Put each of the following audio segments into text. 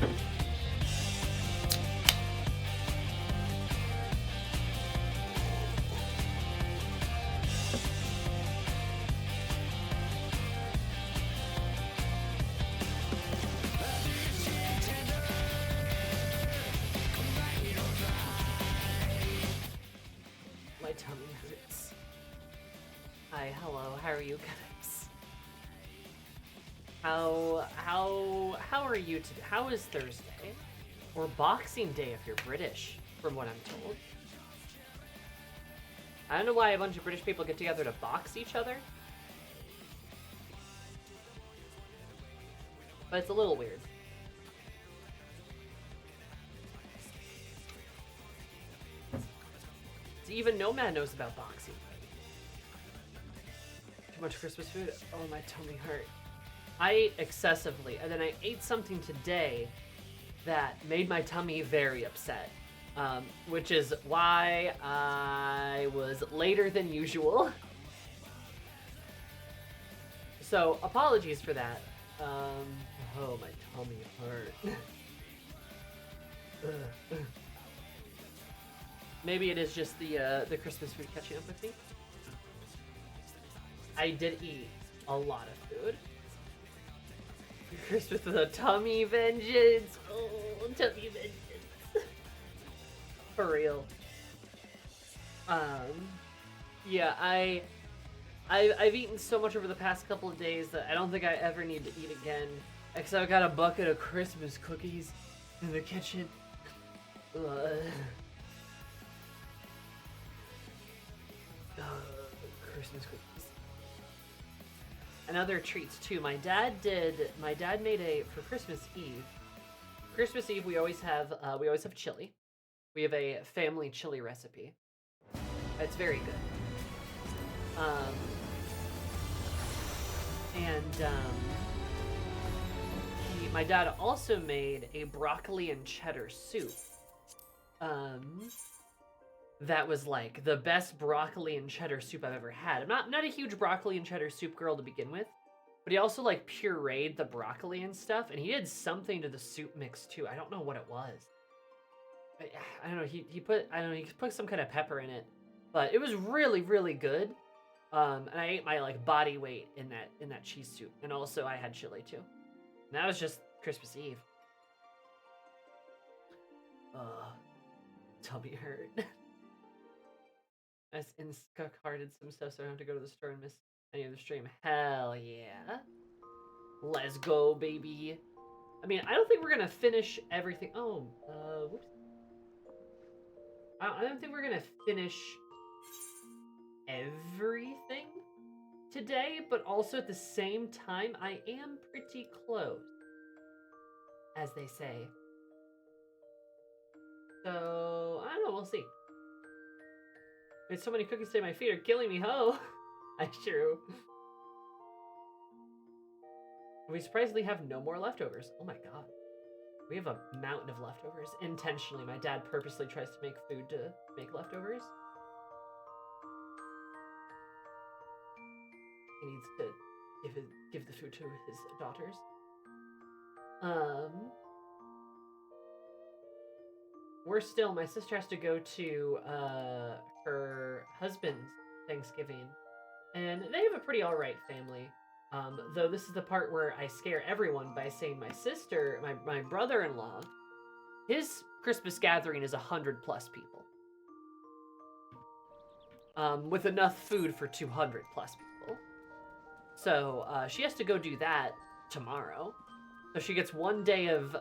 My tummy hurts. Hi, hello, how are you guys? How are you today? How is Thursday? Or Boxing Day if you're British, from what I'm told. I don't know why a bunch of British people get together to box each other. But it's a little weird. Even Nomad knows about boxing. Too much Christmas food? Oh, my tummy hurt. I ate excessively, and then I ate something today that made my tummy very upset. Which is why I was later than usual. So, apologies for that. Oh, my tummy hurt. Maybe it is just the Christmas food catching up with me. I did eat a lot of food. Christmas with a tummy vengeance. Oh, tummy vengeance. For real. Yeah, I've eaten so much over the past couple of days that I don't think I ever need to eat again. Except I got a bucket of Christmas cookies in the kitchen. Christmas cookies. And other treats too. My dad made for Christmas Eve. Christmas Eve we always have chili. We have a family chili recipe. It's very good. My dad also made a broccoli and cheddar soup. That was like the best broccoli and cheddar soup I've ever had. I'm not a huge broccoli and cheddar soup girl to begin with, but he also like pureed the broccoli and stuff, and he did something to the soup mix too. I don't know what it was. I don't know. He put some kind of pepper in it, but it was really, really good. And I ate my like body weight in that cheese soup, and also I had chili too. And that was just Christmas Eve. Tummy hurt. I Instacarted some stuff so I don't have to go to the store and miss any of the stream. Hell yeah. Let's go, baby. I mean, I don't think we're gonna finish everything. Oh, whoops. I don't think we're gonna finish everything today, but also at the same time, I am pretty close, as they say. So, I don't know, we'll see. I made so many cookies today, my feet are killing me, ho! That's true. We surprisingly have no more leftovers. Oh my god. We have a mountain of leftovers. Intentionally, my dad purposely tries to make food to make leftovers. He needs to give the food to his daughters. My sister has to go to her husband's Thanksgiving, and they have a pretty alright family. Though this is the part where I scare everyone by saying my brother-in-law, his Christmas gathering is 100+ people. With enough food for 200+ people. So, she has to go do that tomorrow. So she gets one day of,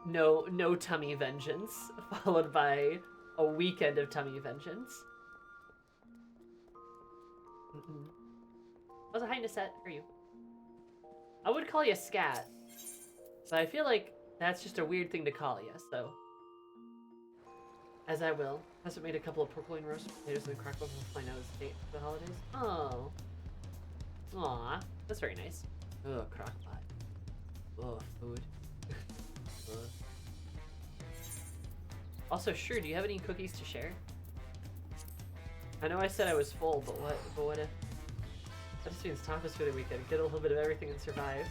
no tummy vengeance, followed by a weekend of tummy vengeance. How's a hi, Nisette? How are you? I would call you Scat, but I feel like that's just a weird thing to call you, so. As I will. Also made a couple of purpling roast potatoes in the crockpot with my nose date for the holidays. Oh. Aw, that's very nice. Ugh, crockpot. Ugh, food. Ugh. Also, sure, do you have any cookies to share? I know I said I was full, but what if? That just means tapas for the weekend. Get a little bit of everything and survive.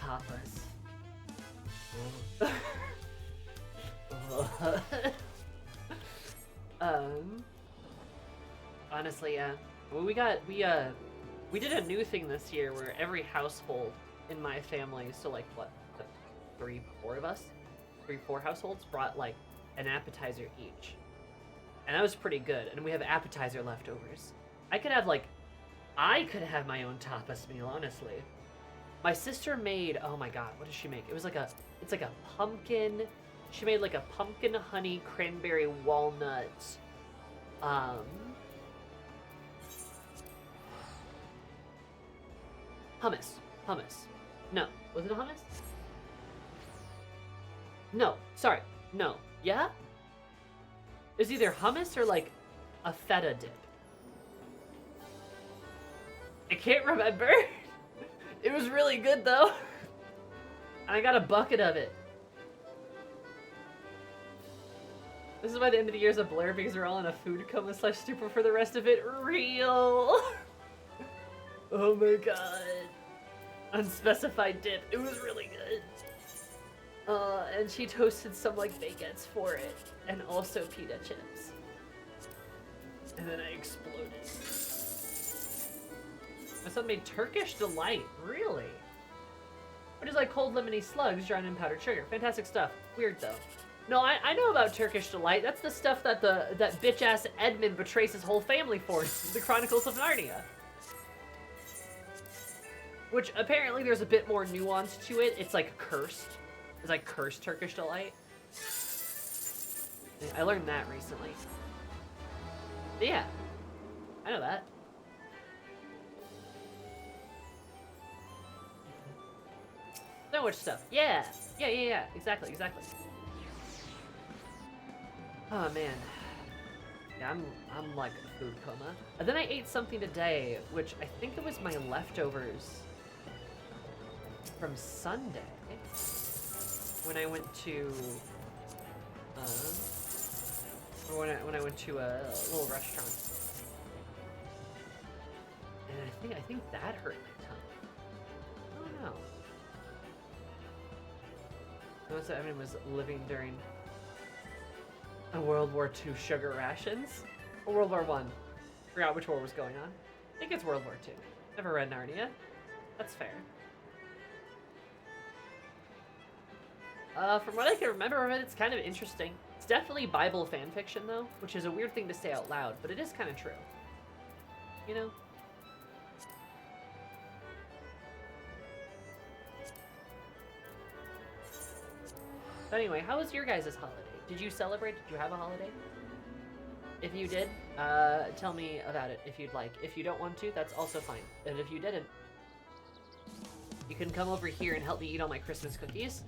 Tapas. Honestly, yeah. Well, we did a new thing this year where every household in my family, so like what, 3-4 of us, 3-4 households brought like an appetizer each, and that was pretty good. And we have appetizer leftovers. I could have my own tapas meal, honestly. My sister made, oh my god, what did she make? It's like a pumpkin. She made like a pumpkin honey cranberry walnut. Hummus. No, was it a hummus? No, sorry, no. Yeah? It's either hummus or like a feta dip. I can't remember. It was really good though. And I got a bucket of it. This is why the end of the year is a blur, because we're all in a food coma / stupor for the rest of it. Real. Oh my god. Unspecified dip. It was really good. And she toasted some like baguettes for it, and also pita chips. And then I exploded. My son made Turkish Delight. Really? Which is like cold lemony slugs drowned in powdered sugar. Fantastic stuff. Weird though. No, I know about Turkish Delight. That's the stuff that that bitch ass Edmund betrays his whole family for. The Chronicles of Narnia. Which apparently there's a bit more nuance to it. It's like cursed. It's like cursed Turkish Delight. I learned that recently. But yeah, I know that. So much stuff. Yeah. Exactly. Oh man. Yeah, I'm like a food coma. And then I ate something today, which I think it was my leftovers from Sunday when I went to when I went to a little restaurant, and I think that hurt my tongue. I don't know. Notice that everyone was living during a World War II sugar rations, or World War I. Forgot which war was going on. I think it's World War II. Never read Narnia. That's fair. From what I can remember of it, it's kind of interesting. It's definitely Bible fan fiction, though, which is a weird thing to say out loud, but it is kind of true. You know? But anyway, how was your guys' holiday? Did you celebrate? Did you have a holiday? If you did, tell me about it if you'd like. If you don't want to, that's also fine. And if you didn't, you can come over here and help me eat all my Christmas cookies.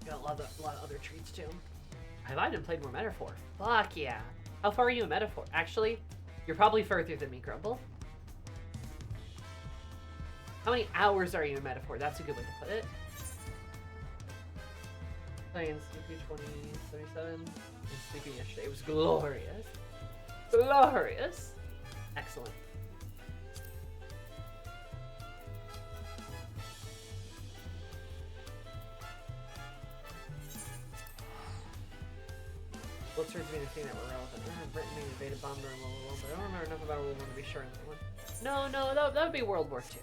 A lot of other treats too. Have I even played more Metaphor? Fuck yeah. How far are you in Metaphor? Actually, you're probably further than me, Grumble. How many hours are you in Metaphor? That's a good way to put it. Playing Sleepy 2077 and sleeping yesterday. It was glorious. Glorious. Excellent. What turns me to think that were relevant? I have Britain invaded Bomber and blah, blah, blah, but I don't remember enough about World War I to be sure on that one. No, that would be World War II.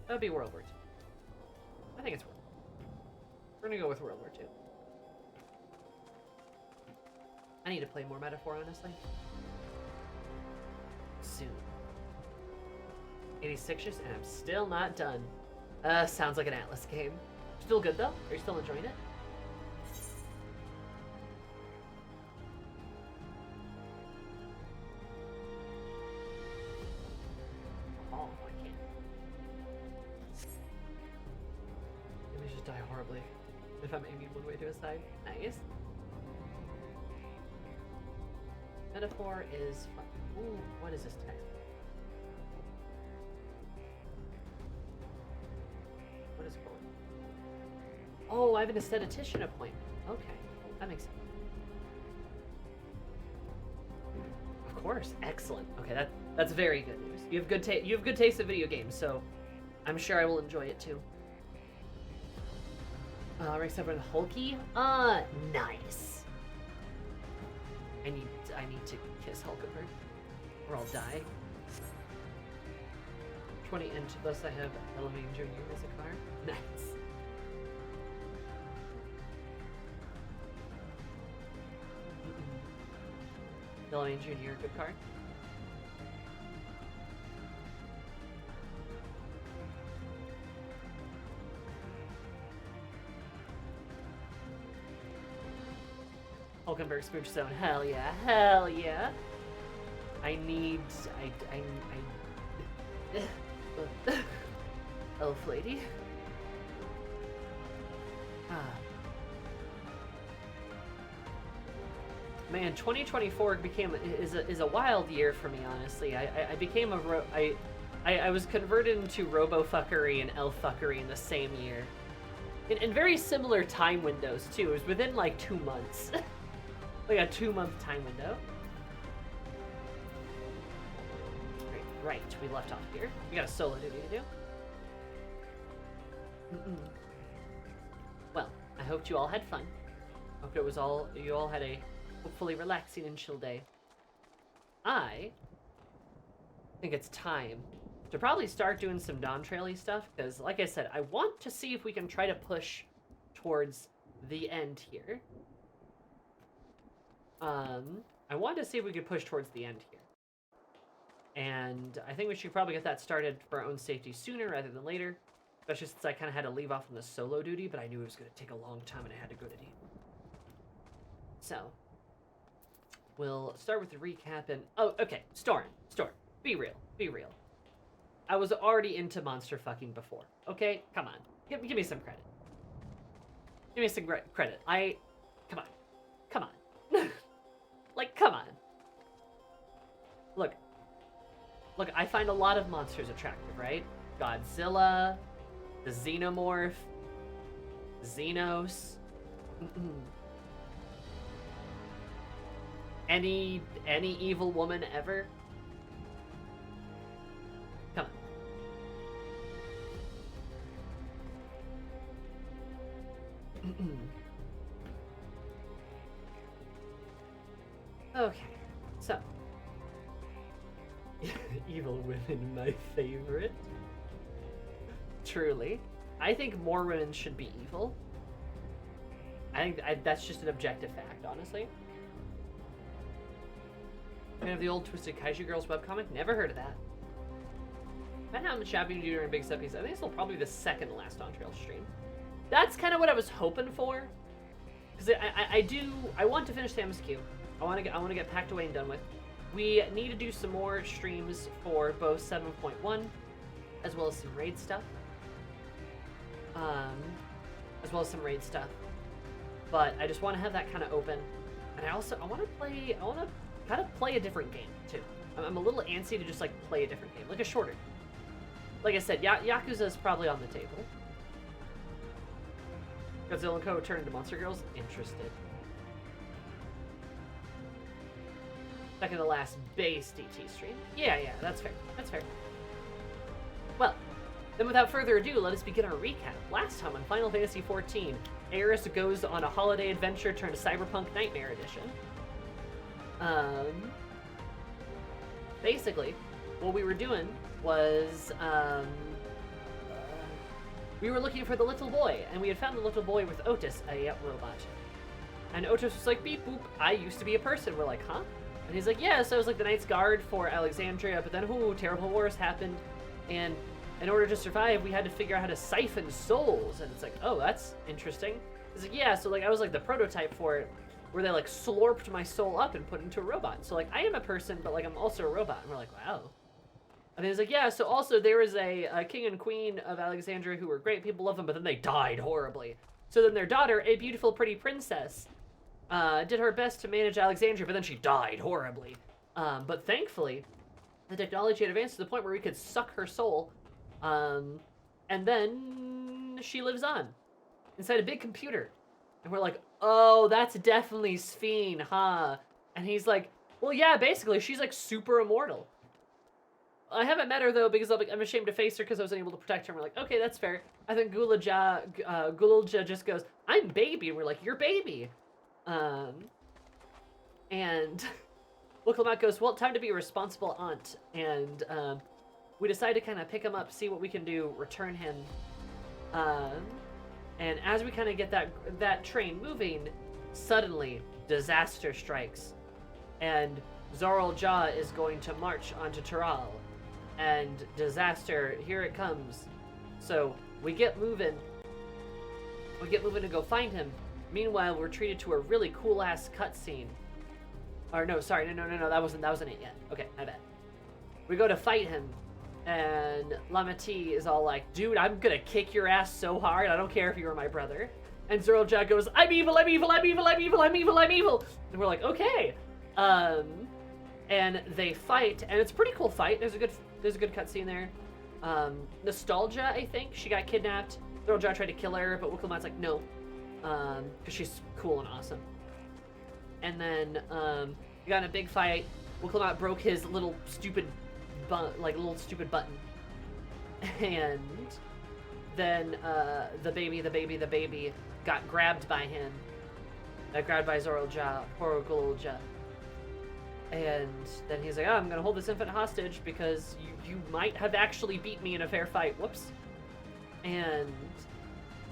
That would be World War II. I think it's World War II. We're gonna go with World War II. I need to play more Metaphor, honestly. Soon. 86ers, and I'm still not done. Sounds like an Atlas game. Still good, though? Are you still enjoying it? If I'm aiming one way to a side. Nice. Metaphor is fun. Ooh, what is this text? What is it called? Oh, I have an aesthetician appointment. Okay, that makes sense. Of course. Excellent. Okay, that's very good news. You have good taste in video games, so I'm sure I will enjoy it too. Rank 7 Hulky? Nice. I need to kiss Hulkenberg, or I'll die. 20 and thus I have Element Junior as a car. Nice. Element Junior, good card. Hulkenberg Smooch Zone, hell yeah, hell yeah. I Elf Lady. Man, 2024 is a wild year for me, honestly. I was converted into robo-fuckery and elf-fuckery in the same year. In very similar time windows, too. It was within, like, 2 months. Like a 2-month time window. Right, we left off here. We got a solo duty to do. Well, I hoped you all had fun. Hope you all had a hopefully relaxing and chill day. I think it's time to probably start doing some Dawntrail-y stuff, because like I said, I want to see if we can try to push towards the end here. I want to see if we could push towards the end here. And I think we should probably get that started for our own safety sooner rather than later. Especially since I kind of had to leave off on the solo duty, but I knew it was going to take a long time and I had to go to D. So, we'll start with the recap and... Oh, okay. Storm. Be real. I was already into monster fucking before. Okay? Come on. Give me some credit. Give me some credit. Come on. Like, come on. Look, I find a lot of monsters attractive, right? Godzilla, the Xenomorph, Xenos. Any evil woman ever? Come on. Okay, so. Evil women, my favorite. Truly. I think more women should be evil. I think that's just an objective fact, honestly. Fan of the old Twisted Kaiju Girls webcomic? Never heard of that. I don't know how much shopping you do during Big Steppies. I think this will probably be the second to last Dawntrail stream. That's kind of what I was hoping for. Because I want to finish the MSQ. I want to get packed away and done with. We need to do some more streams for both 7.1, as well as some raid stuff. But I just want to have that kind of open. And I want to kind of play a different game, too. I'm a little antsy to just, like, play a different game. Like a shorter game. Like I said, Yakuza's probably on the table. Godzilla and Co. turn into Monster Girls? Interested. Second to last base DT stream. Yeah, that's fair. Well, then without further ado, let us begin our recap. Last time on Final Fantasy XIV, Aeris goes on a holiday adventure turned Cyberpunk Nightmare Edition. Basically, what we were doing was, we were looking for the little boy, and we had found the little boy with Otis, a robot. And Otis was like, beep boop, I used to be a person. We're like, huh? And he's like, yeah, so I was like the Knight's Guard for Alexandria, but then, terrible wars happened, and in order to survive, we had to figure out how to siphon souls. And it's like, oh, that's interesting. He's like, yeah, so like I was like the prototype for it, where they like slurped my soul up and put it into a robot. So like I am a person, but like I'm also a robot. And we're like, wow. And he's like, yeah, so also there was a king and queen of Alexandria who were great, people love them, but then they died horribly. So then their daughter, a beautiful, pretty princess, did her best to manage Alexandria, but then she died horribly. But thankfully, the technology had advanced to the point where we could suck her soul, and then she lives on inside a big computer. And we're like, oh, that's definitely Sphene, huh? And he's like, Well, yeah, basically, she's like super immortal. I haven't met her though because I'm ashamed to face her because I wasn't able to protect her. And we're like, okay, that's fair. I think Gulja just goes, I'm baby, and we're like, you're baby. And Wicklemat goes, well, time to be a responsible aunt. And we decide to kind of pick him up, see what we can do, return him. And as we kind of get that train moving, suddenly disaster strikes, and Zoral Ja is going to march onto Taral, and disaster, here it comes. So we get moving to go find him. Meanwhile, we're treated to a really cool ass cutscene. Or no, sorry, no, that wasn't it yet. Okay, my bad. We go to fight him, and Lamati is all like, dude, I'm gonna kick your ass so hard, I don't care if you were my brother. And Zoral Ja goes, I'm evil, I'm evil, I'm evil, I'm evil, I'm evil, I'm evil. And we're like, okay. And they fight, and it's a pretty cool fight. There's a good cutscene there. Nostalgia, I think, she got kidnapped. Zoral Ja tried to kill her, but Wicklemat's like, no. Because she's cool and awesome. And then, we got in a big fight. Wicklemat broke his little stupid button. And then, the baby got grabbed by him. Grabbed by Zoral Ja, poor Gulul Ja. And then he's like, oh, I'm gonna hold this infant hostage because you might have actually beat me in a fair fight. Whoops. And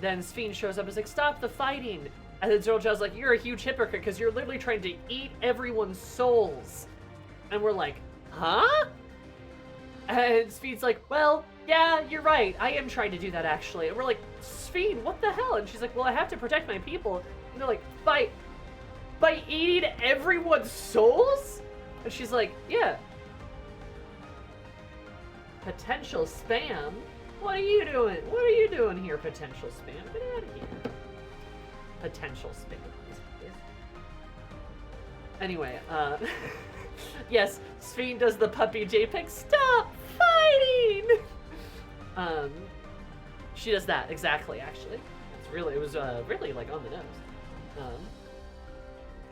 then Sphene shows up and is like, stop the fighting. And then Zoral Ja's like, you're a huge hypocrite because you're literally trying to eat everyone's souls. And we're like, huh? And Sphene's like, well, yeah, you're right. I am trying to do that, actually. And we're like, Sphene, what the hell? And she's like, well, I have to protect my people. And they're like, by eating everyone's souls? And she's like, yeah. Potential spam? What are you doing? What are you doing here, potential spam? Get out of here. Potential spam. Anyway, yes, Sphene does the puppy JPEG. Stop fighting! She does that, exactly, actually. It was really, like, on the nose.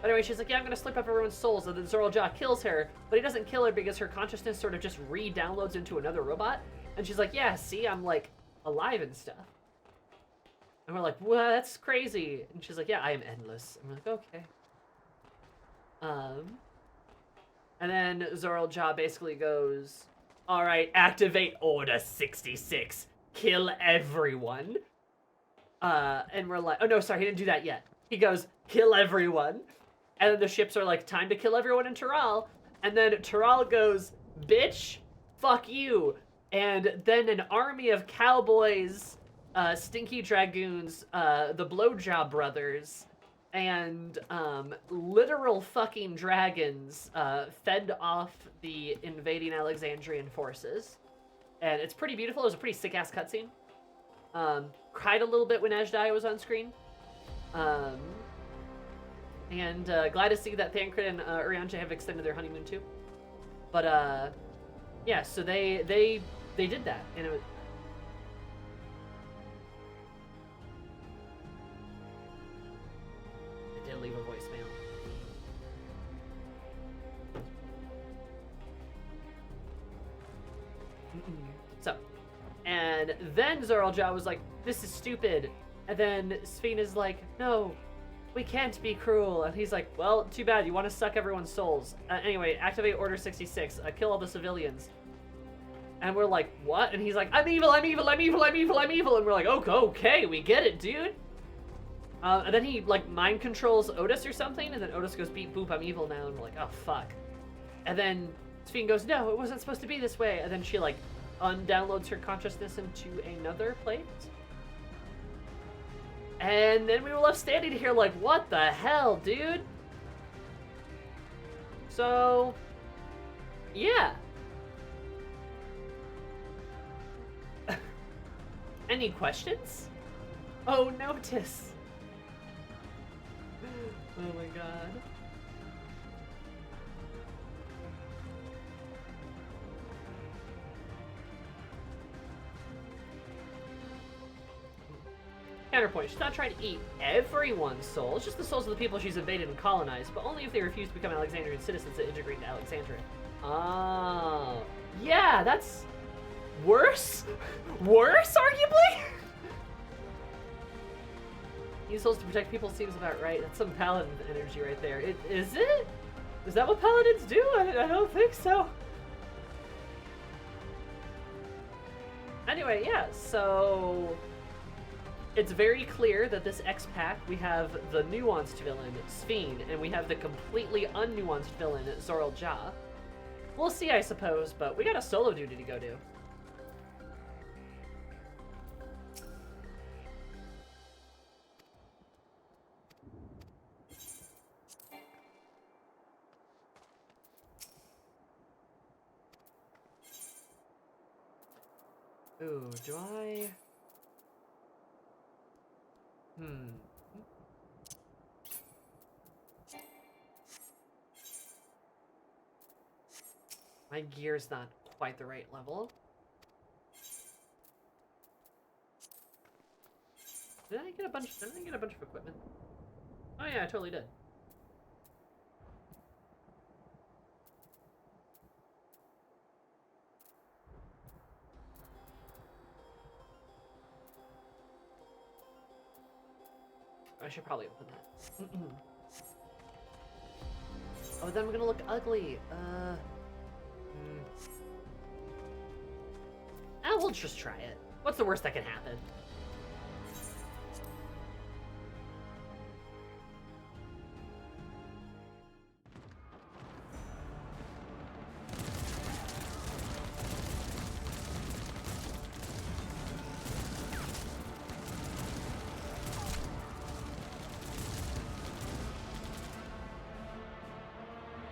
Anyway, she's like, yeah, I'm gonna slip up everyone's souls, and then Zoral Ja kills her, but he doesn't kill her because her consciousness sort of just re-downloads into another robot. And she's like, yeah, see, I'm, like, alive and stuff. And we're like, well, that's crazy. And she's like, yeah, I am endless. And we're like, okay. And then Zoral Ja basically goes, all right, activate Order 66. Kill everyone. And we're like, oh, no, sorry, he didn't do that yet. He goes, kill everyone. And then the ships are like, time to kill everyone in Taral. And then Taral goes, bitch, fuck you. And then an army of cowboys, stinky dragoons, the Blowjob brothers, and literal fucking dragons fend off the invading Alexandrian forces. And it's pretty beautiful. It was a pretty sick-ass cutscene. Cried a little bit when Ajday was on screen. And glad to see that Thancred and Urianger have extended their honeymoon too. But yeah, so they did that, and it was. I did leave a voicemail. So, and then Zoral Ja was like, "This is stupid," and then Sphene is like, "No. We can't be cruel." And he's like, well, too bad. You want to suck everyone's souls. Anyway, activate Order 66. Kill all the civilians. And we're like, what? And he's like, I'm evil, I'm evil, I'm evil, I'm evil, I'm evil. And we're like, okay, we get it, dude. And then he, like, mind controls Otis or something. And then Otis goes, beep, boop, I'm evil now. And we're like, oh, fuck. And then Sphene goes, no, it wasn't supposed to be this way. And then she, like, undownloads her consciousness into another plate. And then we were left standing here like, what the hell, dude? So, yeah. Any questions? Oh, notice. Oh my god. Counterpoint, she's not trying to eat everyone's souls, just the souls of the people she's invaded and colonized, but only if they refuse to become Alexandrian citizens to integrate into Alexandria. Oh. Yeah, that's... worse? Worse, arguably? Use souls to protect people seems about right. That's some paladin energy right there. Is it? Is that what paladins do? I don't think so. Anyway, yeah, so... it's very clear that this X-Pack, we have the nuanced villain, Sphene, and we have the completely unnuanced villain, Zoral Ja. We'll see, I suppose, but we got a solo duty to go do. Ooh, do I... My gear's not quite the right level. Did I get a bunch of equipment? Oh yeah, I totally did. I should probably open that. Oh, then we're gonna look ugly. We'll just try it. What's the worst that can happen?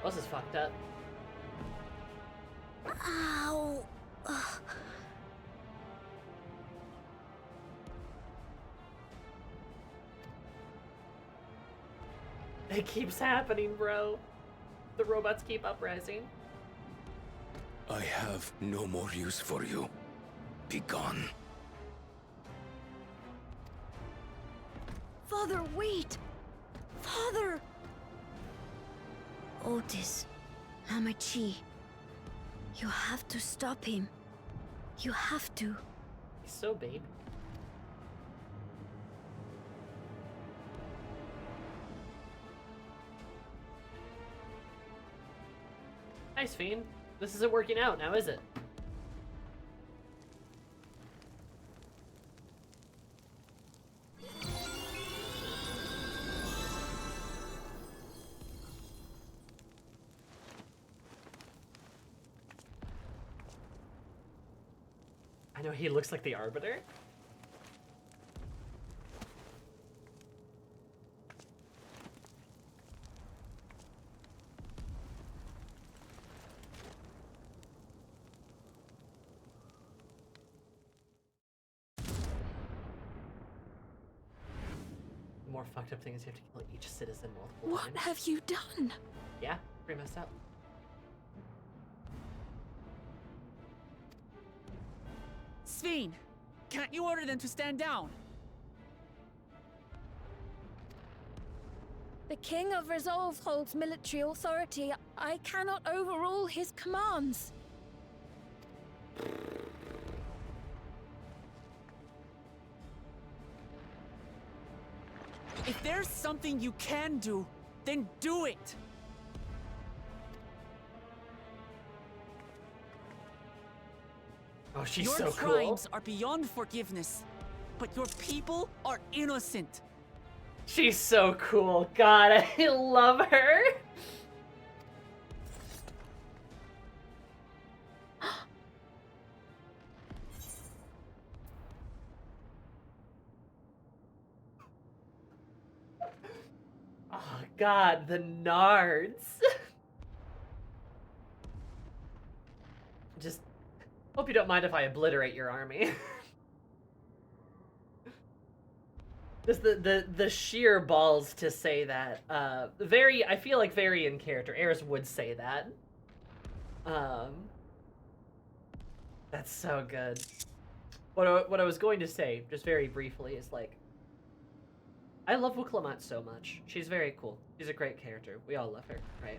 This is fucked up. Ow. Ugh. It keeps happening, bro. The robots keep uprising. I have no more use for you. Be gone. Father, wait! Father! Otis, Hamachi, you have to stop him. You have to. He's so baby. Nice, Fiend. This isn't working out now, is it? I know he looks like the Arbiter. The more fucked up thing is you have to kill each citizen multiple times. What have you done? Yeah, pretty messed up. Sphene, can't you order them to stand down? The King of Resolve holds military authority. I cannot overrule his commands. If there's something you can do, then do it! Oh, she's your so cool. crimes are beyond forgiveness, but your people are innocent. She's so cool. God, I love her. Oh, God, the nards. Just hope you don't mind if I obliterate your army. Just the sheer balls to say that. I feel like very in character. Eris would say that. That's so good. What I was going to say, just very briefly, is like, I love Wuklamant so much. She's very cool. She's a great character. We all love her, right?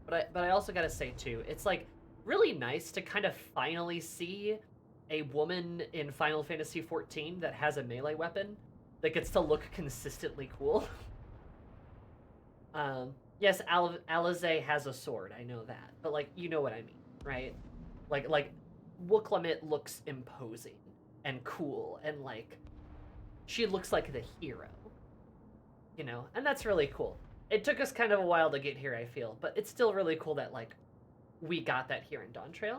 But I also gotta say too, it's like really nice to kind of finally see a woman in Final Fantasy XIV that has a melee weapon that gets to look consistently cool. Yes, Alize has a sword, I know that, but like, you know what I mean, right? Like Wuklamit looks imposing and cool, and like, she looks like the hero, you know? And that's really cool. It took us kind of a while to get here, I feel, but it's still really cool that, like, we got that here in Dawntrail.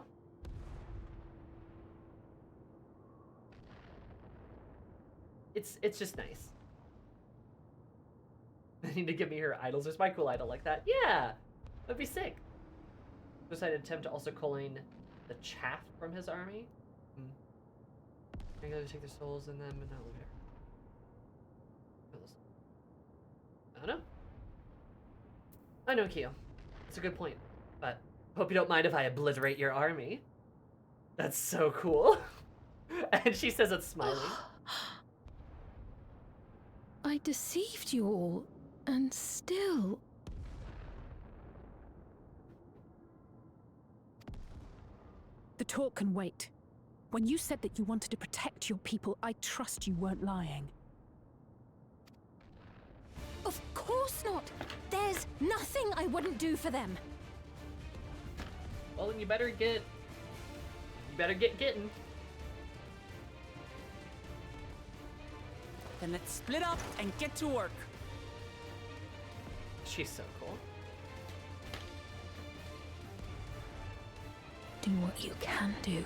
It's just nice. I need to give me her idols. There's my cool idol like that. Yeah! That'd be sick. Suicide attempt to also culling the chaff from his army. Regularly take their souls in them and not live here. I don't know. I know, Kyo. It's a good point, but hope you don't mind if I obliterate your army. That's so cool. And she says it's smiling. I deceived you all, and still... The talk can wait. When you said that you wanted to protect your people, I trust you weren't lying. Of course not! There's nothing I wouldn't do for them! Well, then you better get getting. Then let's split up and get to work. She's so cool. Do what you can do.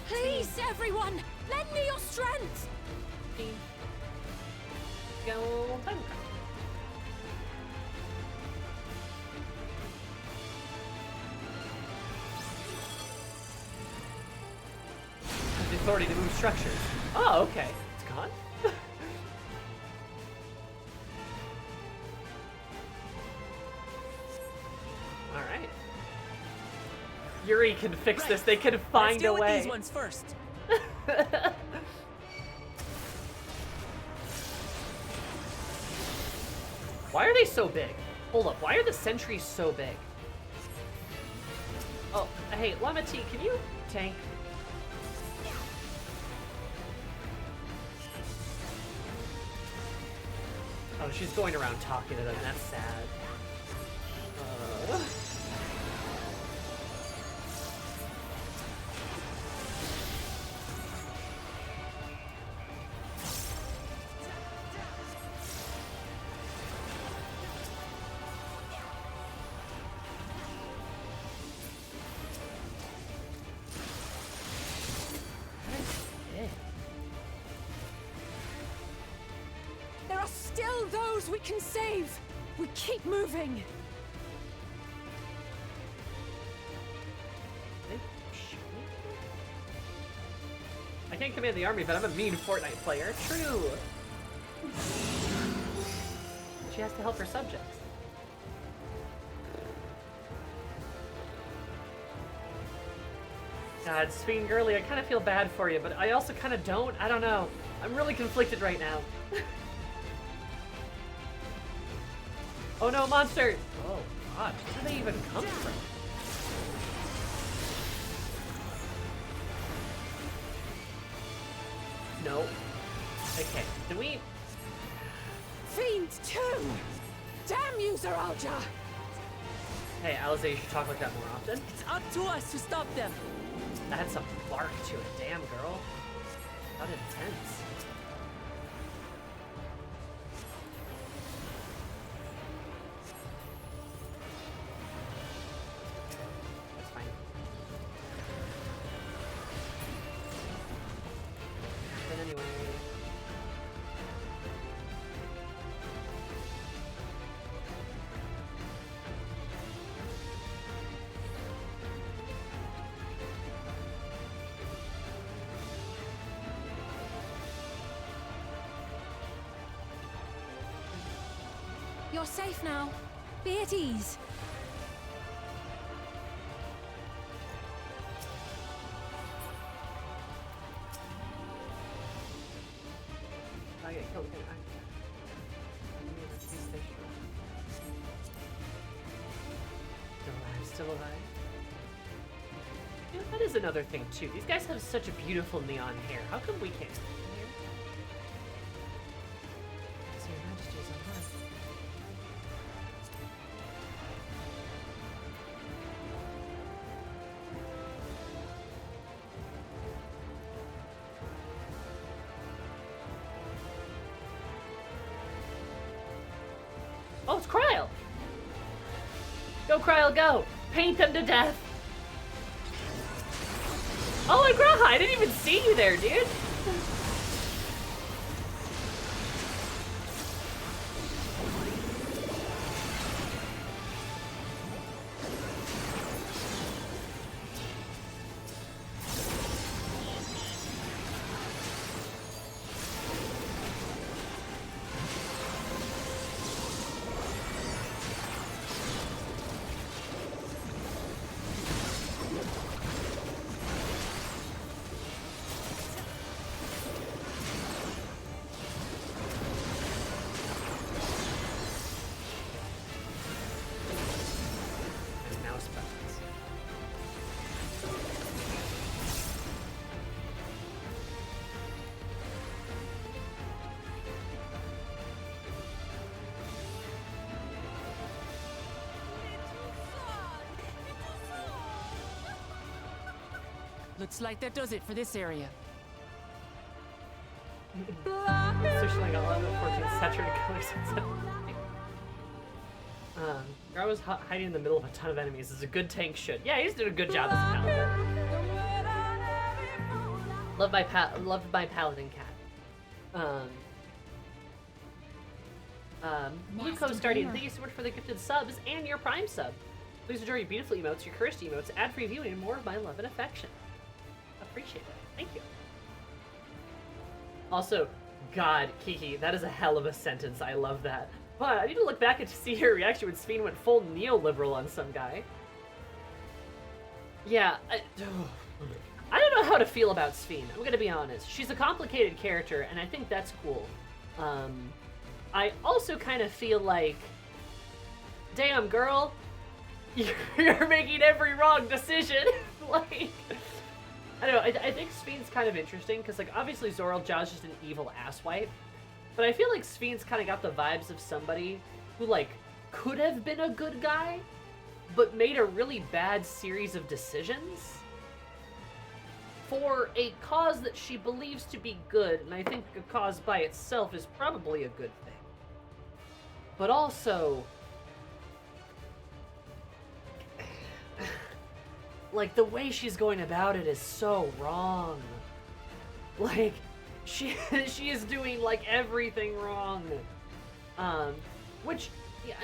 Please, everyone! Lend me your strength! Go. The authority to move structures. Oh, okay. It's gone? Alright. Yuri can fix this. They can find Let's deal a way. with these ones first. Why are they so big? Hold up, why are the sentries so big? Oh, hey, Llama T, can you tank? Oh, she's going around talking to them, that's sad. There are still those we can save! We keep moving! I can't command the army, but I'm a mean Fortnite player. True! She has to help her subjects. God, Sphene Girly, I kind of feel bad for you, but I also kind of don't. I don't know. I'm really conflicted right now. Oh no, monster! Oh god, where do they even come from? No. Okay, can we... Fiends too! Damn you, Zeralja! Hey, Alize, you should talk like that more often. It's up to us to stop them. That had some bark to it, damn girl. How intense. That's fine. But anyway... You're safe now. Be at ease. I get killed again. Still alive. You know, that is another thing too. These guys have such a beautiful neon hair. How come we can't? So Your Majesty's unharmed. Oh, it's Kryl! Go, Kryl, go! Paint them to death! Oh, and Graha, I didn't even see you there, dude! Looks like that does it for this area. Especially like 11 and 14 saturated colors. Gar was hiding in the middle of a ton of enemies as a good tank should. Yeah, he's doing a good job as a paladin. Love my paladin cat. Blue Coast Guardian, thank you so much for the gifted subs and your Prime sub. Please enjoy your beautiful emotes, your cursed emotes, ad-free viewing, and more of my love and affection. Appreciate it. Thank you. Also, God, Kiki, that is a hell of a sentence. I love that. But I need to look back and see her reaction when Sphene went full neoliberal on some guy. Yeah, I don't know how to feel about Sphene. I'm gonna be honest. She's a complicated character, and I think that's cool. I also kind of feel like, damn, girl, you're making every wrong decision. Like, I don't know, I think Sphene's kind of interesting, because, like, obviously Zoral Jaw's just an evil asswipe, but I feel like Sphene's kind of got the vibes of somebody who, like, could have been a good guy, but made a really bad series of decisions for a cause that she believes to be good, and I think a cause by itself is probably a good thing. But also, like, the way she's going about it is so wrong. Like, she is doing, like, everything wrong. Which, yeah,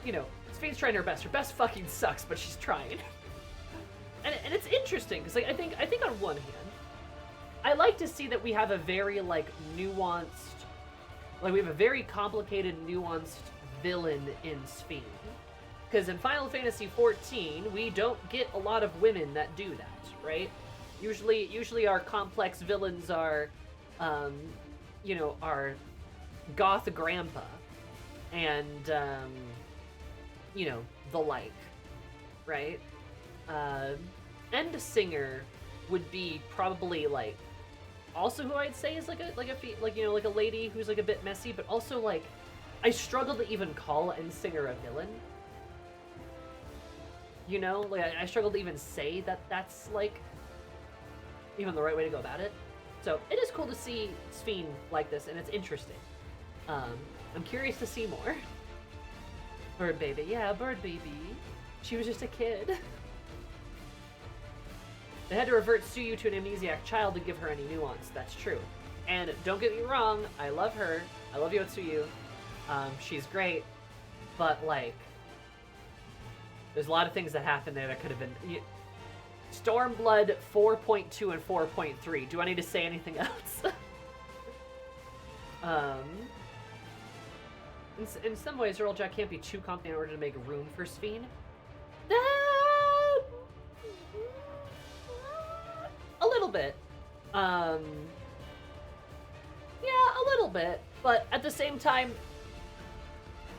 you know, Sphene's trying her best. Her best fucking sucks, but she's trying. And it's interesting, because, like, I think on one hand, I like to see that we have a very, like, nuanced, like, we have a very complicated, nuanced villain in Sphene. Because in Final Fantasy XIV, we don't get a lot of women that do that, right? Usually our complex villains are, you know, our goth grandpa, and, you know, the like, right? End Singer would be probably, like, also who I'd say is like a lady who's, like, a bit messy, but also, like, I struggle to even call End Singer a villain. You know, like, I struggle to even say that that's, like, even the right way to go about it. So it is cool to see Sphene like this, and it's interesting. I'm curious to see more. Bird baby, yeah, bird baby. She was just a kid. They had to revert Tsuyu to an amnesiac child to give her any nuance. That's true. And don't get me wrong, I love her. I love Yotsuyu. She's great. But, like, there's a lot of things that happened there that could have been... Stormblood 4.2 and 4.3. Do I need to say anything else? In some ways, Earl Jack can't be too competent in order to make room for Sphene. A little bit. Yeah, a little bit. But at the same time,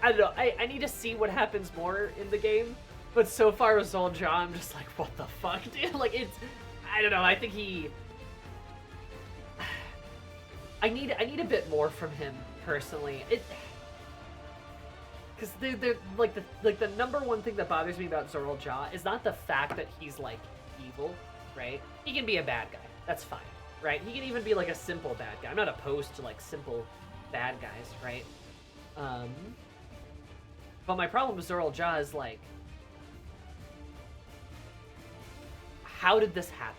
I don't know. I need to see what happens more in the game. But so far with Zolja, I'm just like, what the fuck, dude? Like, it's... I don't know. I think he... I need a bit more from him, personally. Because they're like the number one thing that bothers me about Zoral Ja is not the fact that he's like evil, right? He can be a bad guy. That's fine, right? He can even be like a simple bad guy. I'm not opposed to like simple bad guys, right? But my problem with Zoral Ja is like, how did this happen?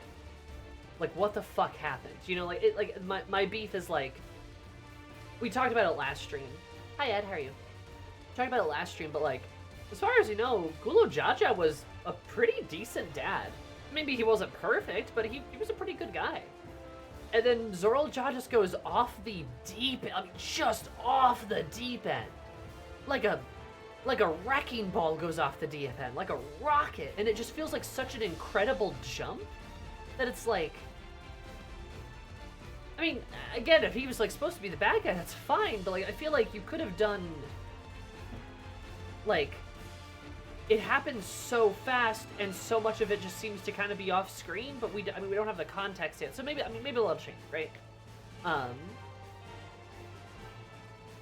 Like, what the fuck happened? You know, like my beef is like, we talked about it last stream. Hi Ed, how are you? Talked about it last stream, but like, as far as you know, Gulo Jaja was a pretty decent dad. Maybe he wasn't perfect, but he was a pretty good guy. And then Zoral Ja just goes off the deep end. I mean, just off the deep end. Like a wrecking ball goes off the deep end, like a rocket. And it just feels like such an incredible jump that it's like, I mean, again, if he was like supposed to be the bad guy, that's fine, but like I feel like you could have done, like, it happens so fast and so much of it just seems to kind of be off screen, but we don't have the context yet. So maybe it'll change, right?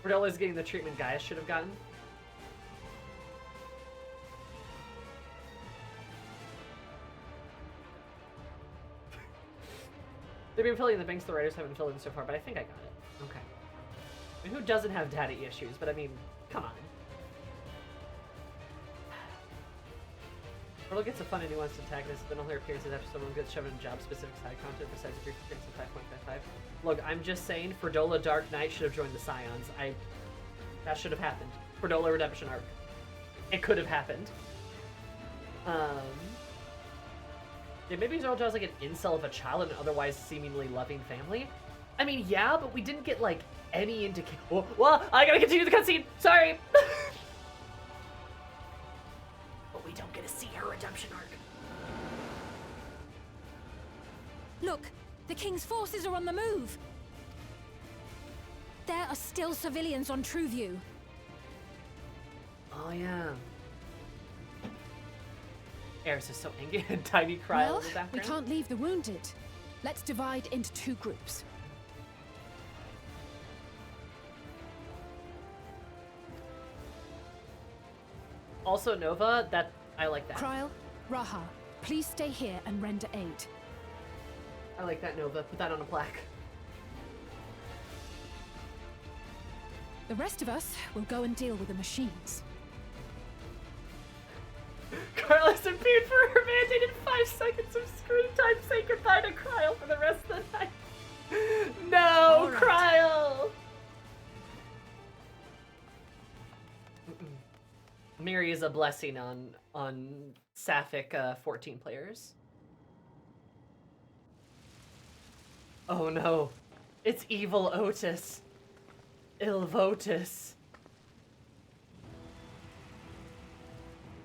Redella's getting the treatment Gaius should have gotten. They've been filling in the banks the writers haven't filled in so far, but I think I got it. Okay. I mean, who doesn't have daddy issues? But I mean, come on. Orlo gets a fun and nuanced antagonist, then all her appearances after someone gets shoved in job-specific side content besides a brief appearance in 5.55. Look, I'm just saying, Fordola Dark Knight should have joined the Scions. That should have happened. Fordola Redemption Arc. It could have happened. Yeah, maybe Zoral Ja's like an incel of a child and an otherwise seemingly loving family. I mean, yeah, but we didn't get like any indication. Well, I gotta continue the cutscene. Sorry. But we don't get to see her redemption arc. Look, the King's forces are on the move. There are still civilians on Trueview. Oh yeah. Eris is so angry and tiny Kryl Well, in the background. we can't leave the wounded. Let's divide into 2 groups. Also, Nova, I like that. Kryl, Raha, please stay here and render aid. I like that, Nova. Put that on a plaque. The rest of us will go and deal with the machines. Kryl has appeared for her mandated 5 seconds of screen time. Say goodbye to Kryl for the rest of the night. No, right. Kryl! Miri is a blessing on Sapphic 14 players. Oh no. It's evil Otis. Ilvotus.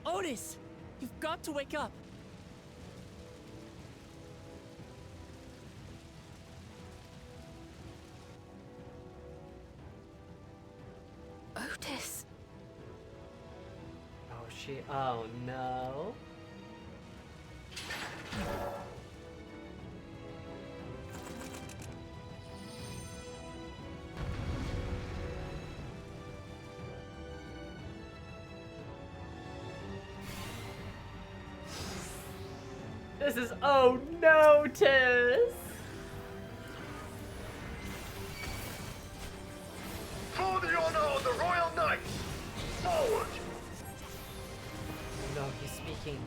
Otis! You've got to wake up! Otis. Oh no. This is, oh no, Tiz! For the honor of the Royal Knights! Forward! No, he's speaking.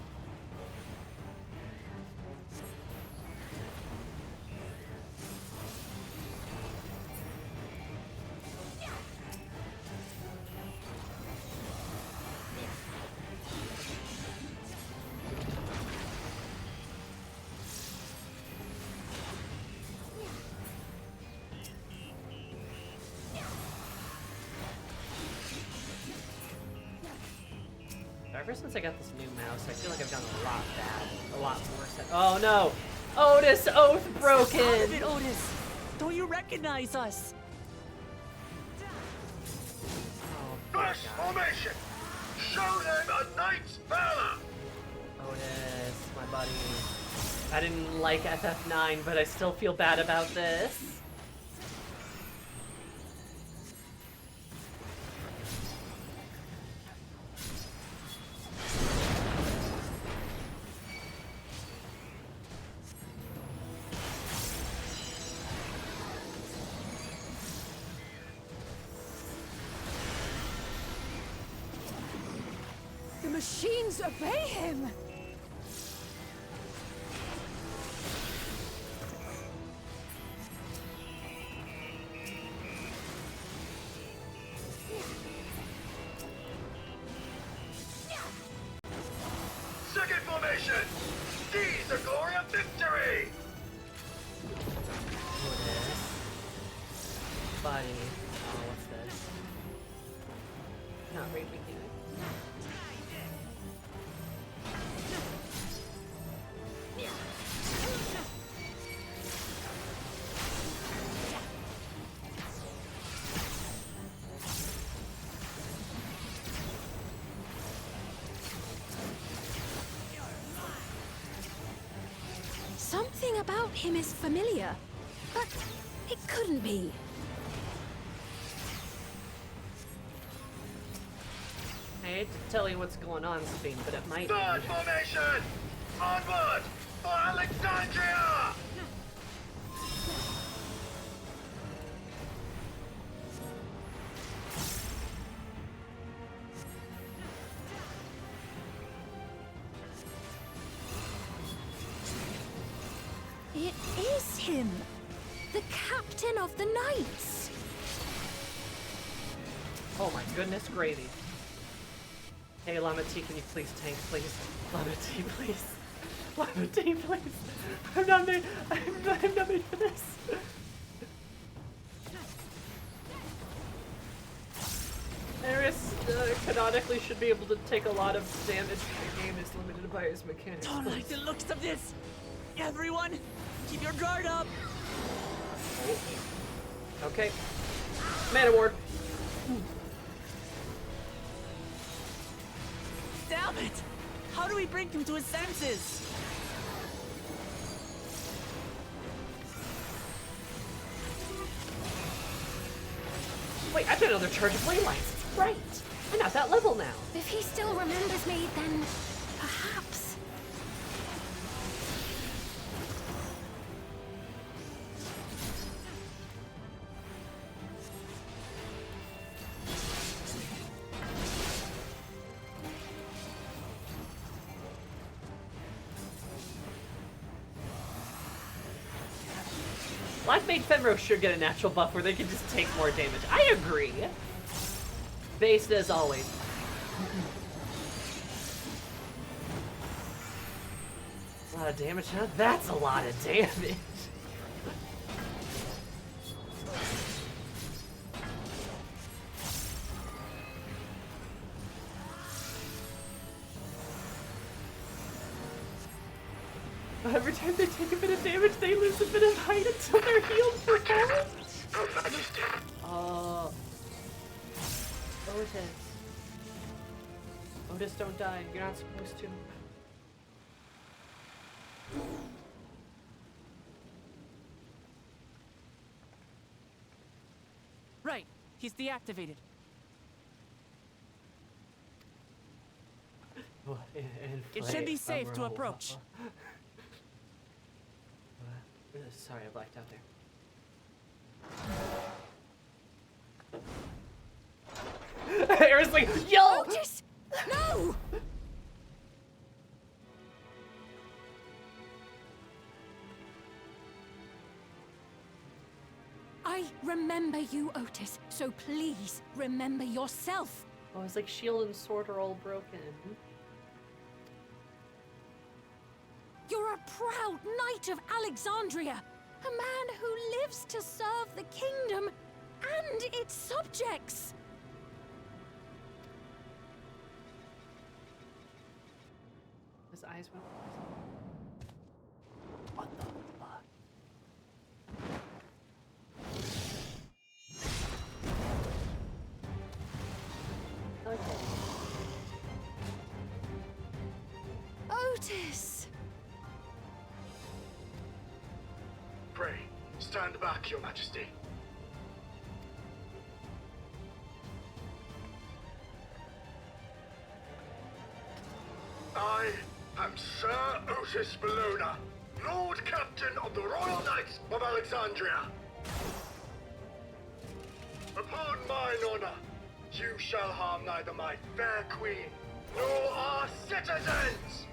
ever since I got this new mouse, I feel like I've done a lot bad. A lot worse. Oh no! Otis, oath broken! Out of it, Otis! Don't you recognize us? Oh, poor First guy. formation! Show them a knight's valor! Otis, my buddy. I didn't like FF9, but I still feel bad about this. The machines obey him! Second formation! Seize the glory of victory! Otis. Buddy. Oh, what's this? Not raping you. Something about him is familiar, but it couldn't be. I hate to tell you what's going on, Sabine, but it might Third be. formation! Onward for Alexandria! It is him! The captain of the knights! Oh my goodness, gravy. Hey, Lama T, can you please tank, please? Lama T, please. Lama T, please. I'm not made for this. Eris canonically should be able to take a lot of damage. The game is limited by his mechanics. Don't like the looks of this! Everyone, keep your guard up! Okay. Man award. Damn it! How do we bring him to his senses? Wait, I've got another charge of ley lines. Right. I'm at that level now. If he still remembers me, then perhaps. Black Mage Fenro should get a natural buff where they can just take more damage. I agree. Based as always. A lot of damage. Now that's a lot of damage. Every time they take a bit of damage, they lose a bit of height until they're healed for full. Your Majesty. Oh. Otis. Otis, don't die. You're not supposed to. Right, he's deactivated. It should be safe to approach. Sorry, I blacked out there. Aaron's like, yo! Otis! No! I remember you, Otis, so please remember yourself. Oh, it's like shield and sword are all broken. You're a proud knight of Alexandria, a man who lives to serve the kingdom and its subjects. wise move? What the fuck? Okay. Otis! Pray, stand back, Your Majesty. I am Sir Otis Bologna, Lord Captain of the Royal Knights of Alexandria. Upon mine honor, you shall harm neither my fair queen nor our citizens!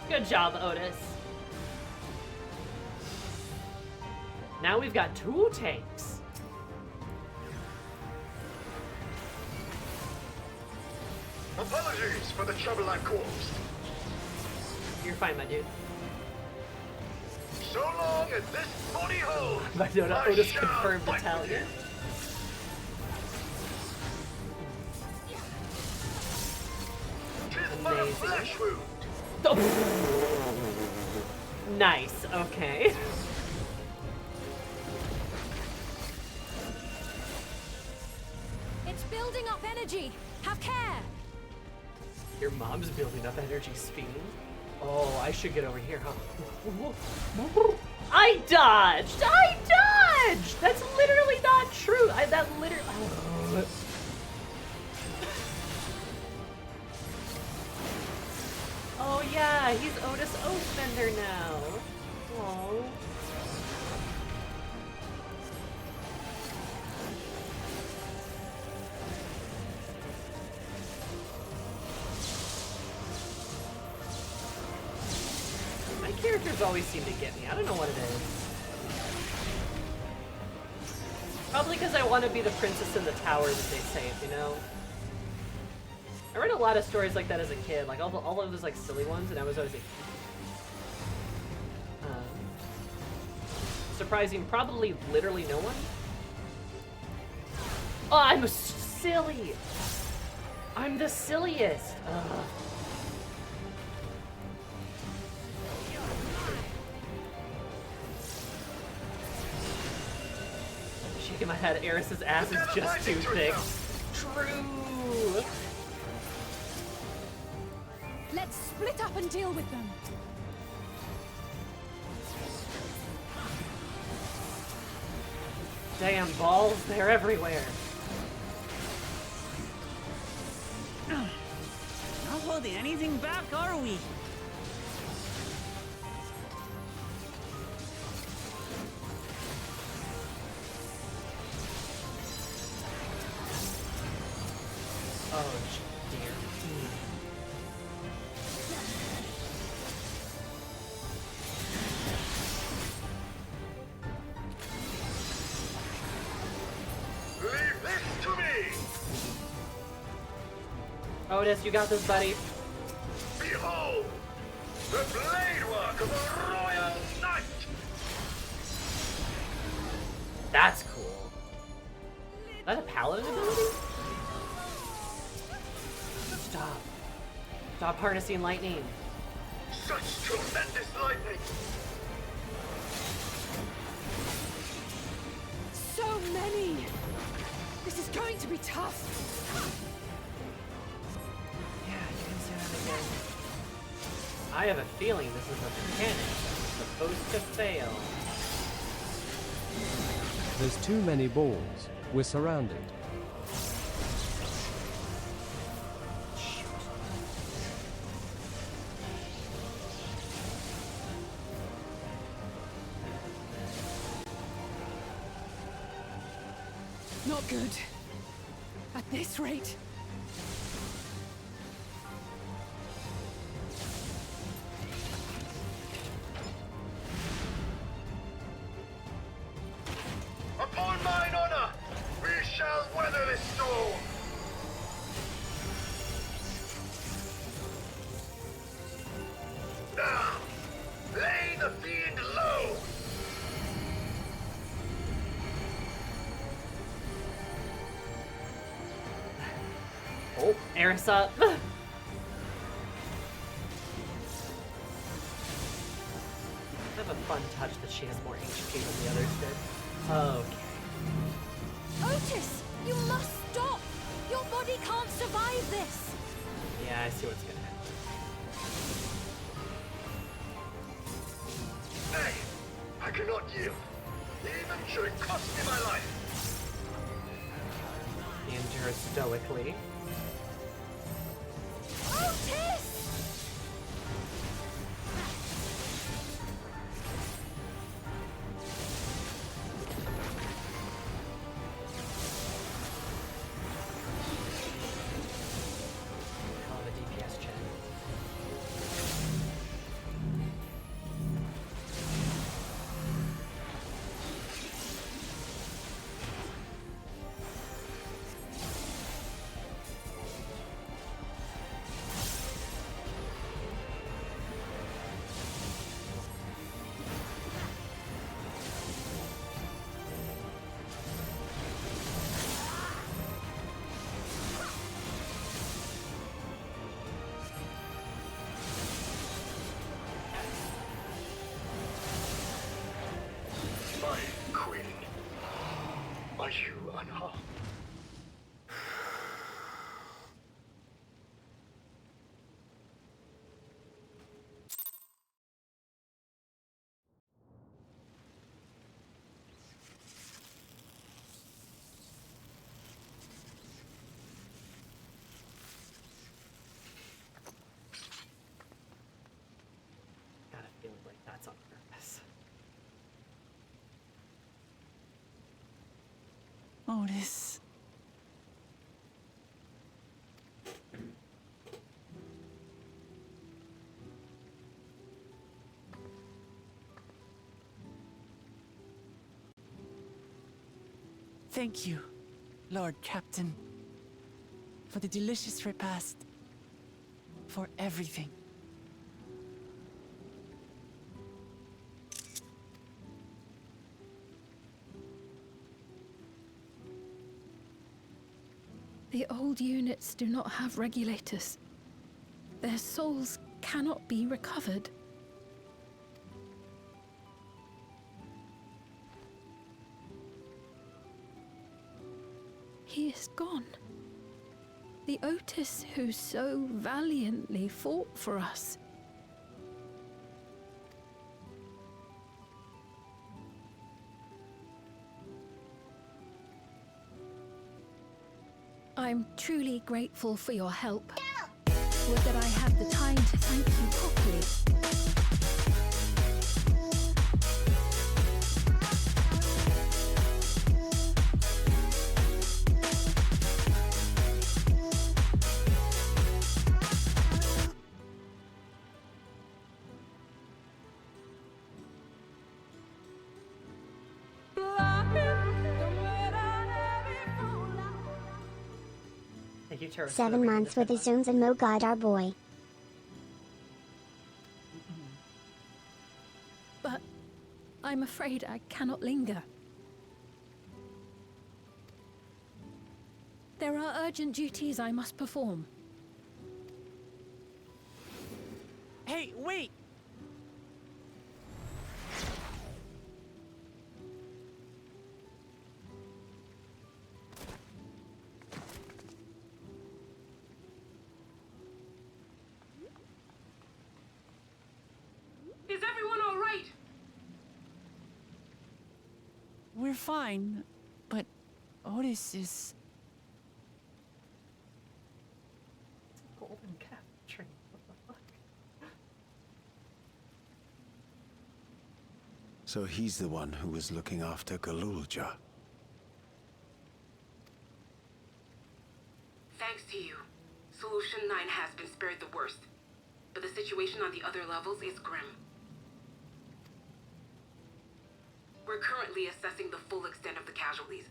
Good job, Otis. Now we've got 2 tanks. Apologies for the trouble I caused. You're fine, my dude. So long as this body holds, My dude, I Otis shall confirmed fight Italian. with you. 'Tis but a Amazing. flesh wound. Oh. Nice, okay. It's building up energy. Have care. Your mom's building up energy speed. Oh, I should get over here, huh? I dodged! I dodged! That's literally not true. That literally... Oh. Oh yeah, he's Otis Oathbender now. Oh. My characters always seem to get me. I don't know what it is. Probably because I want to be the princess in the tower that they save, you know? I read a lot of stories like that as a kid, like all of those like silly ones, and I was always like, surprising, probably literally no one. Oh, I'm silly. I'm the silliest. Ugh. Shaking my head, Eris's ass is just too thick. True. Let's split up and deal with them. Damn balls, they're everywhere. Not holding anything back, are we? Oh, dear. Leave this to me! Otis, you got this, buddy. Behold! The blade work of a royal knight! That's cool. Is that a paladin ability? Stop. Stop harnessing lightning. Such tremendous lightning! So many! This is going to be tough. Yeah, you can say that again. I have a feeling this is a mechanic that's supposed to fail. There's too many balls. We're surrounded. Not good. At this rate. Upon mine honor, we shall weather this storm! Now, lay the Airsa. Kind of a fun touch that she has more HP than the others did. Okay. Otis, you must stop! Your body can't survive this! Yeah, I see what's gonna happen. Nay, I cannot yield. Even should it cost me my life. He endures stoically. Otis! Hell of a DPS check. My queen. Are you unharmed? Got a feeling like that's on purpose. Otis. Thank you, Lord Captain, for the delicious repast, for everything. The old units do not have regulators. Their souls cannot be recovered. He is gone. The Otis who so valiantly fought for us. I'm truly grateful for your help. Would that I had the time to thank you properly. Thank you, Terrace, for the 7 raid months in with the the Zooms and Mo guide our boy. But I'm afraid I cannot linger. There are urgent duties I must perform. Hey, wait! Is everyone all right? We're fine, but Otis is... golden cap train. What the fuck? So he's the one who was looking after Galulja. Thanks to you, Solution 9 has been spared the worst. But the situation on the other levels is grim. We're currently assessing the full extent of the casualties.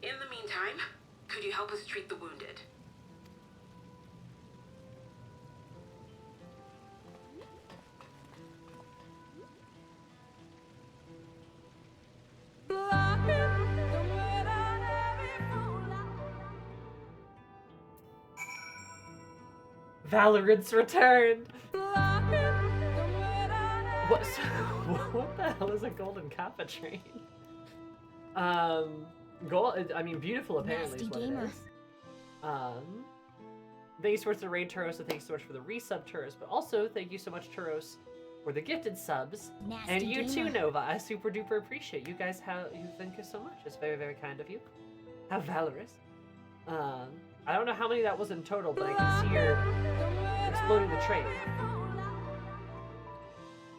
In the meantime, could you help us treat the wounded? Valorant's returned! What, what the hell is a golden kappa train? Gold, I mean, beautiful apparently is what it is. Thank you so much for the raid, Turos, and thank you so much for the resub, Turos, but also thank you so much, Turos, for the gifted subs. And you too, Nova. I super duper appreciate you guys. Thank you so much. It's very, very kind of you. How valorous. I don't know how many that was in total, but I can see you're exploding the train.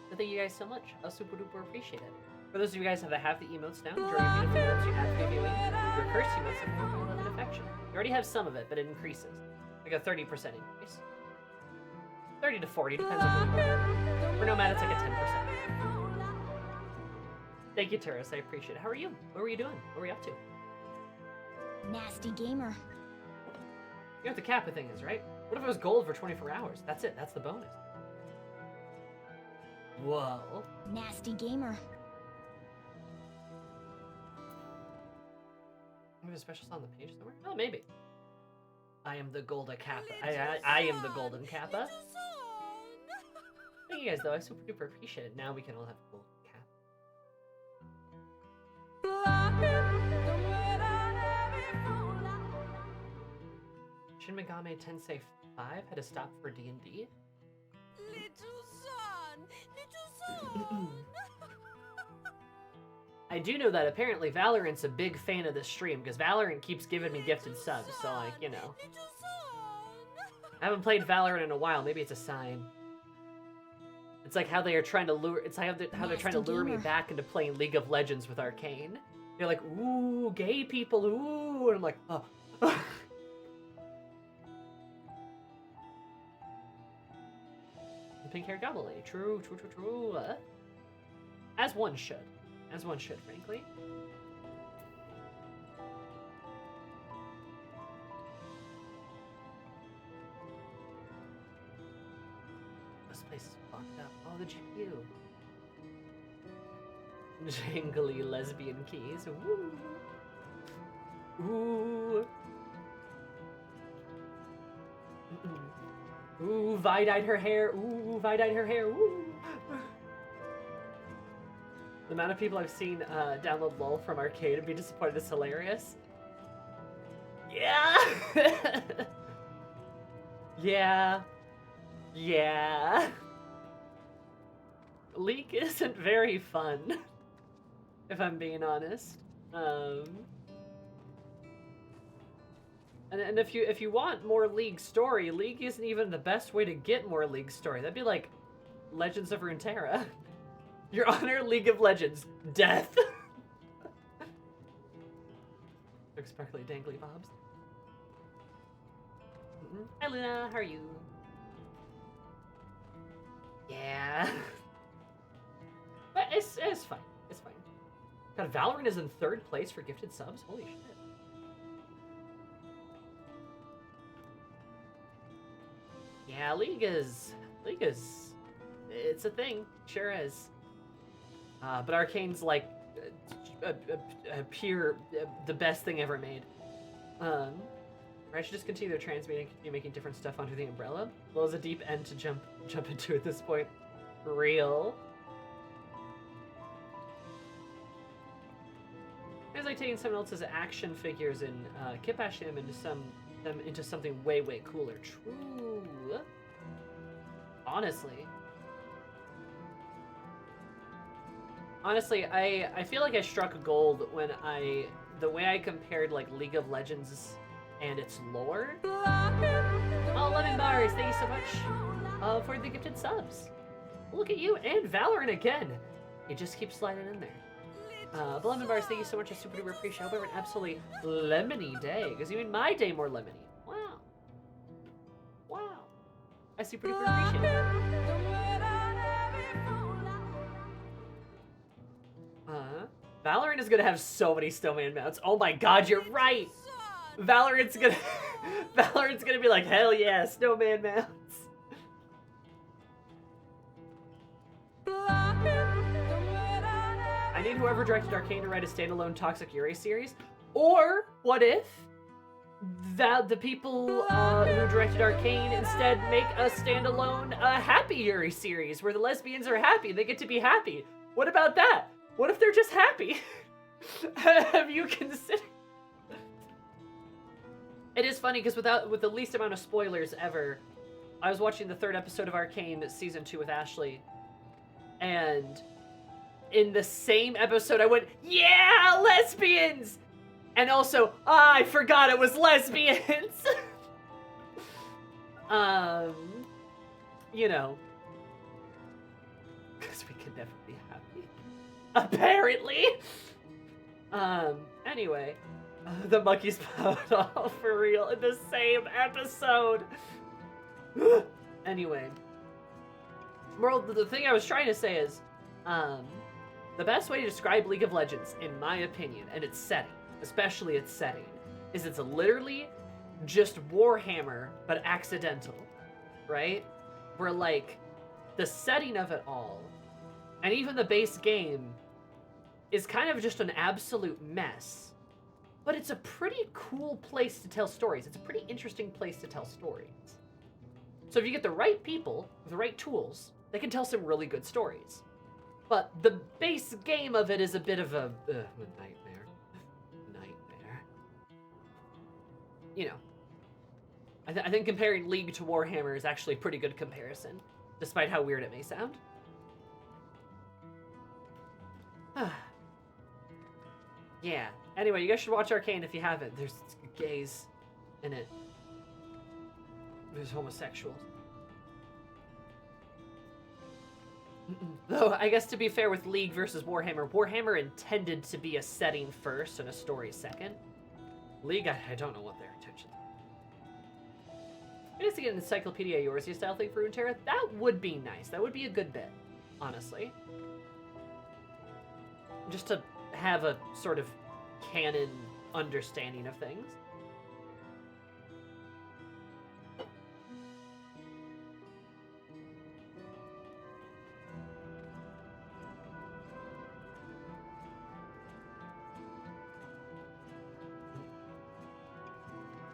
But thank you guys so much. I super duper appreciate it. For those of you guys that have the emotes now, enjoy your beautiful emotes you have reviewing. Your cursed emotes have more love and affection. You already have some of it, but it increases. Like a 30% increase. 30 to 40, depends on who you are. For Nomad, it's like a 10%. Thank you, Turis. I appreciate it. How are you? What were you doing? What were you up to? Nasty gamer. You know what the Kappa thing is, right? What if it was gold for 24 hours? That's it. That's the bonus. Whoa. Nasty gamer. Maybe a special song on the page somewhere? Oh, maybe. I am the golden Kappa. I am the golden Kappa. Thank you guys, though. I super duper appreciate it. Now we can all have golden Kappa. Shin Megami Tensei 5 had to stop for D&D? Little son! I do know that apparently Valorant's a big fan of this stream, because Valorant keeps giving me gifted subs, so like, you know. I haven't played Valorant in a while, maybe it's a sign. It's like how they are trying to lure, it's how they're trying to lure me back into playing League of Legends with Arcane. They're like, ooh, gay people, ooh, and I'm like, oh. Pink-haired goblin lady, true. As one should. As one should, frankly. This place is fucked up. Oh, the GPU. Jangly lesbian keys. Ooh. Ooh. Ooh, Vi dyed her hair. Ooh, Vi dyed her hair. Ooh. The amount of people I've seen download LOL from arcade and be disappointed is hilarious. Yeah! Yeah. League isn't very fun, if I'm being honest. And if you want more League story, League isn't even the best way to get more League story. That'd be like Legends of Runeterra. Your Honor, League of Legends, death. Look sparkly dangly bobs. Hi Luna, how are you? Yeah. But it's fine. It's fine. God, Valorant is in 3rd place for gifted subs? Holy shit. Yeah, League is, it's a thing. Sure is. But Arcane's like the best thing ever made. I should just continue their transmuting and continue making different stuff under the umbrella. Well, it's a deep end to jump into at this point. Real. It's like taking someone else's action figures and kipashing them into something way, way cooler. True. Honestly, I feel like I struck gold when the way I compared like League of Legends and its lore. Oh, Lemon Bars, thank you so much for the gifted subs. Look at you, and Valorant again. It just keeps sliding in there. But Lemon Bars, thank you so much. I super duper appreciate it. I hope you have an absolutely lemony day, because you made my day more lemony. Wow. Wow. I super duper appreciate it. Valorant is gonna have so many snowman mounts. Oh my god, you're right! Valorant's gonna be like, hell yeah, snowman mounts. I need whoever directed Arcane to write a standalone Toxic Yuri series. Or, what if the people who directed Arcane instead make a standalone Happy Yuri series where the lesbians are happy. They get to be happy. What about that? What if they're just happy? Have you considered? It is funny because with the least amount of spoilers ever, I was watching the 3rd episode of Arcane season 2 with Ashley, and in the same episode I went, yeah, lesbians! And also, I forgot it was lesbians! You know. Because we can never be happy. Apparently! Anyway. The monkeys popped off for real in the same episode! Anyway. Moral, the thing I was trying to say is, the best way to describe League of Legends, in my opinion, and its setting, especially its setting, is it's literally just Warhammer, but accidental, right? Where, like, the setting of it all, and even the base game, is kind of just an absolute mess. But it's a pretty cool place to tell stories. It's a pretty interesting place to tell stories. So if you get the right people, with the right tools, they can tell some really good stories. But the base game of it is a bit of a nightmare. Nightmare. You know. I think comparing League to Warhammer is actually a pretty good comparison, despite how weird it may sound. Yeah. Anyway, you guys should watch Arcane if you haven't. There's gays in it. There's homosexuals. Though, I guess to be fair with League versus Warhammer, Warhammer intended to be a setting first and a story second. League, I don't know what their intentions are. I guess to get an Encyclopedia Eorzea style thing for Runeterra, that would be nice. That would be a good bit, honestly. Just to have a sort of canon understanding of things.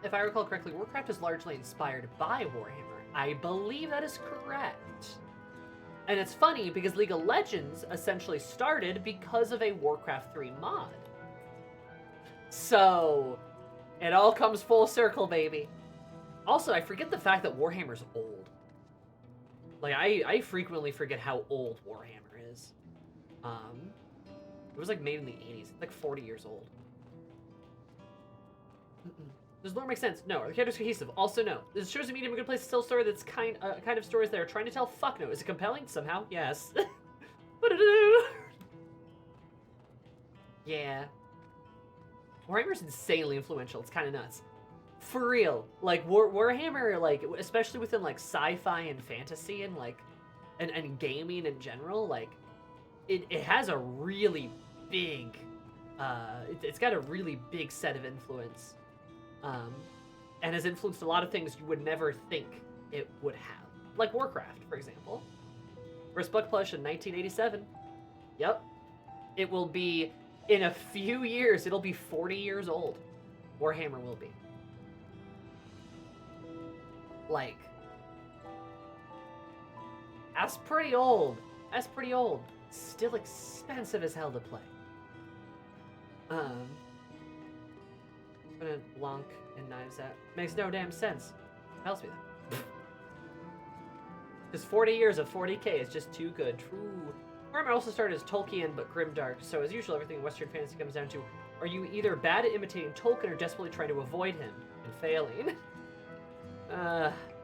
If I recall correctly, Warcraft is largely inspired by Warhammer. I believe that is correct. And it's funny because League of Legends essentially started because of a Warcraft 3 mod. So, it all comes full circle, baby. Also, I forget the fact that Warhammer's old. Like, I frequently forget how old Warhammer is. It was like made in the 80s, like 40 years old. Does lore make sense? No. Are the characters cohesive? Also no. Is shows a medium a good place to tell a story that's kind of stories that are trying to tell? Fuck no. Is it compelling? Somehow? Yes. Yeah. Warhammer's insanely influential. It's kind of nuts. For real. Like, Warhammer, like, especially within, like, sci-fi and fantasy and, like, and gaming in general, like, it has a really big, it's got a really big set of influence. And has influenced a lot of things you would never think it would have. Like Warcraft, for example. First book published in 1987. Yep. It will be, in a few years, it'll be 40 years old. Warhammer will be. Like, that's pretty old. That's pretty old. Still expensive as hell to play. Gonna Blanc and Knives Out. Makes no damn sense. Tells me that. Because 40 years of 40k is just too good. True. Warhammer also started as Tolkien, but grimdark. So as usual, everything in Western fantasy comes down to, are you either bad at imitating Tolkien or desperately trying to avoid him and failing?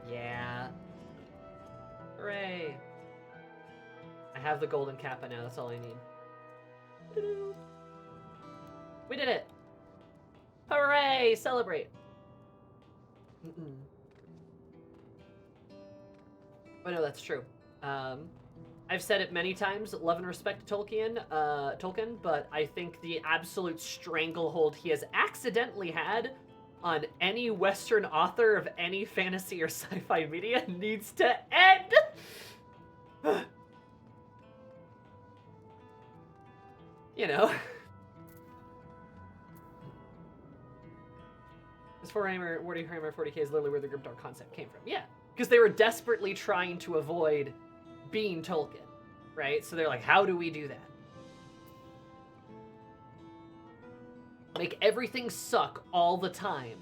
Yeah. Hooray. I have the golden kappa now, that's all I need. We did it! Hooray! Celebrate! But no, that's true. I've said it many times, love and respect to Tolkien, but I think the absolute stranglehold he has accidentally had on any Western author of any fantasy or sci-fi media needs to end! You know. since Warhammer 40k is literally where the Grimdark concept came from. Yeah, because they were desperately trying to avoid being Tolkien, right? So they're like, how do we do that? Make everything suck all the time.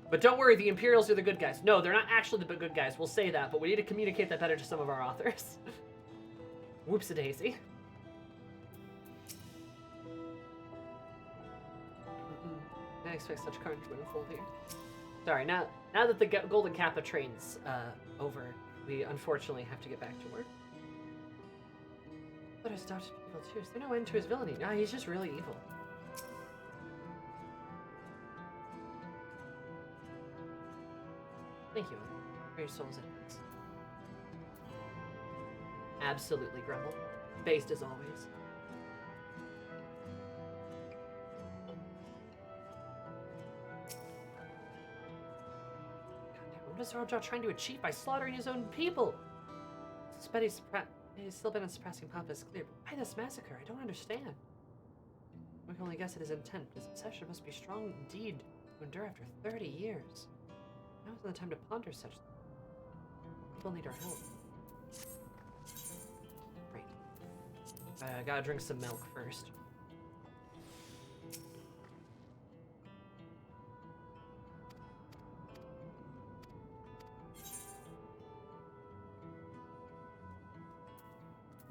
But don't worry, the Imperials are the good guys. No, they're not actually the good guys. We'll say that, but we need to communicate that better to some of our authors. Whoops-a-daisy. I expect such carnage to unfold here. Sorry, now that the Golden Kappa train's over, we unfortunately have to get back to work. But I started evil too. Is there no end to his villainy? Nah, he's just really evil. Thank you. For your soul's innocence. Absolutely, Grumble. Based as always. What is Rojal trying to achieve by slaughtering his own people? He's still been on suppressing Papa is clear, but why this massacre? I don't understand. We can only guess at his intent, but his obsession must be strong indeed to endure after 30 years. Now isn't the time to ponder such things. People need our help. Right. I gotta drink some milk first.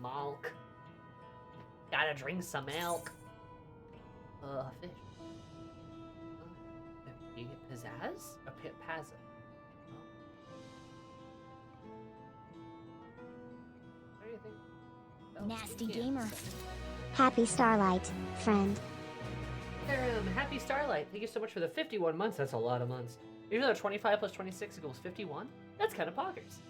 Milk. Gotta drink some milk. Fish. You get pizzazz? A pazza. Nasty gamer. Happy Starlight, friend. Happy Starlight. Thank you so much for the 51 months. That's a lot of months. Even though 25 plus 26 equals 51, that's kind of poggers.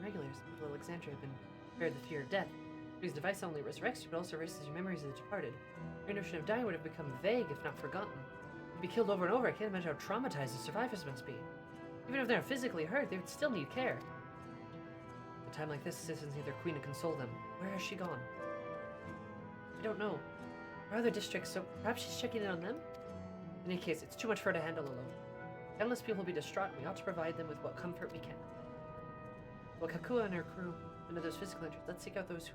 Regulars, people of Alexandria have been spared the fear of death. His device not only resurrects you, but also erases your memories of the departed. Your notion of dying would have become vague, if not forgotten. To be killed over and over, I can't imagine how traumatized the survivors must be. Even if they're physically hurt, they would still need care. At a time like this, citizens need their queen to console them. Where has she gone? I don't know. There are other districts, so perhaps she's checking in on them? In any case, it's too much for her to handle alone. Countless people will be distraught, and we ought to provide them with what comfort we can. While Kakua and her crew into those physical injuries, let's seek out those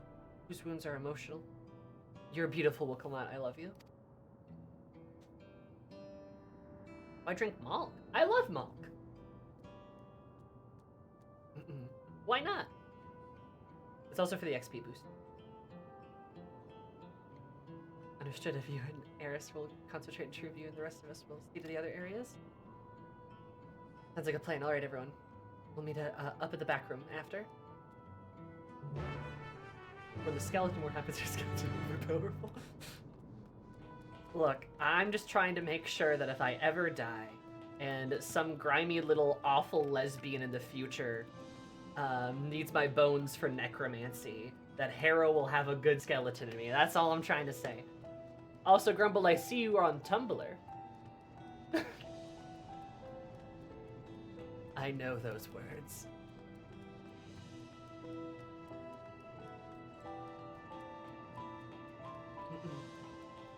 whose wounds are emotional. You're beautiful, Wilkamat. I love you. I drink milk. I love milk. Why not? It's also for the XP boost. Understood. If you and Eris will concentrate on True View, and the rest of us will see to the other areas. Sounds like a plan. All right, everyone. We'll meet up at the back room after. When the skeleton war happens, your skeleton will be powerful. Look, I'm just trying to make sure that if I ever die, and some grimy little awful lesbian in the future needs my bones for necromancy, that Harrow will have a good skeleton in me. That's all I'm trying to say. Also, Grumble, I see you are on Tumblr. I know those words.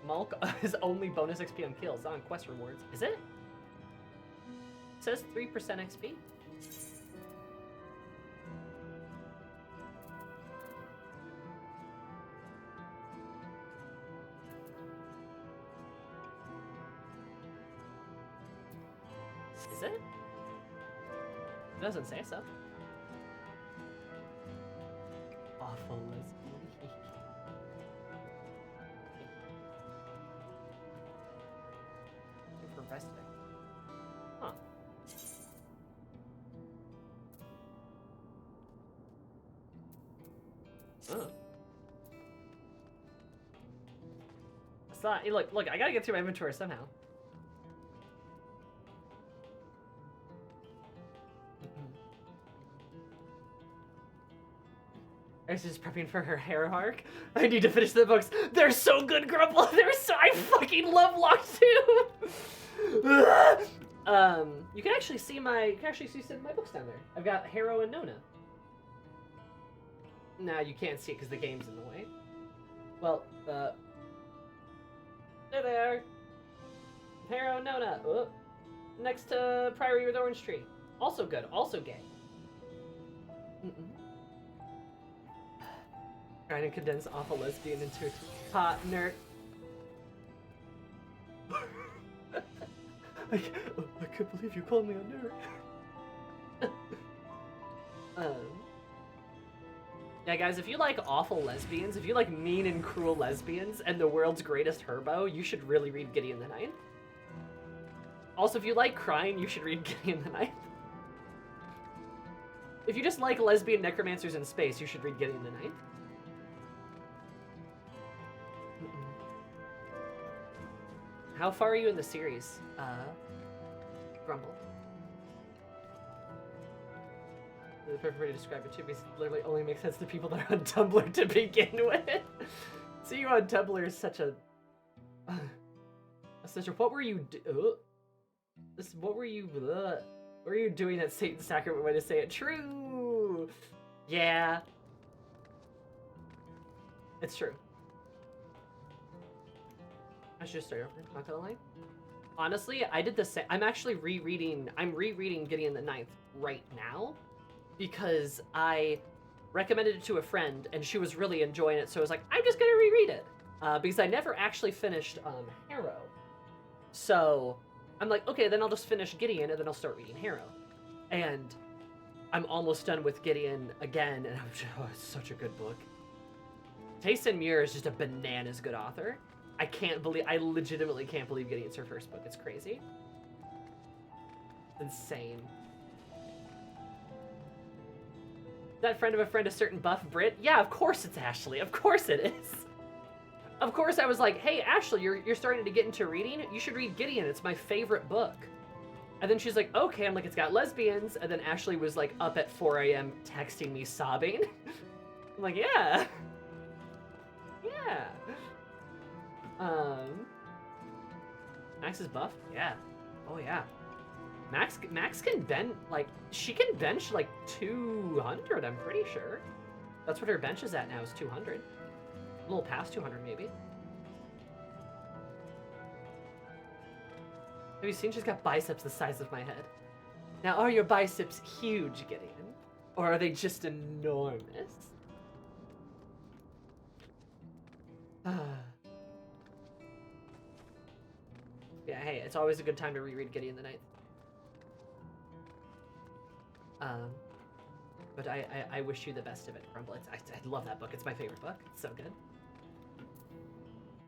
Malk is only bonus XP on kills, not on quest rewards. Is it? It says 3% XP. Is it? It doesn't say so. Awful lesbian. For resting. Huh. Oh. It's not, look, I gotta get through my inventory somehow. Iris is prepping for her hair arc. I need to finish the books. They're so good, Grumble. I fucking love Lock 2. You can actually see some of my books down there. I've got Harrow and Nona. Nah, you can't see it because the game's in the way. Well, there they are. Harrow Nona. Oh. Next to Priory with Orange Tree. Also good. Also gay. Trying to condense awful lesbian into a hot nerd. I can't believe you called me a nerd. Yeah, guys, if you like awful lesbians, if you like mean and cruel lesbians and the world's greatest herbo, you should really read Gideon the Ninth. Also, if you like crying, you should read Gideon the Ninth. If you just like lesbian necromancers in space, you should read Gideon the Ninth. How far are you in the series, Grumble? The perfect way to describe it too, because it literally only makes sense to people that are on Tumblr to begin with. See you on Tumblr is such a... Sister, what were you what were you doing at Satan's Sacrament way to say it? True! Yeah. It's true. I should just start over, not gonna lie. Honestly, I did the same. I'm rereading Gideon the Ninth right now because I recommended it to a friend and she was really enjoying it, so I was like, I'm just gonna reread it. Because I never actually finished Harrow. So I'm like, okay, then I'll just finish Gideon and then I'll start reading Harrow. And I'm almost done with Gideon again, and I'm just, oh, it's such a good book. Taysen Muir is just a bananas good author. I legitimately can't believe Gideon's her first book. It's crazy. Insane. That friend of a friend, a certain buff Brit? Yeah, of course it's Ashley. Of course it is. Of course I was like, hey, Ashley, you're starting to get into reading? You should read Gideon. It's my favorite book. And then she's like, okay. I'm like, it's got lesbians. And then Ashley was like up at 4 a.m. texting me sobbing. I'm like, yeah. Yeah. Max is buff? Yeah. Oh yeah. Max can bench, like, she can bench like 200, I'm pretty sure. That's what her bench is at now, is 200. A little past 200 maybe. Have you seen she's got biceps the size of my head? Now, are your biceps huge, Gideon? Or are they just enormous? Yeah, hey, it's always a good time to reread Gideon the Ninth. But I wish you the best of it, Grumble. I love that book. It's my favorite book. It's so good.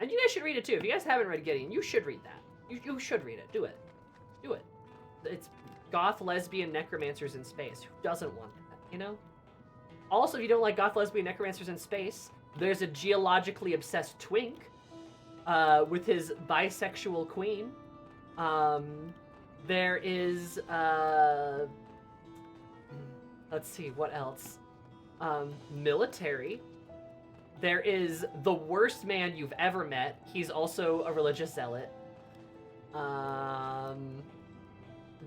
And you guys should read it too. If you guys haven't read Gideon, you should read that. You should read it. Do it. Do it. It's goth lesbian necromancers in space. Who doesn't want that, you know? Also, if you don't like goth lesbian necromancers in space, there's a geologically obsessed twink with his bisexual queen. There is let's see, what else? Military. There is the worst man you've ever met. He's also a religious zealot.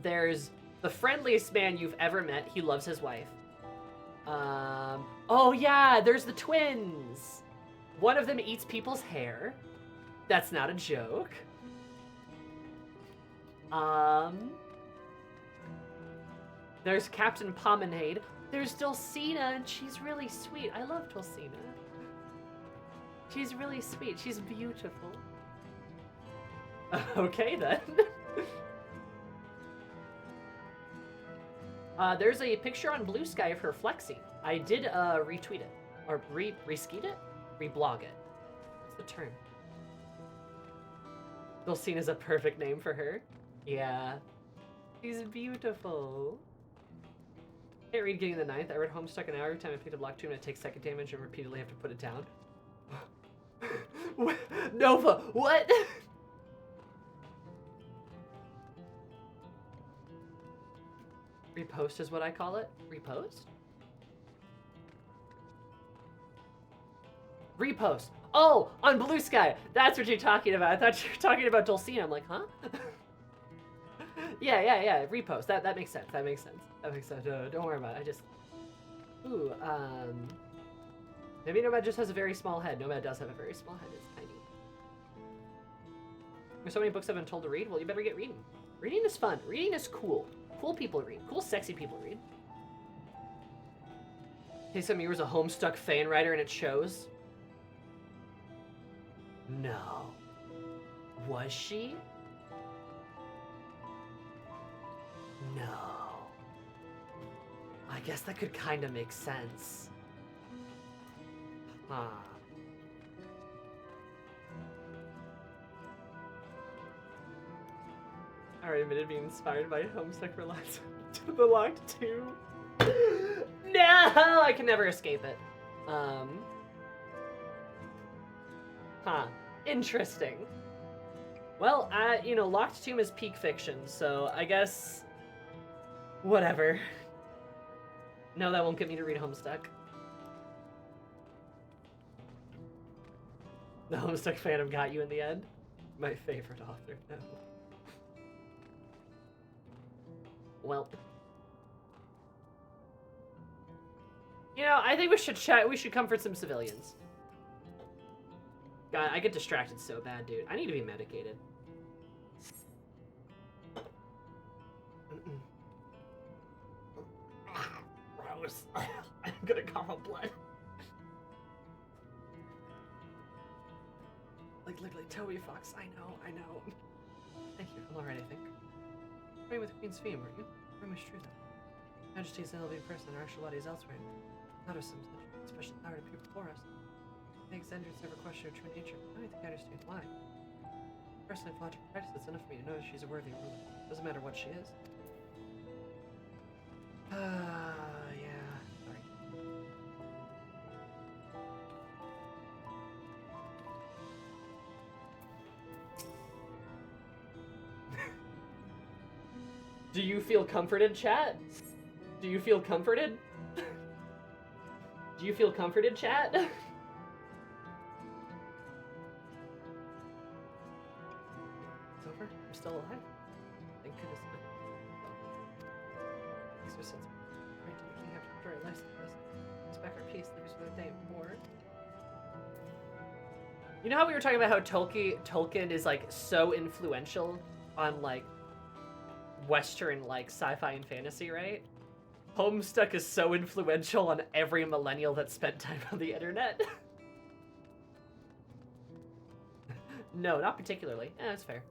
There's the friendliest man you've ever met. He loves his wife. Oh yeah, there's the twins. One of them eats people's hair. That's not a joke. There's Captain Pomenade. There's Dulcina, and she's really sweet. I love Dulcina. She's really sweet. She's beautiful. Okay, then. There's a picture on Blue Sky of her flexing. I did retweet it. Or reskeet it? Reblog it. What's the term? Dulcina's a perfect name for her. Yeah. She's beautiful. I can't read Gideon the Ninth. I read Homestuck an hour every time I picked a block 2 and I take second damage and repeatedly have to put it down. Nova, what? Repost is what I call it. Repost? Repost. Oh, on Blue Sky. That's what you're talking about. I thought you were talking about Dulcina. I'm like, huh? Yeah. Repost. That makes sense. That makes sense. That makes sense. Don't worry about it. I just... Ooh, Maybe Nomad just has a very small head. Nomad does have a very small head. It's tiny. There's so many books I've been told to read. Well, you better get reading. Reading is fun. Reading is cool. Cool people read. Cool, sexy people read. Taysom Muir was a Homestuck fan writer and it shows. No. Was she? No. I guess that could kind of make sense. Huh. I already admitted being inspired by Homestuck for the Locked 2. No! I can never escape it. Huh. Interesting. Well, you know, Locked Tomb is peak fiction, so I guess... whatever. No, that won't get me to read Homestuck. The Homestuck fandom got you in the end? My favorite author, no. Welp. You know, I think we should comfort some civilians. God, I get distracted so bad, dude. I need to be medicated. Gross. I'm gonna cough up blood. Like literally Toby Fox. I know. Thank you. I'm alright, I think. Praying with Queen's Fee, weren't you? Very much true, though. Majesty's an elevated person, and our Shalati is elsewhere. Not of some special power to appear before us. The Exandrians never question her true nature. I don't think I understand why. Personally, for logical practice, it's enough for me to know that she's a worthy ruler. Doesn't matter what she is. Yeah. Sorry. Do you feel comforted, chat? Do you feel comforted? Do you feel comforted, chat? It's over? I'm still alive. Thank goodness. Makes no sense. Right to the king after the life like this. Respect our peace, leave us for the day more. You know how we were talking about how Tolkien is like so influential on like Western like sci-fi and fantasy, right? Homestuck is so influential on every millennial that spent time on the internet. No, not particularly. That's fair.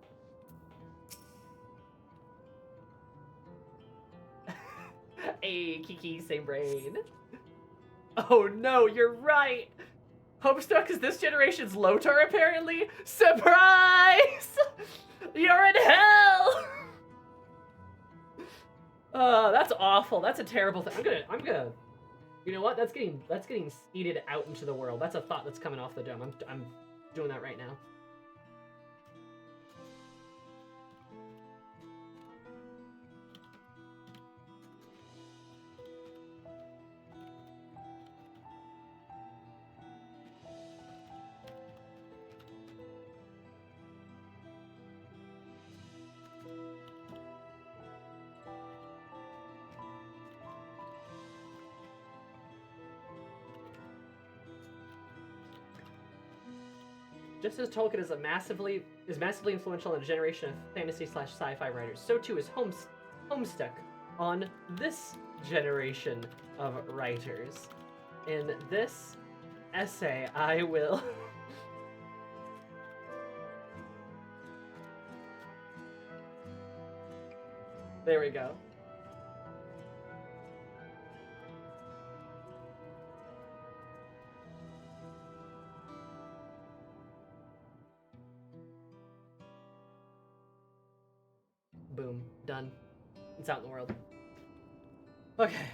Hey, Kiki, same brain. Oh no, you're right! Homestuck is this generation's Lotar, apparently? Surprise! You're in hell! That's awful. That's a terrible thing. I'm gonna. You know what? That's getting seeded out into the world. That's a thought that's coming off the dome. I'm doing that right now. Just as Tolkien is massively influential in a generation of fantasy/sci-fi writers, so too is Homestuck on this generation of writers. In this essay, I will there we go. Boom. Done. It's out in the world. Okay.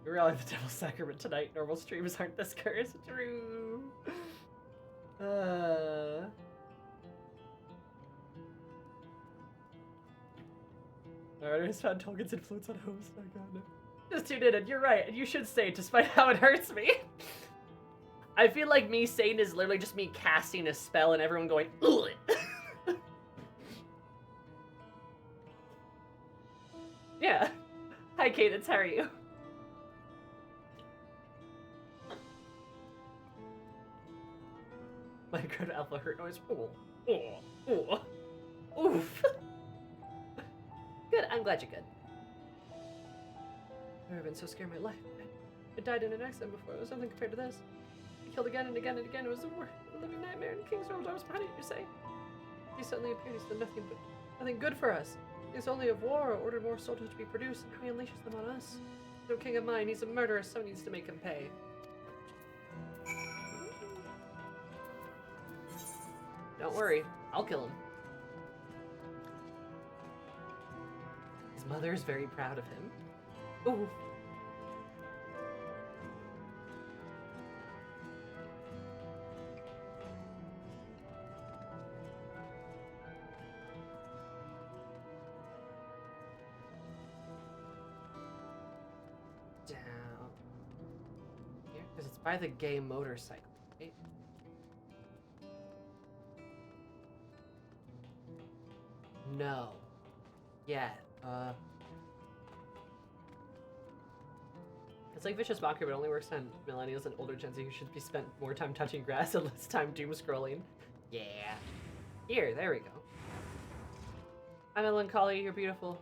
We realize the Devil's Sacrament tonight. Normal streams aren't this cursed. True. I already found Tolkien's influence on Homestuck. Oh no. Just tuned in, and you're right. And you should say it, despite how it hurts me. I feel like me saying is literally just me casting a spell and everyone going, ugh. Yeah. Hi, Cadence. How are you? Minecraft alpha hurt noise. Oof. Good, I'm glad you're good. I've never been so scared in my life. I died in an accident before. It was nothing compared to this. I killed again and again and again. It was a living nightmare, and the king's realm was behind it, you say? He suddenly appeared. He's done nothing good for us. He's only of war, or ordered more soldiers to be produced, and now he unleashes them on us. No king of mine. He's a murderer. Someone needs to make him pay. Don't worry. I'll kill him. His mother is very proud of him. Ooh. Down here, because it's by the gay motorcycle, right? No. Yeah. It's like Vicious Mockery, but it only works on millennials and older Gen Z who should be spent more time touching grass and less time doom scrolling. Yeah. Here, there we go. Hi, Melancholy, you're beautiful.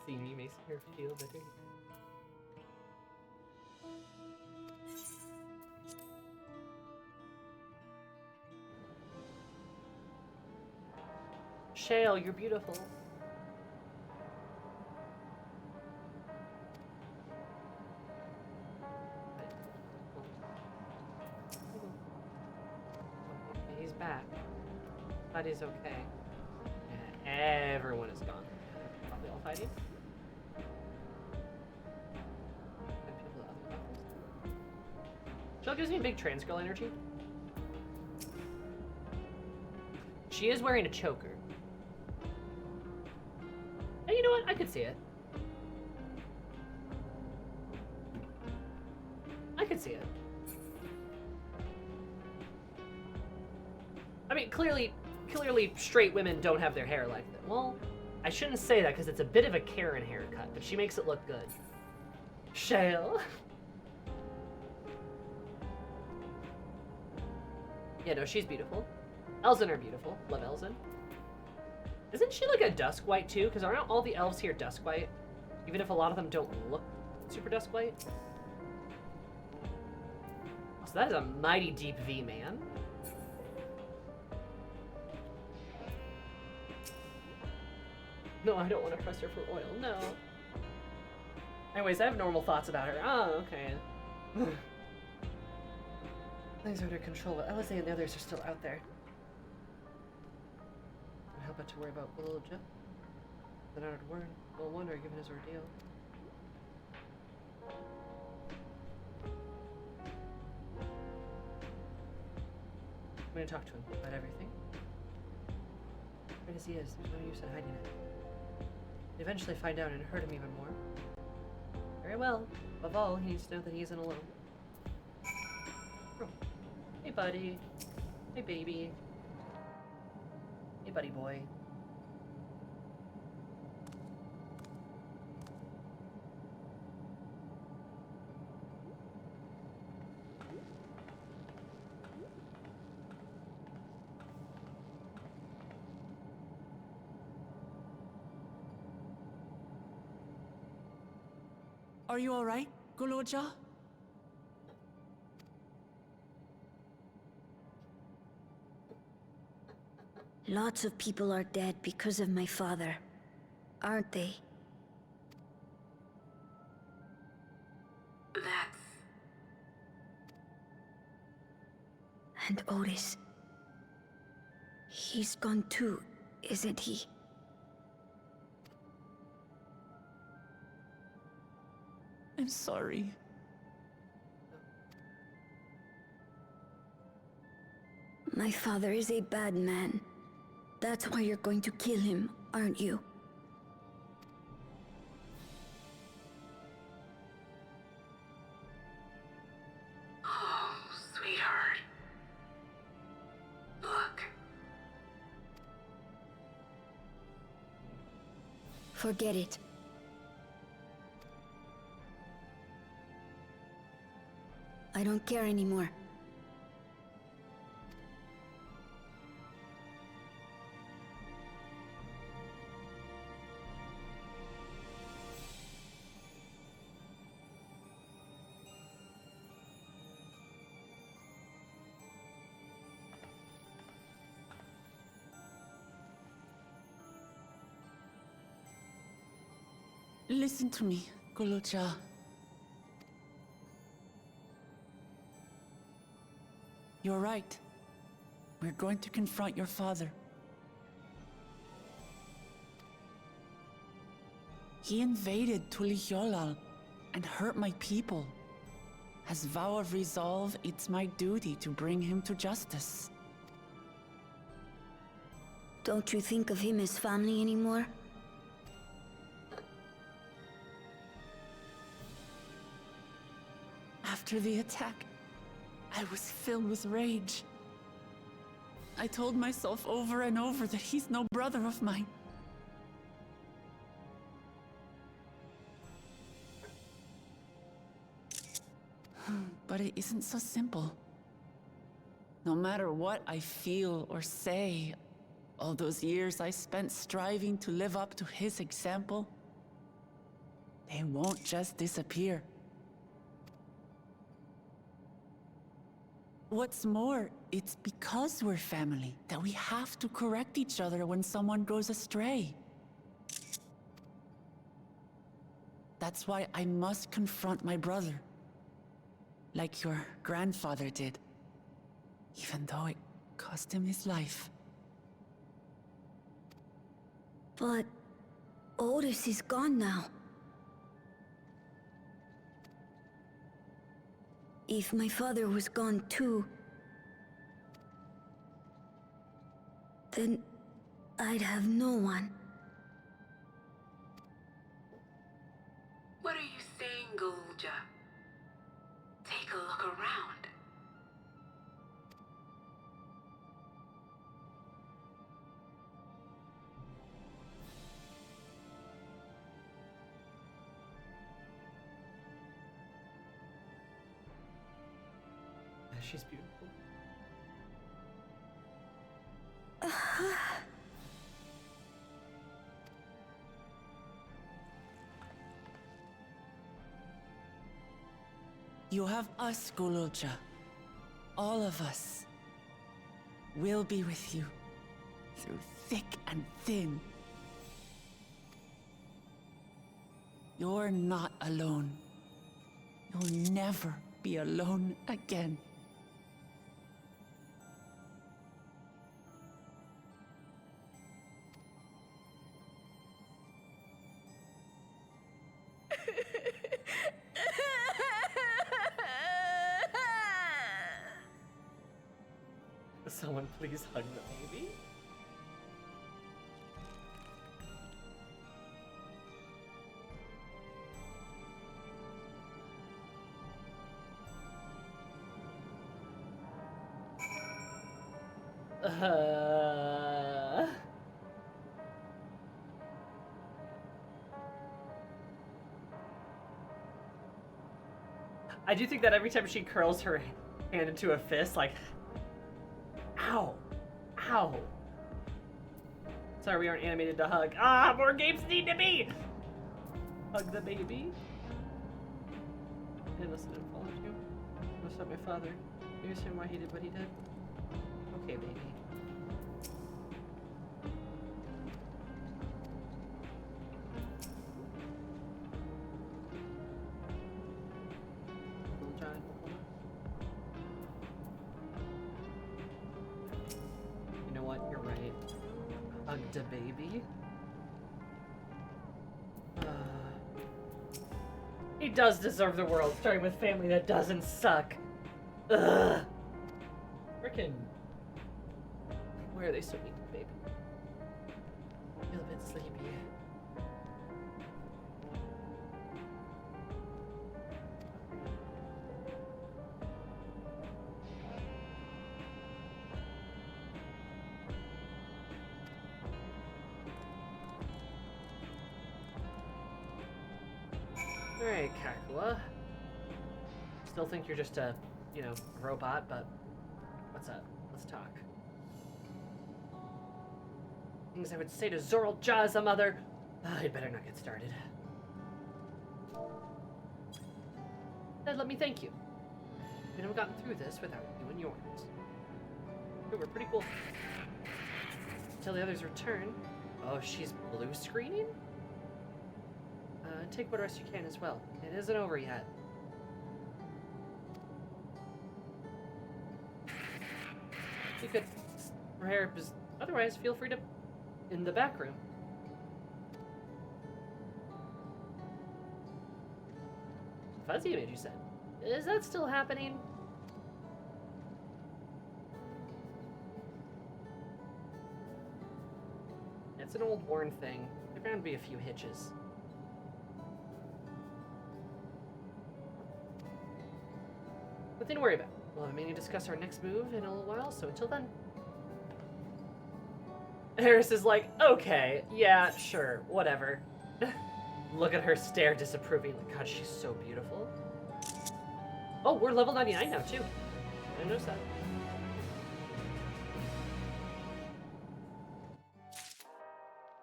See me makes her feel better. Shale, you're beautiful. He's back. But he's okay. Yeah, everyone is gone. Probably all fighting. Shale gives me big trans girl energy. She is wearing a choker. And you know what? I could see it. I could see it. I mean, clearly straight women don't have their hair like that. Well, I shouldn't say that because it's a bit of a Karen haircut, but she makes it look good. Shale. Yeah, no, she's beautiful. Elzen are beautiful. Love Elzen. Isn't she like a dusk white too? Because aren't all the elves here dusk white? Even if a lot of them don't look super dusk white? So that is a mighty deep V, man. No, I don't want to press her for oil. No. Anyways, I have normal thoughts about her. Oh, okay. Things are under control, but LSA and the others are still out there. Can't help but to worry about little Jeff. Then I would wonder given his ordeal. I'm gonna talk to him about everything. Right as he is, there's no use in hiding it. Eventually find out and hurt him even more. Very well. Above all, he needs to know that he isn't alone. Oh. Hey, buddy. Hey, baby. Hey, buddy boy. Are you all right, Goloja? Lots of people are dead because of my father, aren't they? That's... And Otis. He's gone too, isn't he? I'm sorry. My father is a bad man. That's why you're going to kill him, aren't you? Oh, sweetheart. Look. Forget it. I don't care anymore. Listen to me, Guluja. You're right. We're going to confront your father. He invaded Tulihyolal and hurt my people. As vow of resolve, it's my duty to bring him to justice. Don't you think of him as family anymore? After the attack, I was filled with rage. I told myself over and over that he's no brother of mine. But it isn't so simple. No matter what I feel or say, all those years I spent striving to live up to his example, they won't just disappear. What's more, it's because we're family that we have to correct each other when someone goes astray. That's why I must confront my brother, like your grandfather did, even though it cost him his life. But Otis is gone now. If my father was gone too, then I'd have no one. What are you saying, Golja? Take a look around. She's beautiful. You have us, Guluja. All of us. We'll be with you, through thick and thin. You're not alone. You'll never be alone again. Someone please hug the baby. I do think that every time she curls her hand into a fist, like, ow, ow. Sorry, we aren't animated to hug. Ah, more games need to be. Hug the baby. Hey, listen, I followed you. What's up, my father? You understand why he did what he did? Okay, baby. You know what? You're right. Hug the baby. He does deserve the world, starting with family that doesn't suck. Ugh. Frickin'. Why are they so mean to the baby? Feel a bit sleepy. Alright, Kakua. Still think you're just a you know, a robot, but what's up? Let's talk. Things I would say to Zoral Ja as a mother. I'd better not get started. Dad, let me thank you. We haven't gotten through this without you and yours. We were pretty cool. Until the others return. Oh, she's blue screening? Take what rest you can as well. It isn't over yet. You could prepare, otherwise feel free to in the back room. Fuzzy image, you said. Is that still happening? It's an old worn thing. There's bound to be a few hitches. Nothing to worry about. We'll have a meeting to discuss our next move in a little while, so until then. Harris is like, okay, yeah, sure, whatever. Look at her stare disapprovingly. God, she's so beautiful. Oh, we're level 99 now, too. I didn't notice that.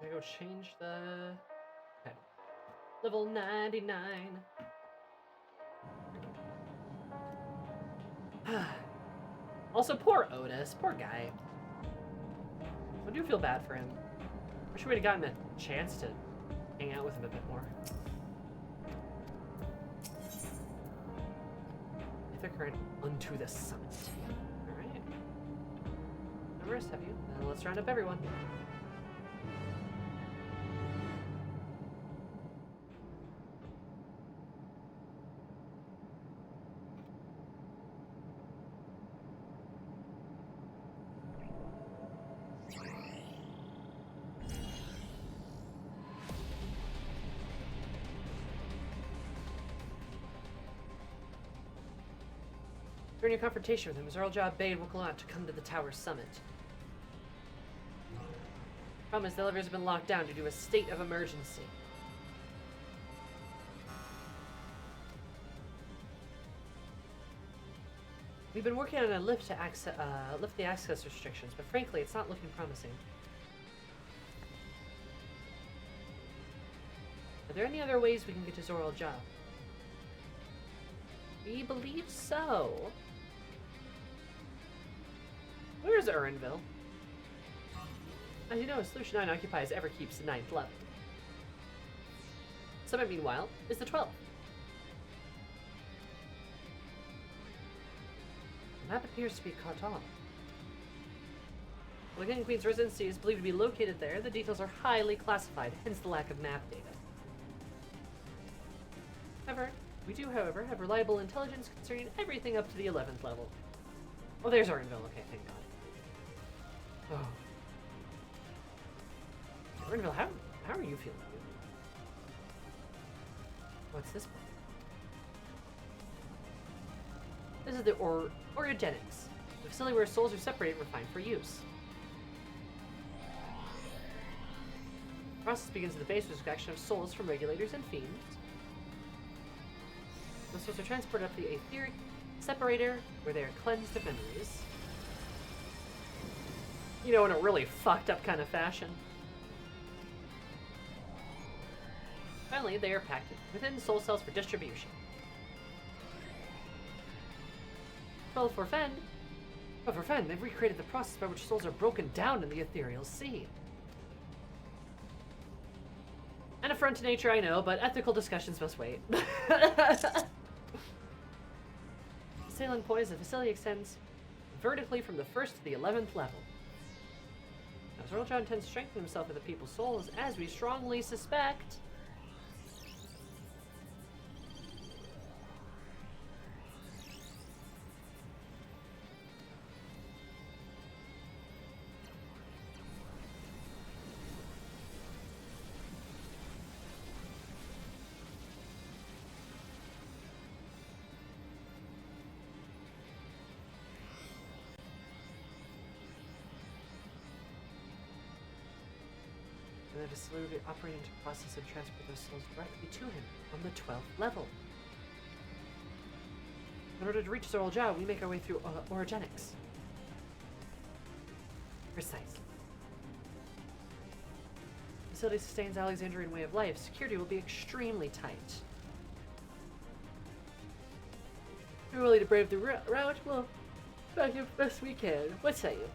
I'm gonna go change the... Okay. Level 99. Also, poor Otis. Poor guy. I do feel bad for him. Wish we'd have gotten a chance to hang out with him a bit more. Mythic unto the summit. Alright. No rest, have you? Then let's round up everyone. During your confrontation with him, Zoral Ja bade Wokalat to come to the tower's summit. Problem is, the elevators have been locked down due to a state of emergency. We've been working on a lift to lift the access restrictions, but frankly, it's not looking promising. Are there any other ways we can get to Zoral Ja? We believe so. Where's Erinville? As you know, Solution 9 occupies Everkeep's 9th level. Summit, meanwhile, is the 12th. The map appears to be caught on. While the King Queen's residency is believed to be located there, the details are highly classified, hence the lack of map data. We do, however, have reliable intelligence concerning everything up to the 11th level. Oh, there's Erinville. Okay, thank God. Oh. Erinville, how are you feeling? What's this one? This is the Orogenics, the facility where souls are separated and refined for use. The process begins at the base with extraction of souls from regulators and fiends. Those souls are transported up the etheric separator, where they are cleansed of memories. You know, in a really fucked up kind of fashion. Finally, they are packed within soul cells for distribution. Well, for Fen, they've recreated the process by which souls are broken down in the ethereal sea. An affront to nature, I know, but ethical discussions must wait. Sailing point is the facility extends vertically from the 1st to the 11th level. Now, Zoral Ja intends to strengthen himself in the people's souls, as we strongly suspect. And the facility will be operating to process and transport those souls directly to him on the 12th level. In order to reach Zoral Jao, we make our way through orogenics. Precisely. The facility sustains Alexandrian way of life. Security will be extremely tight. We're willing to brave the route. Well, back as best we can. What say you?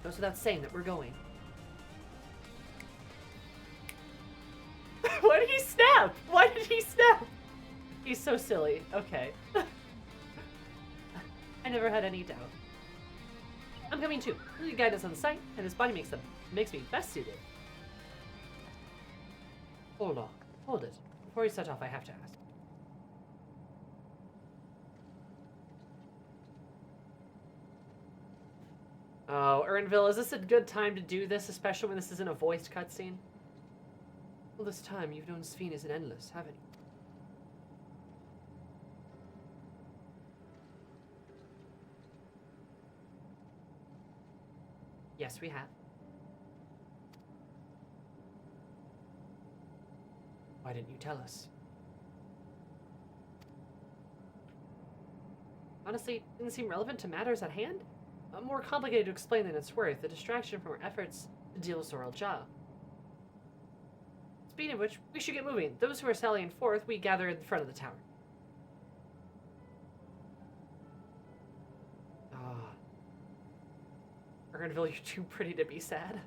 Goes without saying that we're going. Why did he snap? Why did he snap? He's so silly. Okay. I never had any doubt. I'm coming too. The guidance on the site, and his body makes me best suited. Hold on. Hold it. Before you set off, I have to ask. Oh, Urnville, is this a good time to do this, especially when this isn't a voiced cutscene? All this time, you've known Sphene isn't endless, haven't you? Yes, we have. Why didn't you tell us? Honestly, it didn't seem relevant to matters at hand. More complicated to explain than it's worth, a distraction from our efforts to deal with Zoral Jao. Speaking of which, we should get moving. Those who are sallying forth, we gather in front of the tower. Urnville, you're too pretty to be sad.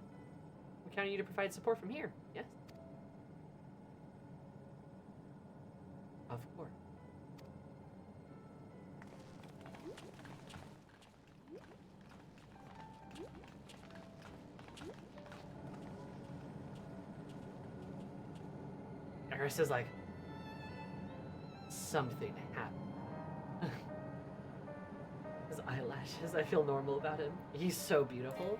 We count on you to provide support from here, yes? Of course. Eris is like, something happened. His eyelashes, I feel normal about him. He's so beautiful.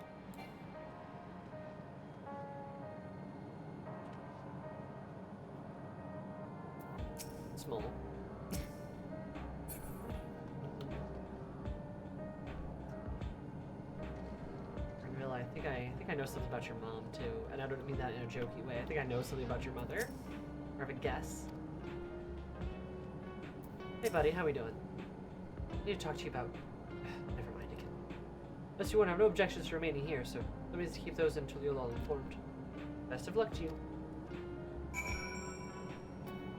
Small. Real, I think I know something about your mom too, and I don't mean that in a jokey way. I think I know something about your mother. Or have a guess. Hey buddy, how we doing? I need to talk to you about... Never mind again. Unless you won't have no objections to remaining here, so let me just keep those until you're all informed. Best of luck to you.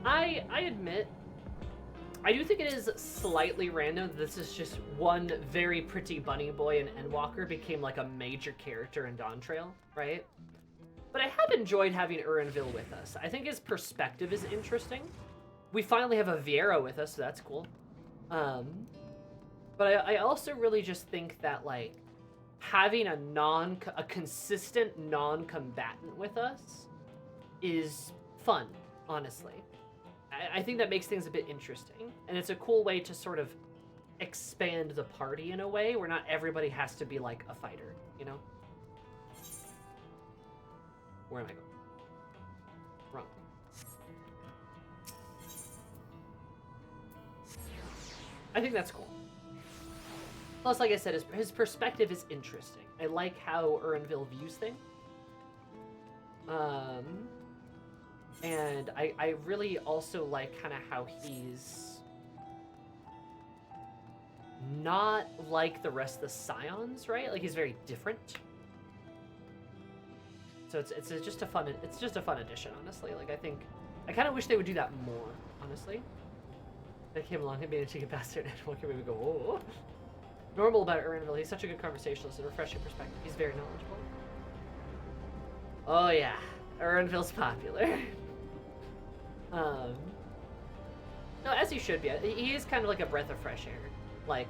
I admit, I do think it is slightly random that this is just one very pretty bunny boy in Endwalker became like a major character in Dawntrail, right? But I have enjoyed having Urnville with us. I think his perspective is interesting. We finally have a Viera with us, so that's cool. But I also really just think that, like, having a consistent non-combatant with us is fun, honestly. I think that makes things a bit interesting. And it's a cool way to sort of expand the party in a way where not everybody has to be, like, a fighter, you know? Where am I going? Wrong. I think that's cool. Plus, like I said, his perspective is interesting. I like how Urnville views things. And I really also like kind of how he's not like the rest of the Scions, right? Like he's very different. So it's just a fun addition, honestly. Like I kind of wish they would do that more, honestly. They came along and made a chicken bastard and what can we go, oh. Normal about Urnville, he's such a good conversationalist and refreshing perspective. He's very knowledgeable. Oh yeah, Urnville's popular. No, as he should be. He is kind of like a breath of fresh air. Like,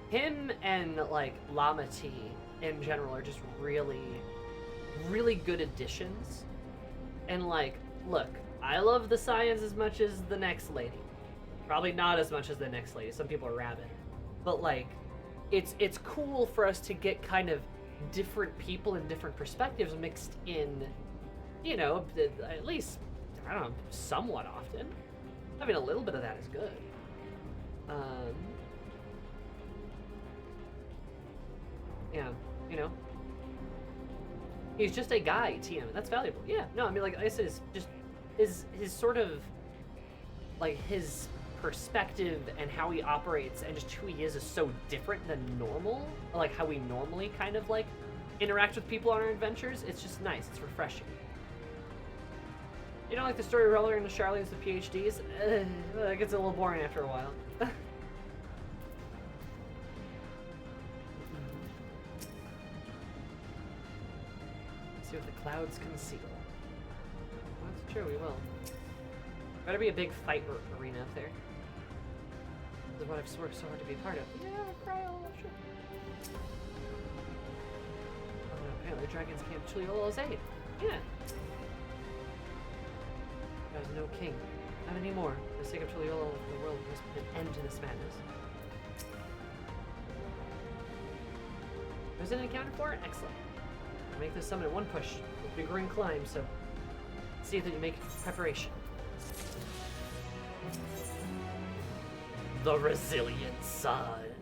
him and, like, Lama T in general are just really, really good additions. And, like, look, I love the Scions as much as the next lady. Probably not as much as the next lady. Some people are rabid. But, like, it's cool for us to get kind of different people and different perspectives mixed in, you know, at least, I don't know, somewhat often. I mean, a little bit of that is good. Yeah, you know. He's just a guy, TM, and that's valuable. Yeah, no, I mean, like I said, it's just his sort of, like, his perspective and how he operates and just who he is so different than normal, like how we normally kind of, like, interact with people on our adventures. It's just nice. It's refreshing. You know, like the story of Roller and the Charlie's with PhDs? It gets a little boring after a while. See what the clouds conceal. Well, that's true, we will. Better be a big fight arena up there. This is what I've worked so hard to be a part of. Yeah, Cryo, sure. Oh no, apparently the dragons came to Tuliola's aid. Yeah. There's no king. Not anymore. For the sake of Tuliola, the world must put an end to this madness. Was it accounted for? Excellent. I'll make this summit in one push. A big ring climb, so see that you make preparation. The Resilient Sun.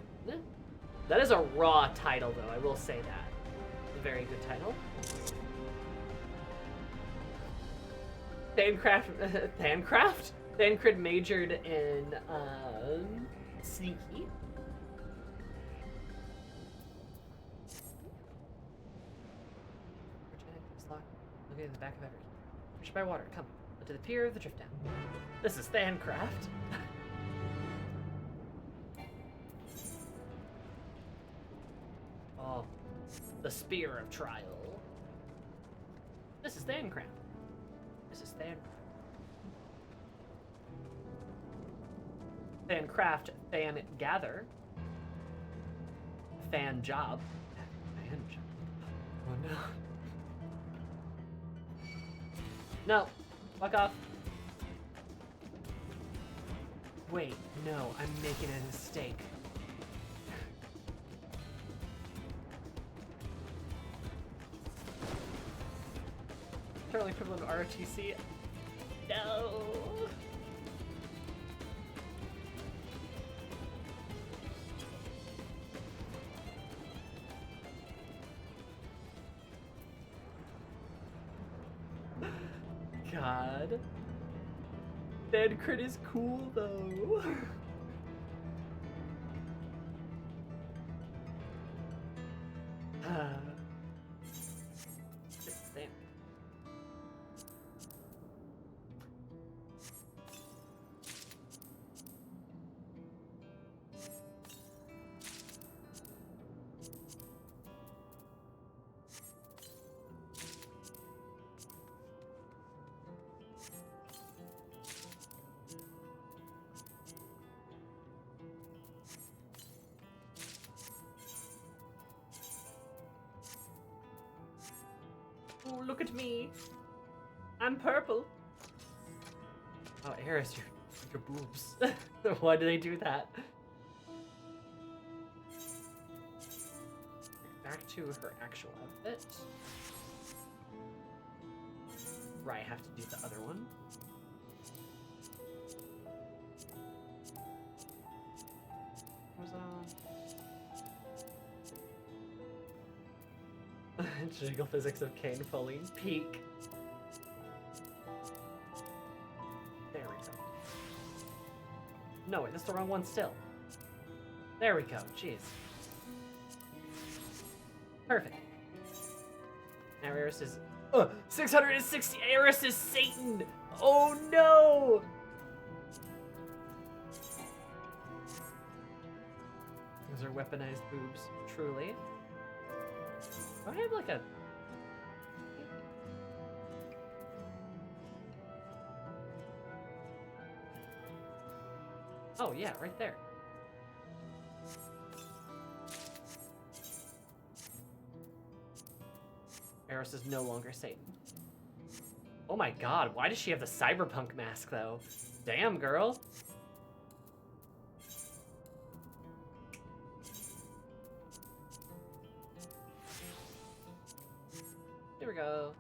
That is a raw title, though, I will say that. A very good title. Thancred majored in sneaky. Look at the back of every. Pushed by water, come to the pier of the drift down. This is Thancraft. Oh, the Spear of Trial. This is Thancraft. This is Thancraft, Than Gather. Fan Job. Fan Job. Oh no. No. Fuck off. Wait, no, I'm making a mistake. Terminal equivalent of ROTC. No. God. Thancred is cool though. Damn. Oh, look at me. I'm purple. Oh, Eris, your boobs. Why do they do that? Back to her actual outfit. Right, I have to do the other one. What was that on? Jiggle physics of Kane falling. Peak. There we go. No, wait, that's the wrong one still. There we go. Jeez. Perfect. Now Eris is... 660! Eris is Satan! Oh no! Those are weaponized boobs. Truly. Do I have like a... Oh yeah, right there. Eris is no longer Satan. Oh my god, why does she have the cyberpunk mask though? Damn, girl. Here we go.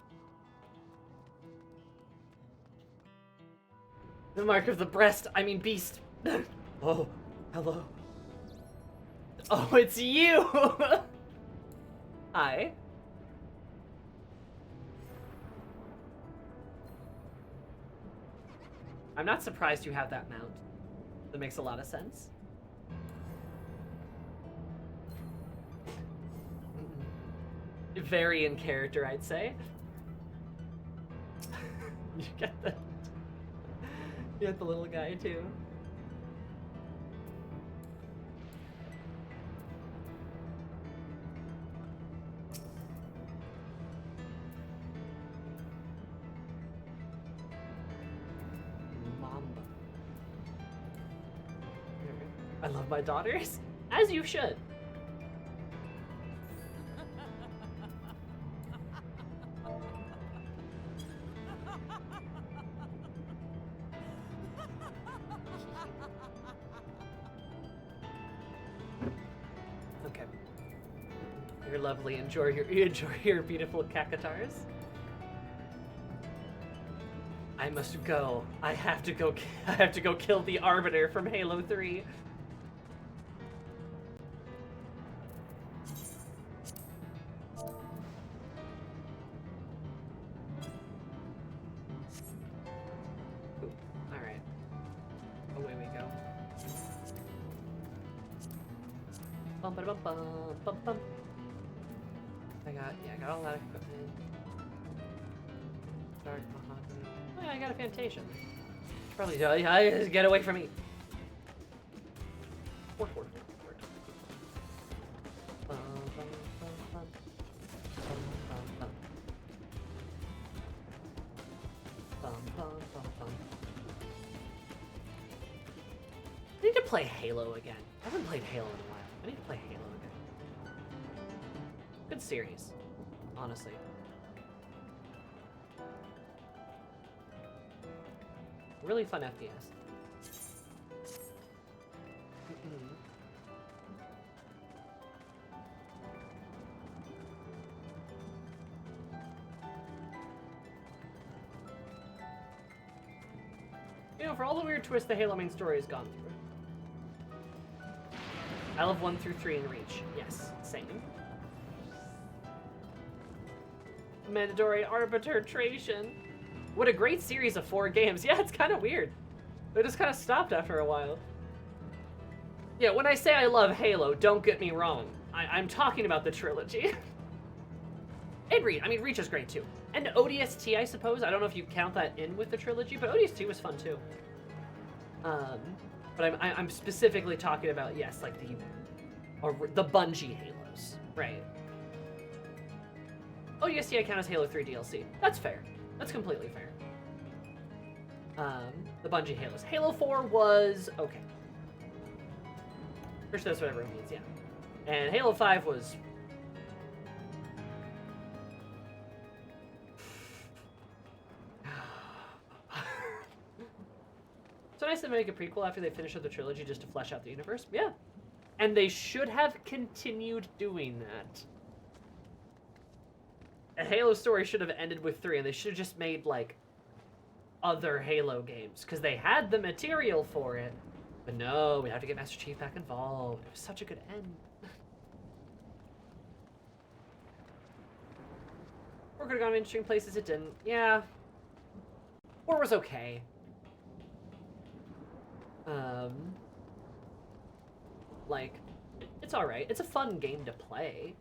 The mark of the breast, I mean beast. Oh, hello. Oh, it's you! Hi. I'm not surprised you have that mount. That makes a lot of sense. Very in character, I'd say. You get the little guy too. Mamba. I love my daughters, as you should. Okay. You're lovely. Enjoy your beautiful cacatars. I must go. I have to go kill the Arbiter from Halo 3. Alright. Away we go. Bum ba bum bum bum bum. I got all that equipment. Dark mahogany. Oh yeah, I got a Fantasia. Probably just get away from me. Bum, bum, bum, bum, bum. Bum, bum, bum. Bum, bum, bum, bum. I need to play Halo again. I haven't played Halo in a while. I need to play Halo again. Good series, honestly. Really fun FPS. You know, for all the weird twists the Halo main story has gone through. I love 1 through 3 in Reach. Yes, same. Mandatory arbitration. What a great series of 4 games. Yeah, it's kind of weird. They just kind of stopped after a while. Yeah, when I say I love Halo, don't get me wrong. I'm talking about the trilogy. And Reach. I mean, Reach is great too. And ODST, I suppose. I don't know if you count that in with the trilogy, but ODST was fun too. But I'm specifically talking about, yes, like the Bungie Halos, right? ODST I count as Halo 3 DLC. That's fair. That's completely fair. The Bungie Halos. Halo 4 was okay. For sure, that's what everyone means, yeah. And Halo 5 was... So nice to make a prequel after they finish up the trilogy just to flesh out the universe. Yeah. And they should have continued doing that. A Halo story should have ended with 3, and they should have just made, like, other Halo games. Because they had the material for it. But no, we have to get Master Chief back involved. It was such a good end. Or could have gone to interesting places, it didn't. Yeah. Or was okay. Like, it's alright. It's a fun game to play.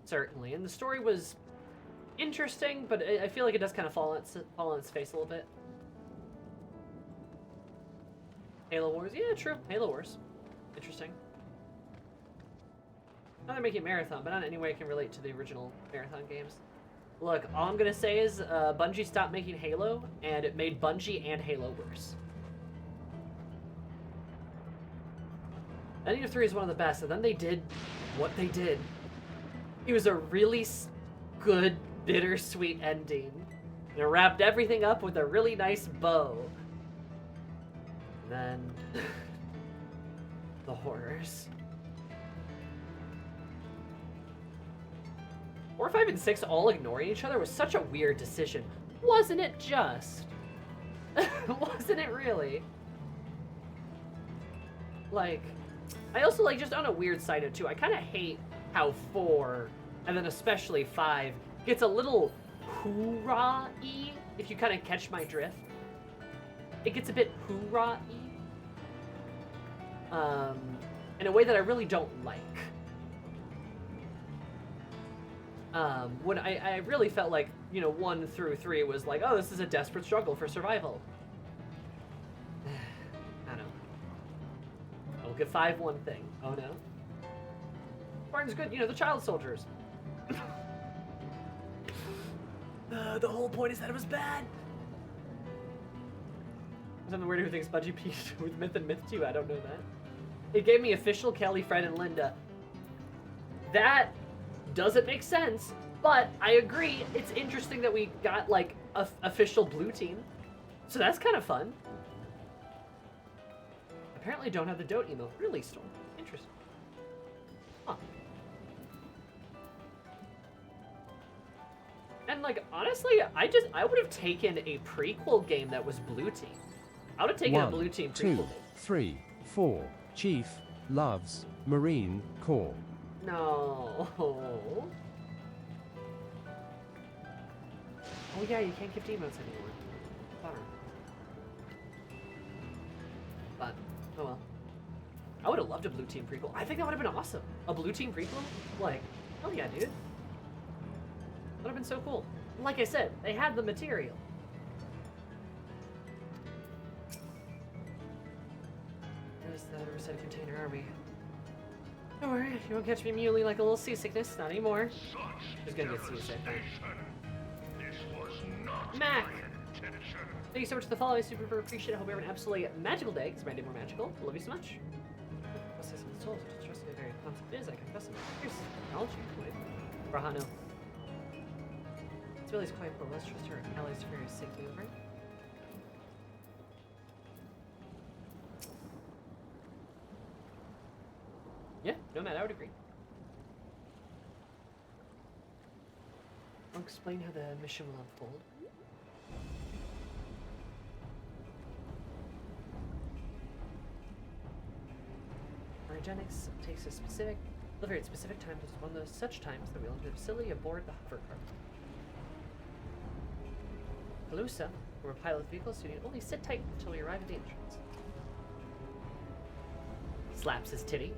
Certainly. And the story was interesting, but I feel like it does kind of fall on its face a little bit. Halo Wars? Yeah, true. Halo Wars. Interesting. Now they're making Marathon, but not in any way I can relate to the original Marathon games. Look, all I'm gonna say is Bungie stopped making Halo, and it made Bungie and Halo worse. Ending of 3 is one of the best, and then they did what they did. It was a really good, bittersweet ending. And it wrapped everything up with a really nice bow. And then... the horrors. 4, 5, and 6 all ignoring each other was such a weird decision. Wasn't it just? Wasn't it really? Like... I also, like, just on a weird side of it, too, I kind of hate how 4, and then especially 5, gets a little hoorah-y, if you kind of catch my drift. it gets a bit hoorah-y. In a way that I really don't like. When I really felt like, you know, 1 through 3 was like, oh, this is a desperate struggle for survival. I don't know. I'll give 5 one thing. Oh no. Spartan's good, you know, the child soldiers. The whole point is that it was bad. Something weird who thinks Budgie peaked with Myth and Myth 2. I don't know that. It gave me official Kelly, Fred, and Linda. That doesn't make sense, but I agree. It's interesting that we got like a official blue team, so that's kind of fun. Apparently, don't have the Dote emote. Really, Storm? Interesting. Huh. And like honestly, I would have taken a prequel game that was blue team. I would have taken a blue team prequel 2, game. 3, 4. Chief loves Marine Corps. No. Oh yeah, you can't give emotes anymore. Bummer. But oh well. I would have loved a blue team prequel. I think that would have been awesome. A blue team prequel? Like, hell yeah, dude. Would have been so cool. Like I said, they had the material. There's the reset container army. Don't worry, you won't catch me muley like a little seasickness. Not anymore. Who's gonna get seasick? Mac! Thank you so much for the follow. I super appreciate it. I hope you have an absolutely magical day. Because my day more magical. I love you so much. What's this in the souls? Trust me, very concept is. I confess. Here's technology. Brahano. It's really quite poor. Let's trust her allies very safely over. Yeah, no matter, I would agree. I'll explain how the mission will unfold. Origenics takes a specific delivery at specific times. It's one of those such times that we'll enter the facility aboard the hovercraft. Calusa, we're a pilot vehicle, so you need only sit tight until we arrive at the entrance. Slaps his titty.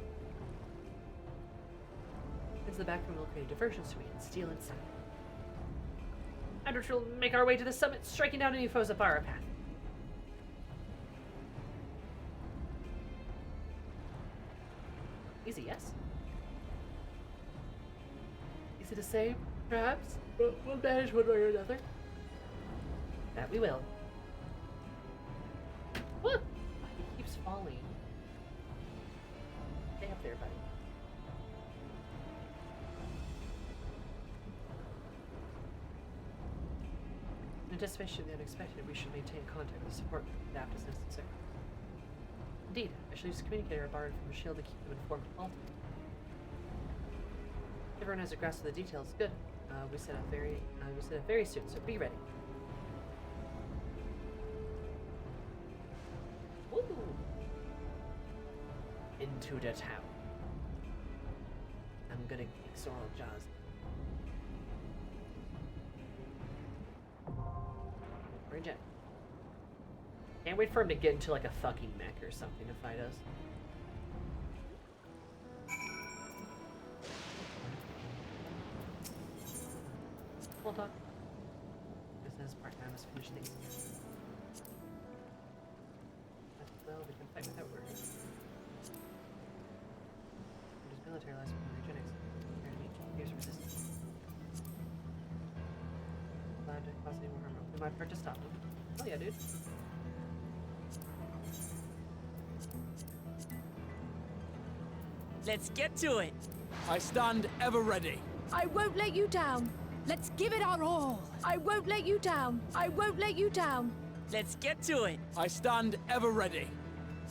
Into the back room, we'll create a diversion so we can steal inside. After we'll make our way to the summit, striking down any foes that bar our path. Easy, yes? Easy to say, perhaps, but we'll manage one way or another. That we will. What? He keeps falling. Stay up there, buddy. In anticipation of the unexpected, we should maintain contact with support and adapt as necessary. Indeed, I shall use communicator borrowed from Shield to keep them informed of all time. Everyone has a grasp of the details. Good. We set up very soon, so be ready. Ooh. Into the town. I'm gonna kick Sorrel Jaws. Reject. Can't wait for him to get into like a fucking mech or something to fight us. Hold on. Business part-time, let's finish things. Well, we can fight without words. There's military license for eugenics. Here's resistance. Allowed to cause any more harm. We might part to stop them. Oh yeah, dude. Let's get to it. I stand ever ready. I won't let you down. Let's give it our all. I won't let you down. I won't let you down. Let's get to it. I stand ever ready.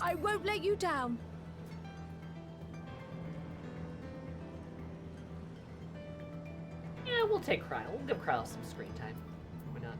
I won't let you down. Yeah, we'll take Kryl. We'll give Kryl some screen time. Why not?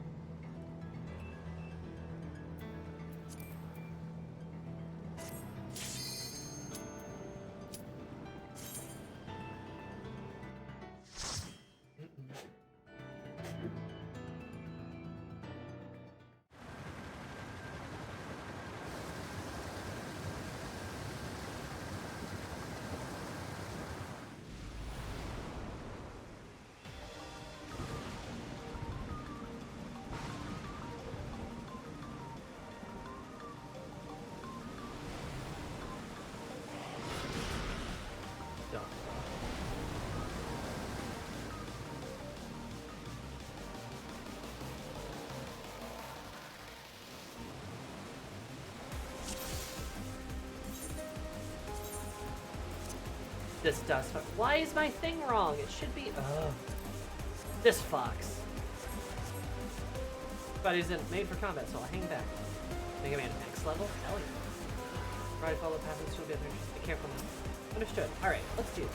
this does. Why is my thing wrong? It should be. Ugh. This fox. But he's made for combat, so I'll hang back. Make him an X level? Hell yeah. Right, follow the path and still be be careful now. Understood. Alright, let's do it.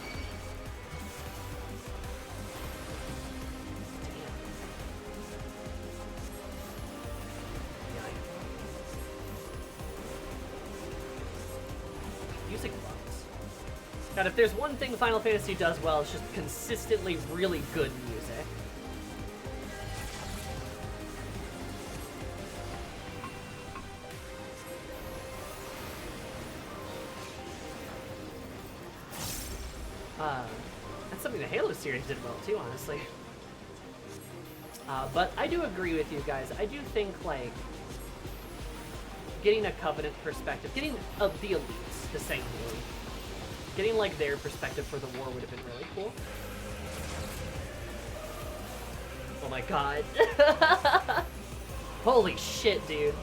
Music box. God, if there's one thing Final Fantasy does well, it's just consistently really good music. That's something the Halo series did well too, honestly. But I do agree with you guys. I do think, like, getting a Covenant perspective, getting the elites, the Sanctuary, getting, like, their perspective for the war would have been really cool. Oh my god. Holy shit, dude.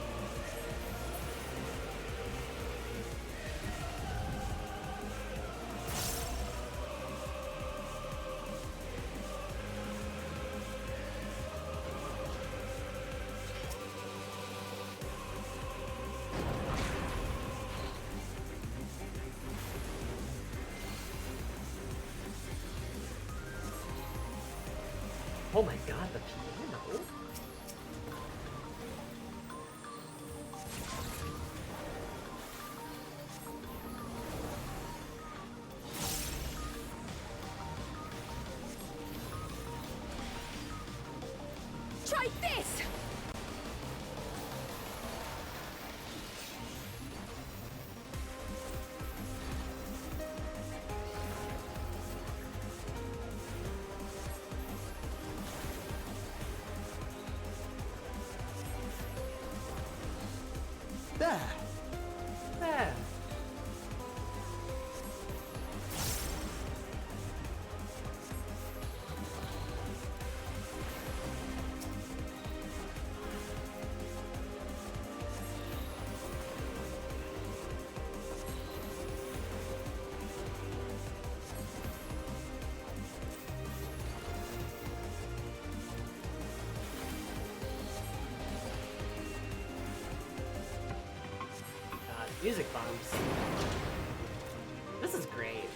Oh my god, the piano? Try this! There. There. Music bombs. This is great.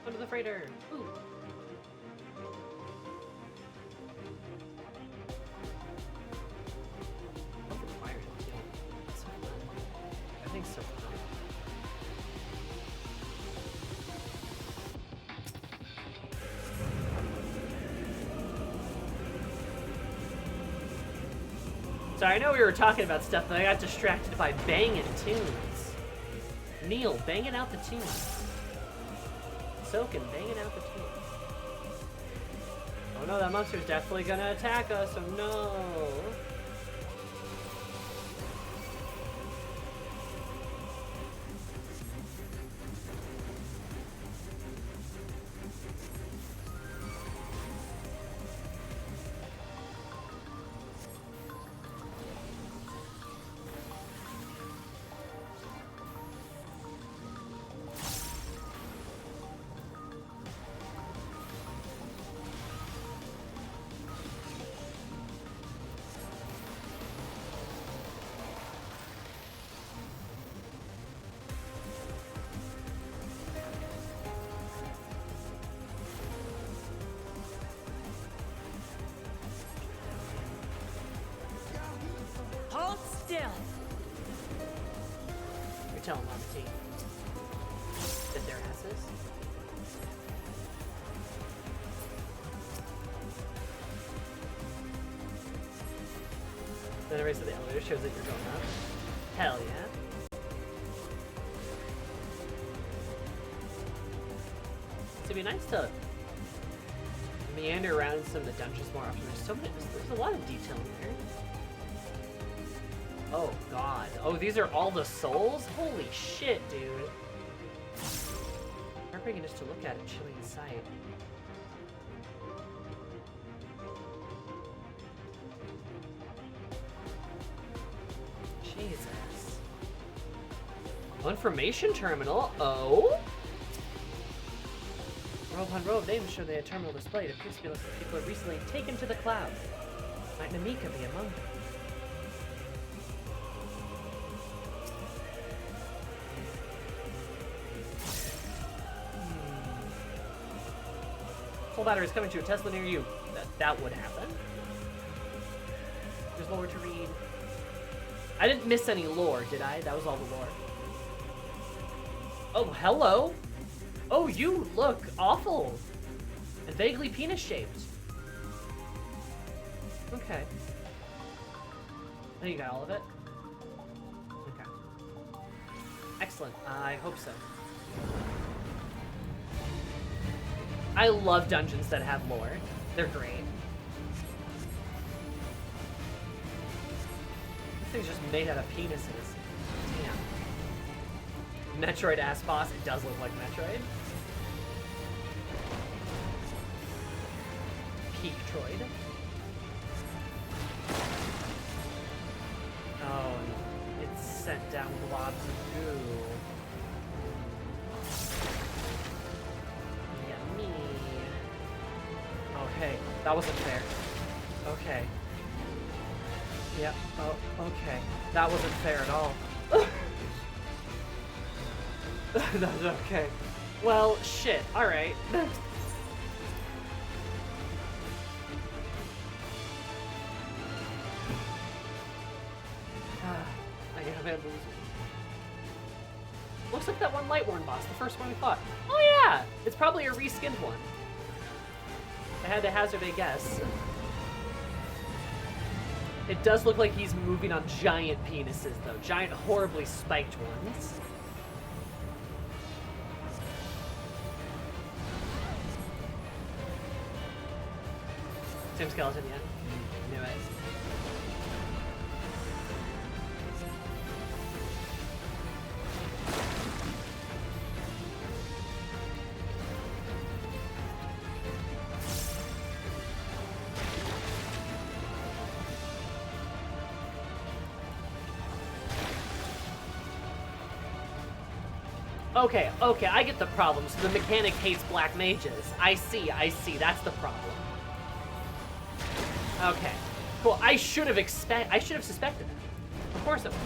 Under the freighter. Ooh. Love the choir too. It's so fun. Everything's so fun. Sorry, I know we were talking about stuff, but I got distracted by banging tunes. Neil, banging out the tunes. Soaking, banging out the tunes. Oh no, that monster's definitely gonna attack us, oh no. Hold still. You're telling Mama T. That their asses? Then the race of the elevator shows that you're going up. Hell yeah. It'd be nice to meander around some of the dungeons more often. There's a lot of detail in there. Oh god. Oh, these are all the souls? Holy shit, dude. Heartbreaking just to look at it, chilling sight. Jesus. Oh, information terminal? Oh? Row upon row of names show the terminal display. It appears to be like people are recently taken to the clouds. Might Namika be among them? Full battery is coming to a Tesla near you. That would happen. There's lore to read. I didn't miss any lore, did I? That was all the lore. Oh, hello. Oh, you look awful. And vaguely penis-shaped. Okay. I think you got all of it. Okay. Excellent. I hope so. I love dungeons that have lore. They're great. This thing's just made out of penises. Damn. Metroid ass boss. It does look like Metroid. Peak Troid. Oh, it's sent down globs of goo. Yummy. Okay, that wasn't fair. Okay. Yep. Oh, okay. That wasn't fair at all. That's okay. Well, shit. Alright. I get a bamboozled. Looks like that one Lightworn boss, the first one we fought. Oh yeah! It's probably a reskinned one. I had to hazard a guess. It does look like he's moving on giant penises, though. Giant, horribly spiked ones. Same skeleton, yeah. Knew it. Okay, okay, I get the problem. So the mechanic hates black mages. I see, that's the problem. Okay, cool. I should have suspected that. Of course it was.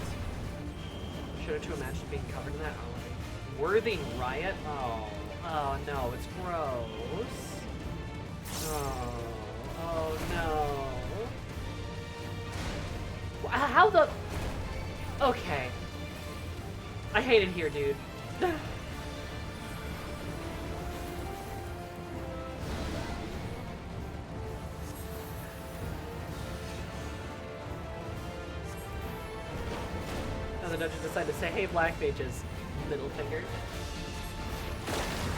Should have to imagine being covered in that. Oh, Worthing Riot? Oh no, it's gross. Oh no. How the... Okay. I hate it here, dude. Now the dungeon decided to say, hey, black mages, middle finger.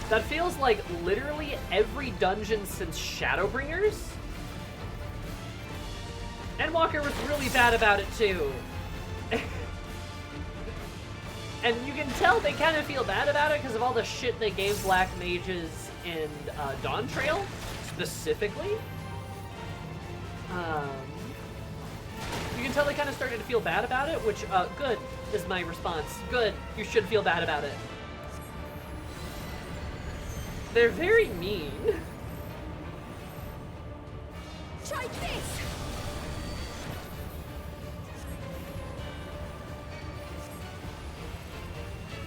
That feels like literally every dungeon since Shadowbringers. Endwalker was really bad about it too. And you can tell they kind of feel bad about it because of all the shit they gave black mages in Dawntrail, specifically. You can tell they kind of started to feel bad about it, which, good is my response. Good, you should feel bad about it. They're very mean. Try this!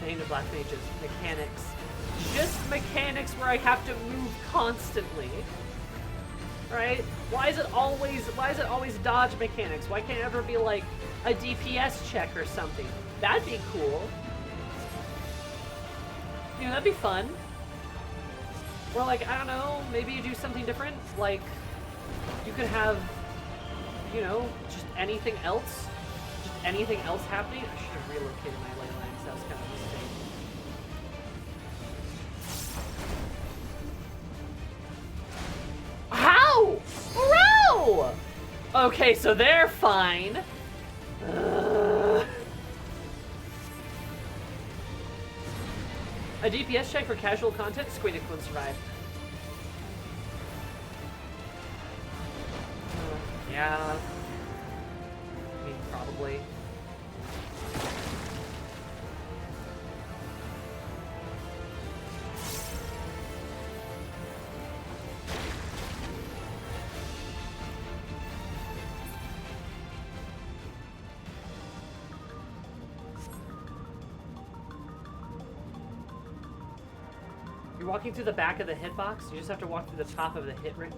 Name of black mages, mechanics. Just mechanics where I have to move constantly. Right? Why is it always dodge mechanics? Why can't it ever be like a DPS check or something? That'd be cool. You know, that'd be fun. Or like, I don't know, maybe you do something different. Like, you could have, you know, just anything else. Just anything else happening. I should have relocated my ley lines. That was kind of a mistake. How? Bro! Okay, so they're fine. A DPS check for casual content? Squeedic will survive. Yeah. I mean, probably. You're walking through the back of the hitbox. You just have to walk through the top of the hit ring.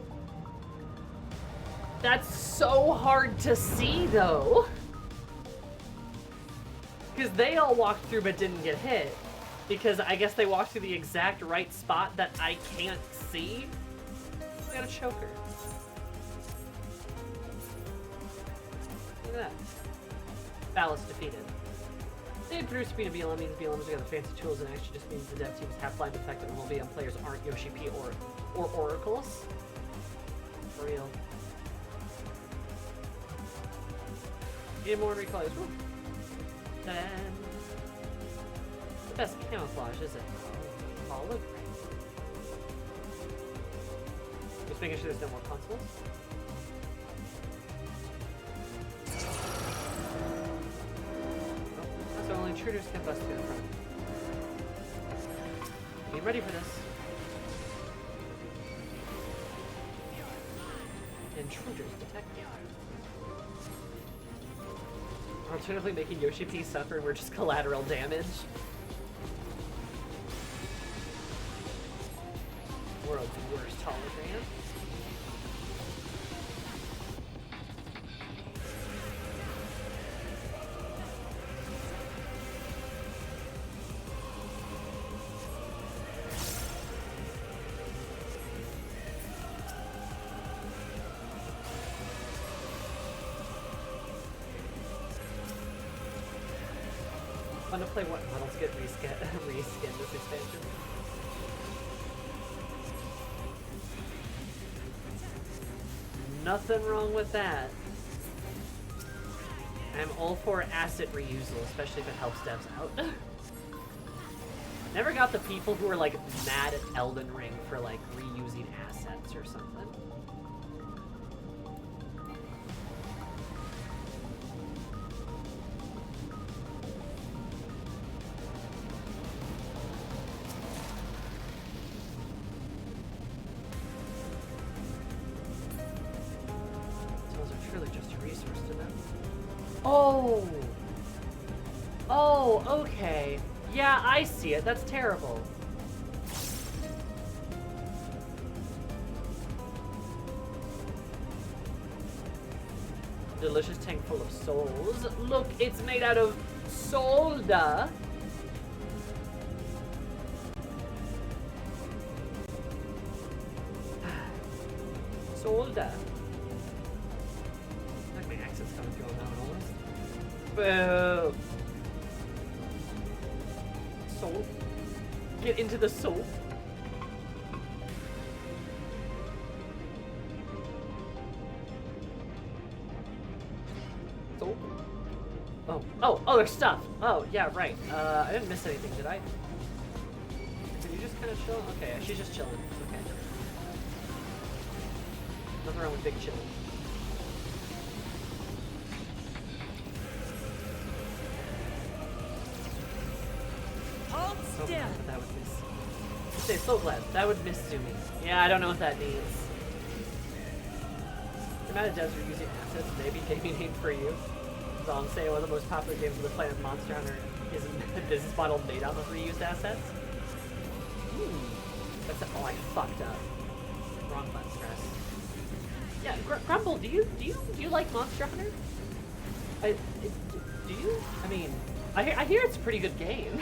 That's so hard to see, though. Because they all walked through but didn't get hit. Because I guess they walked through the exact right spot that I can't see. I got a choker. Look at that. Ballast defeated. They had produced being a BLM means BLMs got the fancy tools, and actually just means the dev teams have blind effect and will be on players aren't Yoshi P or oracles. For real. Need more recolors. The best camouflage, is it? Oh, look. Just making sure there's no more consoles. So only intruders can bust through the front. Get ready for this. Intruders detected. Alternatively making Yoshi P suffer and we're just collateral damage. World's worst hologram. Fun to play what models get reskinned this expansion. Nothing wrong with that. I'm all for asset reusal, especially if it helps devs out. Never got the people who are like mad at Elden Ring for like reusing assets or something. Oh! Oh, okay. Yeah, I see it. That's terrible. Delicious tank full of souls. Look, it's made out of solda. Solda. Like my accent's coming through on that one almost. Boo. Soul. Get into the soul. Soul. Oh, there's stuff. Oh, yeah, right. I didn't miss anything, did I? Did you just kind of chill? Okay, she's just chilling. Okay. Nothing wrong with big chilling. Hold still. That would miss. Say, so glad. That would miss zooming. Yeah, I don't know what that means. The amount of devs are using assets may be gaming name for you. So I'm saying one of the most popular games on the planet, Monster Hunter, is a business model made out of reused assets. That's I fucked up. Wrong button press. Yeah, Grumble, do you like Monster Hunter? Do you? I mean, I hear it's a pretty good game.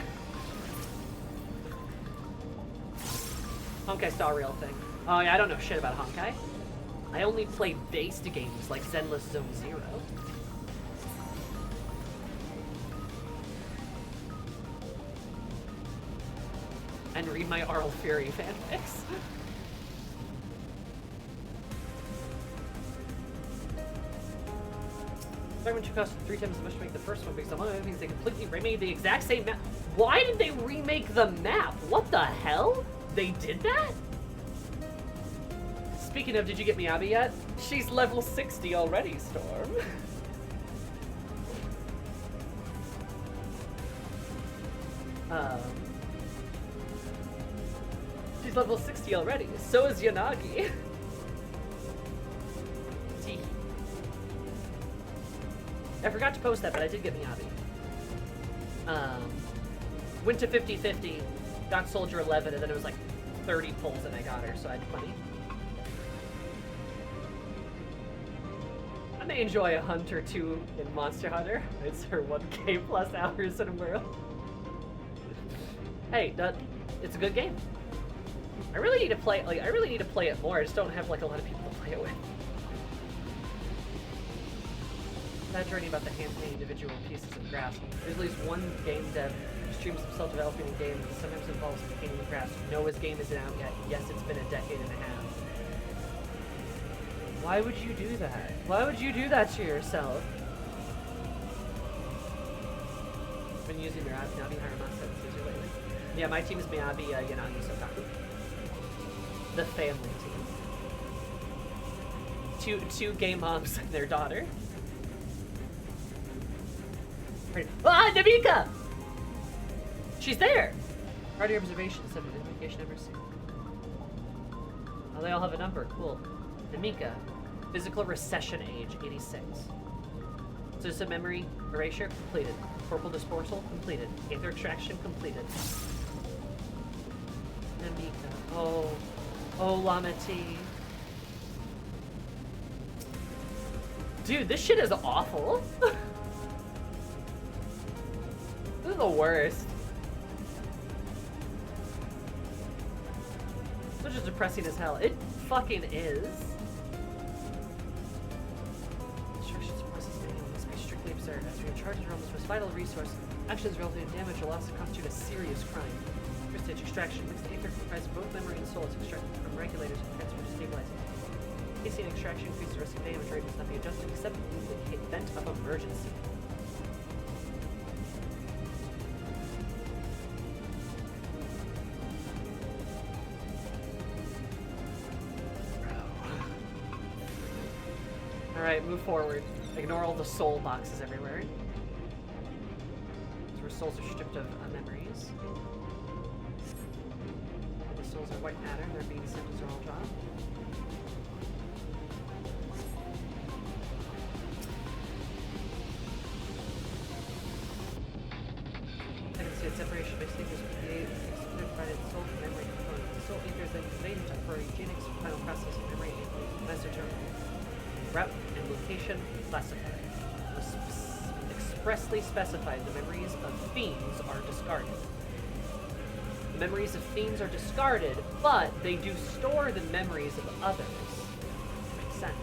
Honkai Star Rail thing. Oh yeah, I don't know shit about Honkai. I only play based games like Zenless Zone Zero. And read my Arl Fury fanfics. Second one cost 3 times as much to make the first one because among other things they completely remade the exact same map. Why did they remake the map? What the hell? They did that? Speaking of, did you get Miyabi yet? She's level 60 already, Storm. She's level 60 already. So is Yanagi. I forgot to post that, but I did get Miyabi. Went to 50-50, got Soldier 11, and then it was like 30 pulls and I got her, so I had plenty. I may enjoy a hunt or two in Monster Hunter. It's her 1K plus hours in a world. Hey, it's a good game. I really need to play, like, I really need to play it more. I just don't have, like, a lot of people to play it with. Exaggerating about the hand-made individual pieces of grass. There's at least one game dev who streams himself developing a game that sometimes involves painting grass. No, his game isn't out yet. Yes, it's been a decade and a half. Why would you do that? Why would you do that to yourself? Been using Miyabi Haramasa lately. Yeah, my team is Miyabi, Yanagi, Sokaku. The family team. Two gay moms and their daughter. Ah, Namika! She's there! Party observation, 7 identification numbers. Oh, they all have a number, cool. Namika, physical recession age, 86. System memory erasure completed. Corporal dispersal completed. Aether extraction completed. Namika, oh Lamati. Dude, this shit is awful. This is the worst. Which is depressing as hell. It fucking is. Instructions process manual must be strictly observed. As we have charged your most vital resource, actions relative to damage will also constitute a serious crime. First stage extraction. Mixed aether comprises both memory and soul. It's extracted from regulators and transferred to stabilizing. Casing extraction increases the risk of damage rate must not be adjusted except in the event of emergency. Alright, move forward. Ignore all the soul boxes everywhere. So where souls are stripped of memories. The souls are white matter, they're being sent as their own job. I can see a separation by stages created by the soul from memory component. The soul ether is then conveyed for eugenics final process of memory and mesoderm. Route and location classified. Expressly specified the memories of fiends are discarded. The memories of fiends are discarded, but they do store the memories of others. Makes sense.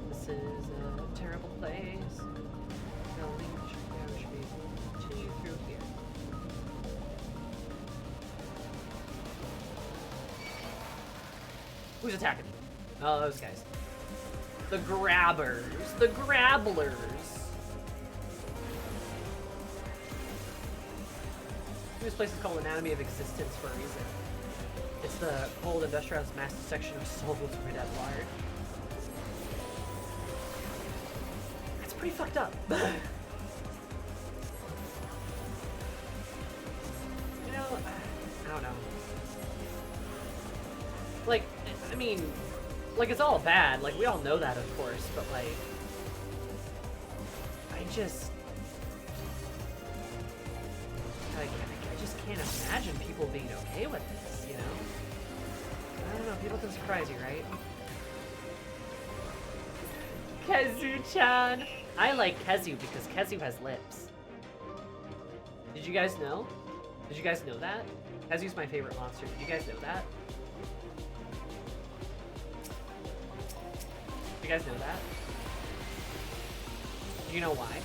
This is a terrible place. We should continue through here. Who's attacking me? Oh, those guys. The grabbers. The grabblers. This place is called Anatomy of Existence for a reason. It's the cold industrialized mass section of souls right at large. It's pretty fucked up. You know, I don't know. Like, I mean, like, it's all bad. Like, we all know that, of course, but, like, I just can't imagine people being okay with this, you know? I don't know, people can surprise you, right? Kezu-chan! I like Kezu because Kezu has lips. Did you guys know? Did you guys know that? Kezu's my favorite monster. Did you guys know that? Did you guys know that? Do you know why?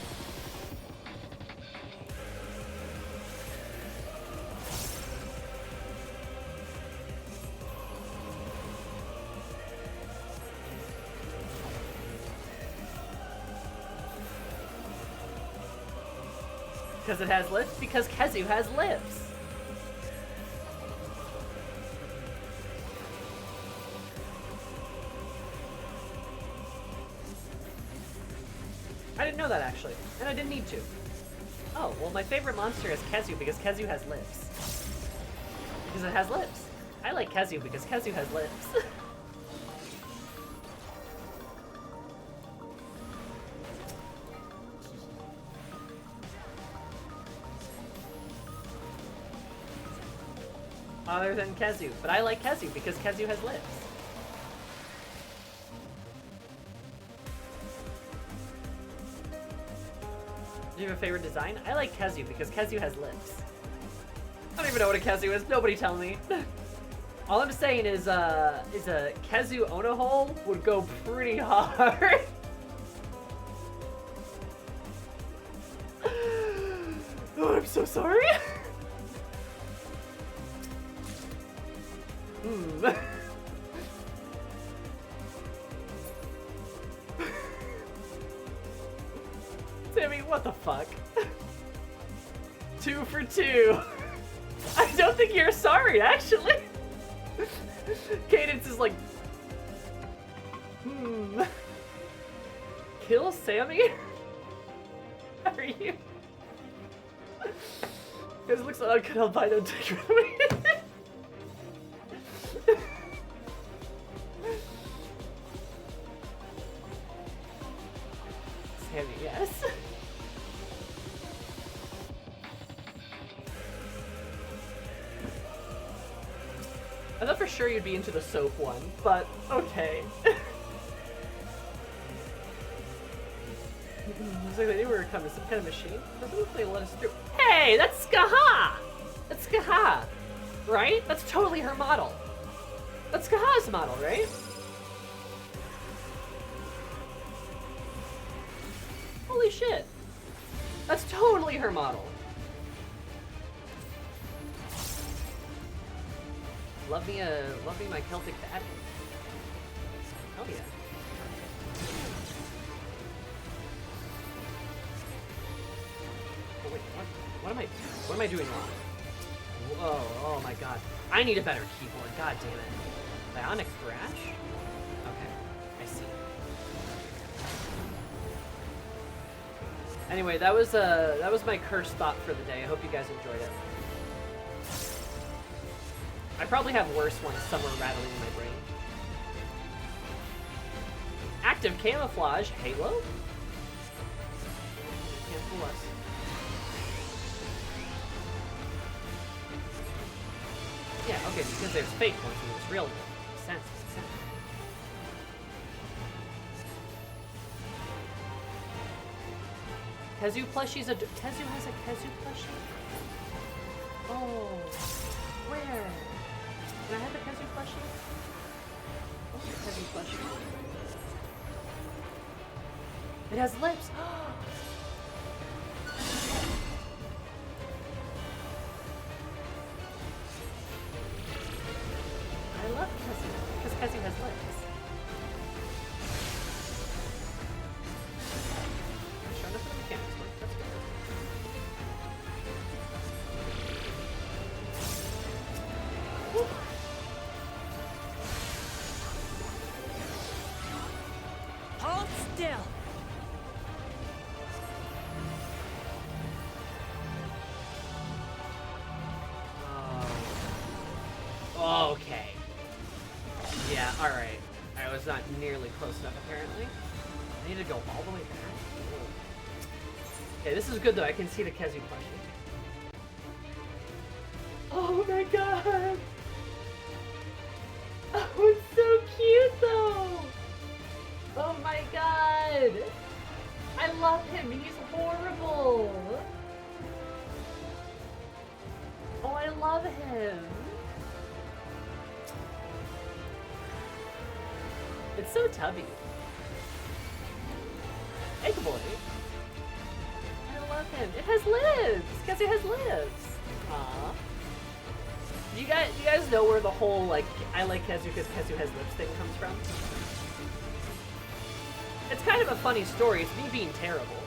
Because it has lips? Because Kezu has lips! I didn't know that, actually. And I didn't need to. Oh, well, my favorite monster is Kezu because Kezu has lips. Because it has lips. I like Kazu because Kazu has lips. Other than Kazu, but I like Kazu because Kazu has lips. Do you have a favorite design? I like Kazu because Kazu has lips. I don't even know what a Kazu is. Nobody tell me. All I'm saying is a Kazu Onohole would go pretty hard. Oh, I'm so sorry. Sammy, what the fuck? 2 for 2. I don't think you're sorry, actually. Cadence is like, Kill Sammy? How are you? This looks like I could albino take with me. Sammy, yes. I thought for sure you'd be into the soap one, but okay. Looks like they knew we were coming. Some kind of machine? Doesn't look like they let us through. Hey, that's Skaha! That's Skaha, right? That's totally her model. That's Skaha's model, right? Holy shit. That's totally her model. Love me my Celtic bat. Oh yeah. Oh wait, what am I doing wrong? Whoa, oh my god. I need a better keyboard, god damn it. Bionic Thrash? Okay, I see. Anyway, that was my cursed thought for the day. I hope you guys enjoyed it. I probably have worse ones somewhere rattling in my brain. Active camouflage, Halo? Can't fool us. Yeah, okay, because there's fake ones and there's real ones. Makes sense, makes sense. Kazu plushie's Kazu has a Kazu plushie? Oh, where? Can I have a Kazu plushie? What's a Kazu plushie? It has lips! I love Kazu, because Kazu has lips. I'm trying to put the mechanics work, that's good. Woo. Hold still. Oh. Okay. Yeah, alright. I was not nearly close enough, apparently. I need to go all the way back. Okay, this is good, though. I can see the Kazu plushie. Oh my god! Oh, it's so cute, though! Oh my god! I love him. He's horrible. Oh, I love him. It's so tubby. Egg boy. I love him. It has lips. Because it has lips. Aww. You guys know where the whole like I like Kazu because Kazu has lips thing comes from? It's kind of a funny story. It's me being terrible.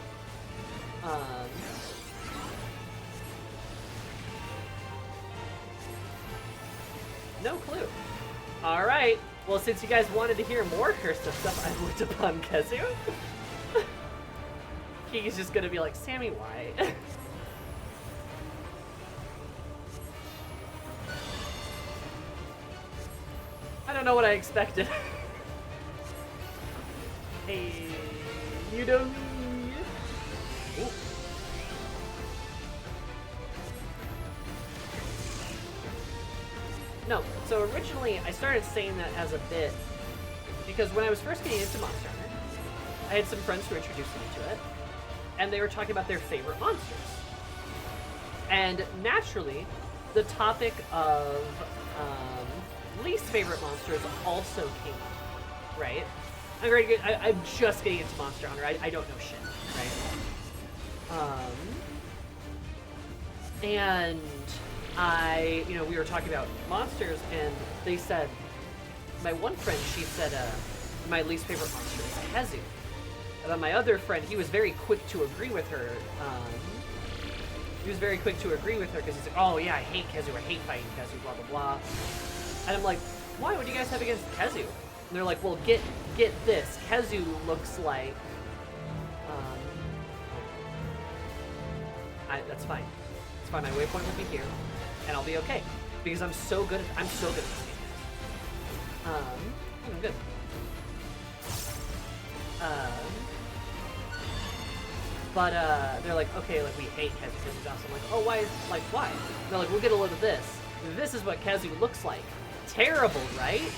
No clue. All right. Well, since you guys wanted to hear more cursed stuff, I looked upon Kazu. He's just gonna be like, Sammy, why? don't know what I expected. Hey, you don't. Ooh. No, so originally I started saying that as a bit because when I was first getting into Monster Hunter, I had some friends who introduced me to it, and they were talking about their favorite monsters. And naturally, the topic of least favorite monsters also came up, right? I'm just getting into Monster Hunter. I don't know shit, right? And we were talking about monsters, and they said, my one friend, she said, my least favorite monster is Kezu. And then my other friend, he was very quick to agree with her. Because he's like, oh yeah, I hate Kezu, I hate fighting Kezu, blah, blah, blah. And I'm like, why? What do you guys have against Kezu? And they're like, well, get this. Kezu looks like... that's fine. It's fine, my waypoint will be here, and I'll be okay. Because I'm so good at this game. I'm good. But they're like, okay, like we hate Kezu. Kezu's awesome. I'm like, oh, why? Why? And they're like, we'll get a load of this. This is what Kezu looks like. Terrible, right?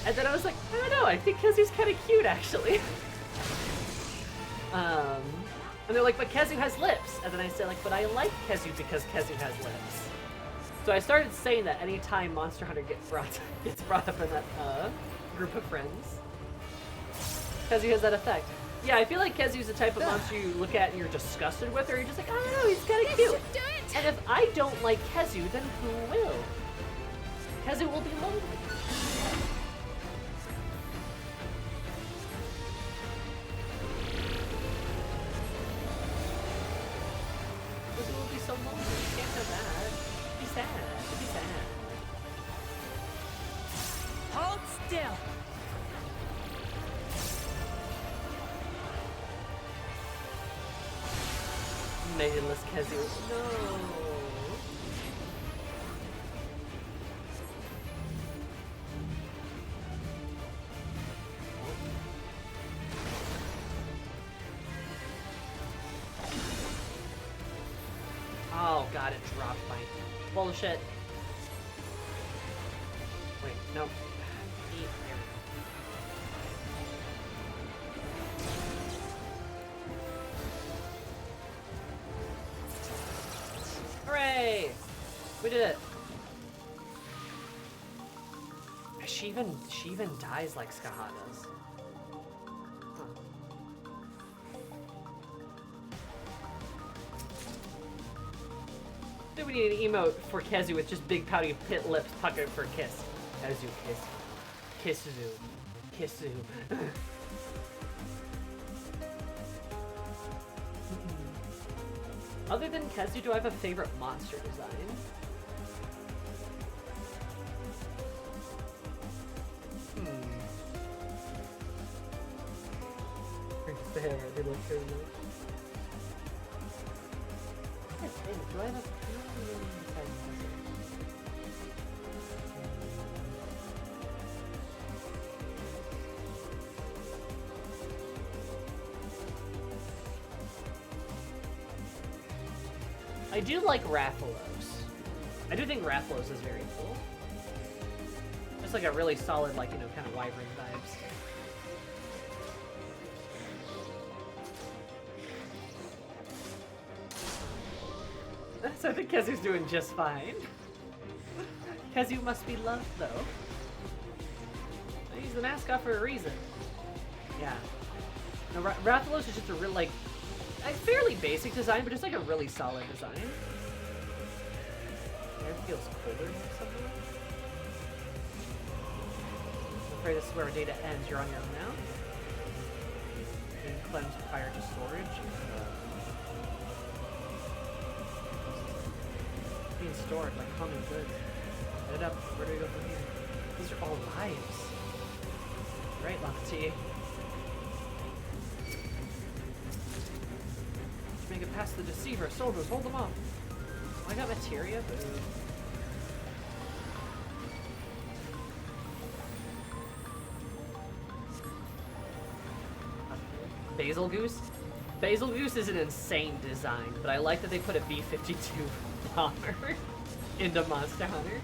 And then I was like, I don't know. I think Kezu's kind of cute, actually. And they're like, but Kezu has lips. And then I said, like, but I like Kezu because Kezu has lips. So I started saying that anytime Monster Hunter gets brought up in that group of friends, Kezu has that effect. Yeah, I feel like Kezu's the type of monster you look at and you're disgusted with, or you're just like, I don't know, he's kind of cute. And if I don't like Kezu, then who will? Kezu will be lonely. Kezu will be so lonely. You can't have that. Be sad. Be sad. Hold still. Meaningless Kezu. No. Oh god, it dropped my bullshit. Wait, no. Hooray! We did it. She even dies like Skaha does. Huh. Then we need an emote for Kezu with just big pouty pit lips puckered for a kiss. Kezu kiss. Kissu. Other than Kezu, do I have a favorite monster design? The hair, they look very nice. Do I have a... I do like Rathalos. I do think Rathalos is very cool. Just like a really solid, like, you know, kind of wyvern vibes. So I think Kezu's doing just fine. Kezu must be loved, though. He's the mascot for a reason. Yeah. No, Rathalos is just a real, like, a fairly basic design, but just like a really solid design. Air feels colder or something. I'm afraid this is where our data ends. You're on your own now. Being cleansed prior to storage. Being stored like common goods. Head up. Where do we go from here? These are all lives. Right, Lafayette. Make it past the deceiver. Soldiers, hold them off. Oh, I got materia, but... Basil Goose? Basil Goose is an insane design, but I like that they put a B-52 bomber into Monster Hunter.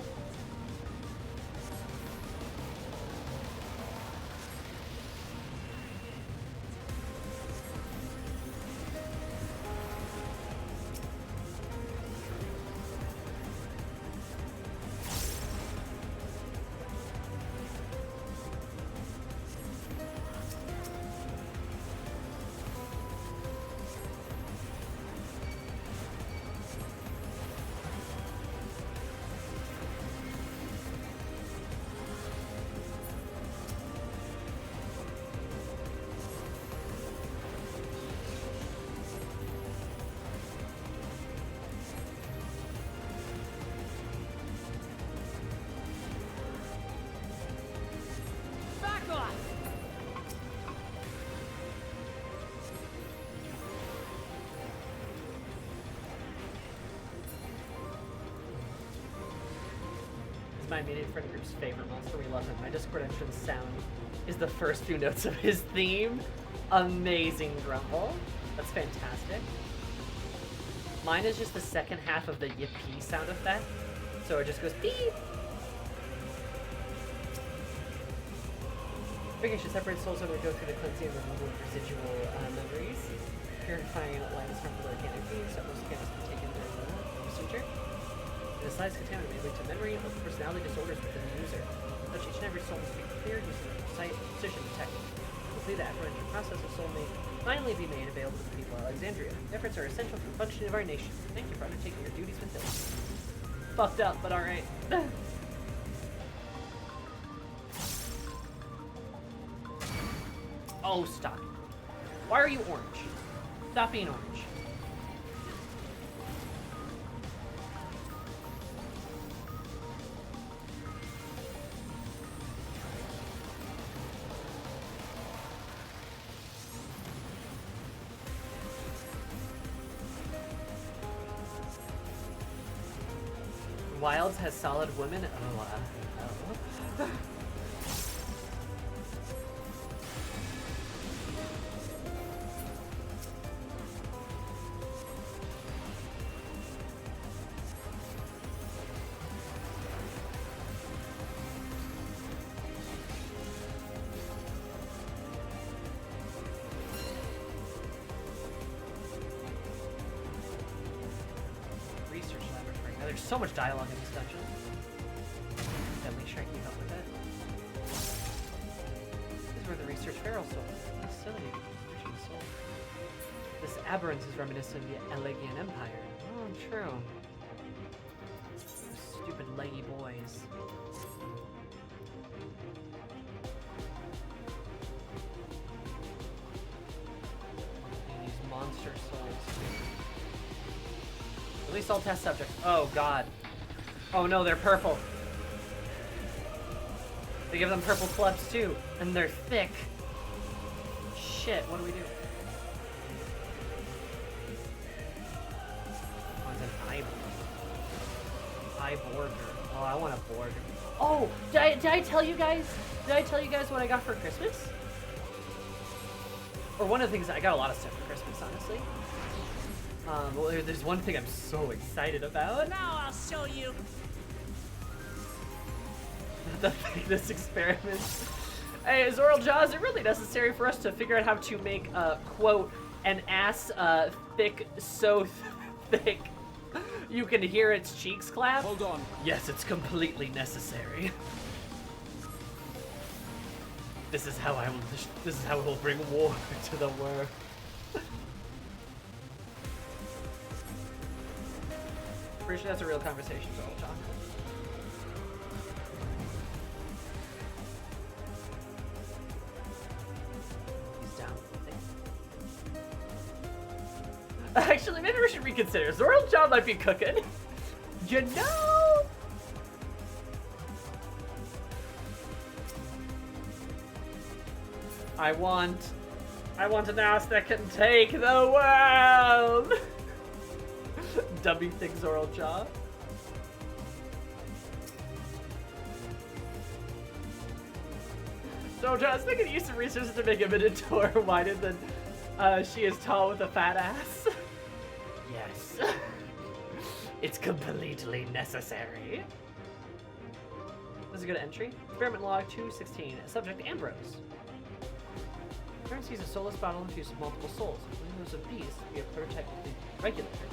My immediate friend group's favorite monster. We love him. My Discord entrance sound is the first few notes of his theme. Amazing grumble. That's fantastic. Mine is just the second half of the yippee sound effect. So it just goes beep. I think I should separate souls when we go through the cleansing and removal of residual memories. Purifying lines from the organic beings that most cannot be taken during the procedure. The size contaminant may lead to memory or personality disorders within the user. Such each and every soul must be cleared using a precise precision technique. Complete the aforementioned process of soul may finally be made available to the people of Alexandria. Efforts are essential for the functioning of our nation. Thank you for undertaking your duties with diligence. Fucked up, but alright. Oh, stop. Why are you orange? Stop being orange. Wilds has solid women. Oh, oh. Research laboratory. Now, there's so much dialogue in this dungeon. Gotta make sure I keep up with it. This is where the research barrel sold. Facility. Researching the soul. This aberrance is reminiscent of the Elegian Empire. Oh, true. Those stupid leggy boys. These monster souls. Release all test subjects. Oh god. Oh no, they're purple. They give them purple clubs too, and they're thick. Shit, what do we do? Oh, it's an eye border. Oh, I want a border. Oh, did I tell you guys? Did I tell you guys what I got for Christmas? Or one of the things, I got a lot of stuff for Christmas, honestly. Well, there's one thing I'm so excited about. Now I'll show you. The thickness experiment. Hey, Zoral Jaw, is it really necessary for us to figure out how to make, quote, an ass, thick, so thick you can hear its cheeks clap? Hold on. Yes, it's completely necessary. This is how I will bring war to the world. Pretty sure that's a real conversation, Zoral Jaw. Actually, maybe we should reconsider. Zoral Jaw might be cooking. You know? I want an ass that can take the world. Dummy thing, Zoral Jaw. Zoral Jaw, I was thinking use some resources to make a Minotaur wider than She is tall with a fat ass. Yes. It's completely necessary. This is a good entry. Experiment log 216. Subject Ambrose. Turn sees a soulless bottle infused with multiple souls, including those of beasts, to be a prototype of the regulator.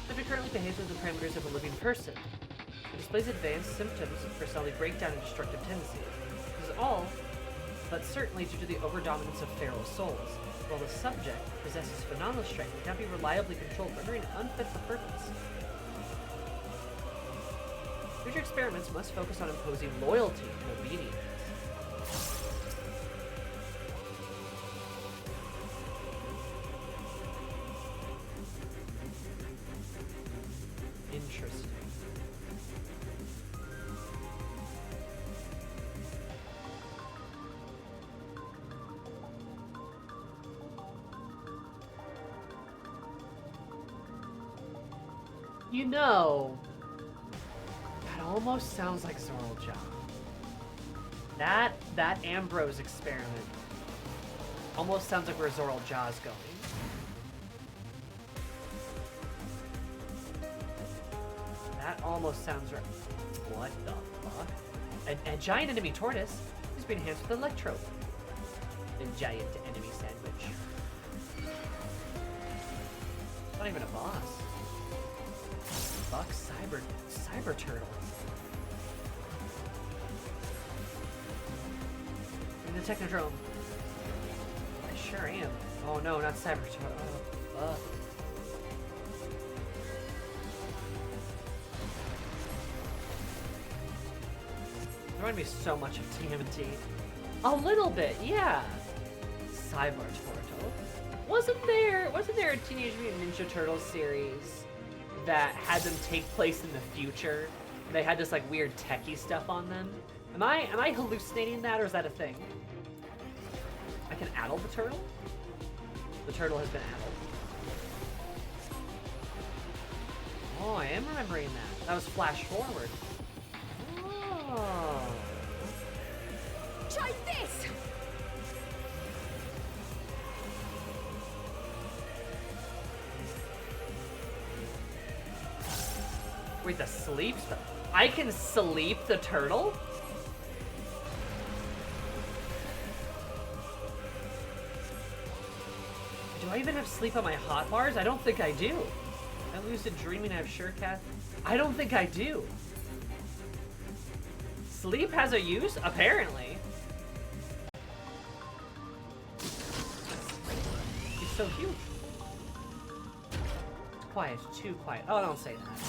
Subject currently behaves with the parameters of a living person. It displays advanced symptoms of personality breakdown and destructive tendencies. This is all, but certainly due to the overdominance of feral souls, while the subject possesses phenomenal strength and cannot be reliably controlled, rendering it unfit for purpose. Future experiments must focus on imposing loyalty and obedience. Interesting. You know, that almost sounds like Zorlja. That Ambrose experiment almost sounds like where Zorlja's going. That almost sounds right. What the fuck? A giant enemy tortoise is being enhanced with electro. A giant enemy sandwich. Not even a boss. Fuck cyber turtle. In the Technodrome. I sure am. Oh no, not cyber turtle. Oh, fuck. Remind me so much of TMNT. A little bit, yeah. Cyber Turtle. Wasn't there a Teenage Mutant Ninja Turtles series that had them take place in the future? They had this like weird techie stuff on them. Am I hallucinating that, or is that a thing? I can addle the turtle? The turtle has been addled. Oh, I am remembering that. That was flash forward. Oh. Try this! Wait, the sleep stuff? I can sleep the turtle? Do I even have sleep on my hotbars? I don't think I do. I lucid dreaming, I have surecast. I don't think I do. Sleep has a use? Apparently. He's so huge. It's quiet, too quiet. Oh, don't say that.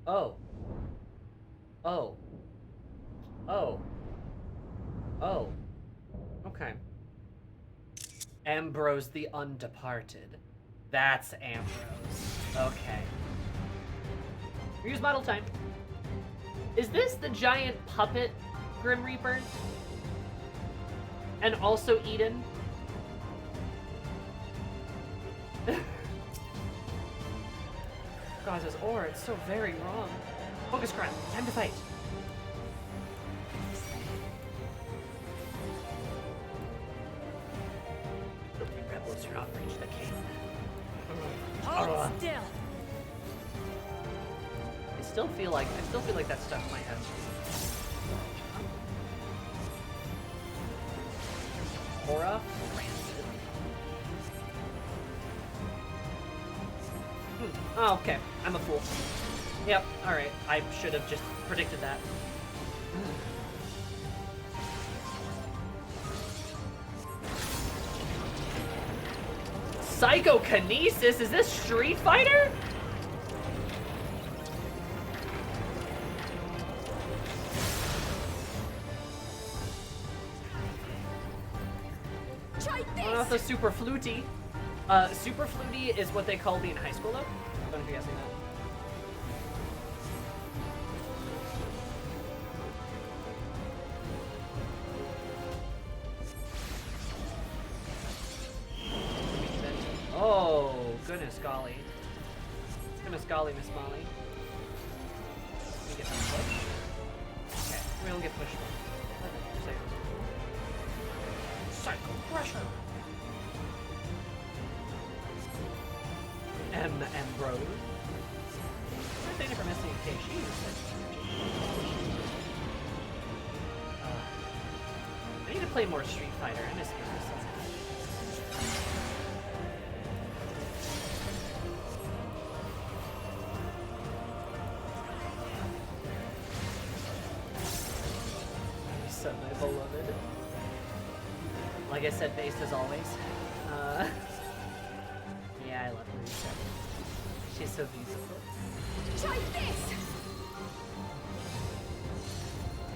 Oh. Oh. Oh. Oh. Okay. Ambrose the Undeparted. That's Ambrose. Okay. Use model time. Is this the giant puppet Grim Reaper? And also Eden? God says, or it's so very wrong. Focus crap. Time to fight. The rebels do not reach the king. Hold still. I still feel like that stuff might have Aura. Oh, okay. I'm a fool. Yep, alright. I should have just predicted that. Psychokinesis? Is this Street Fighter? Try this. Not the super fluty. Super fluty is what they called me in high school, though. I don't know if you guys seen that. Oh, goodness. Goodness golly. Goodness golly, Miss Molly. Let me get that push. Okay, we don't get pushed. Psycho pressure. Ambrose. What did they from SNK? I need to play more Street Fighter. MSQ is so so my beloved. Like I said, based as always. Yeah, I love Marisa. She's so beautiful. Try this!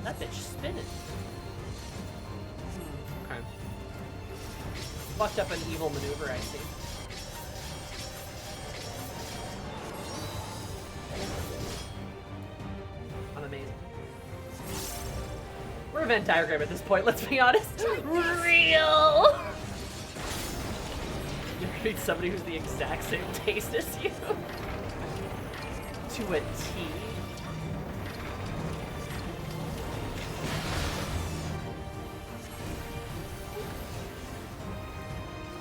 That bitch spinning. Okay. Fucked up an evil maneuver, I see. I'm amazing. We're a Venn diagram at this point, let's be honest. Real! You're gonna need somebody who's the exact same taste as you. To a T.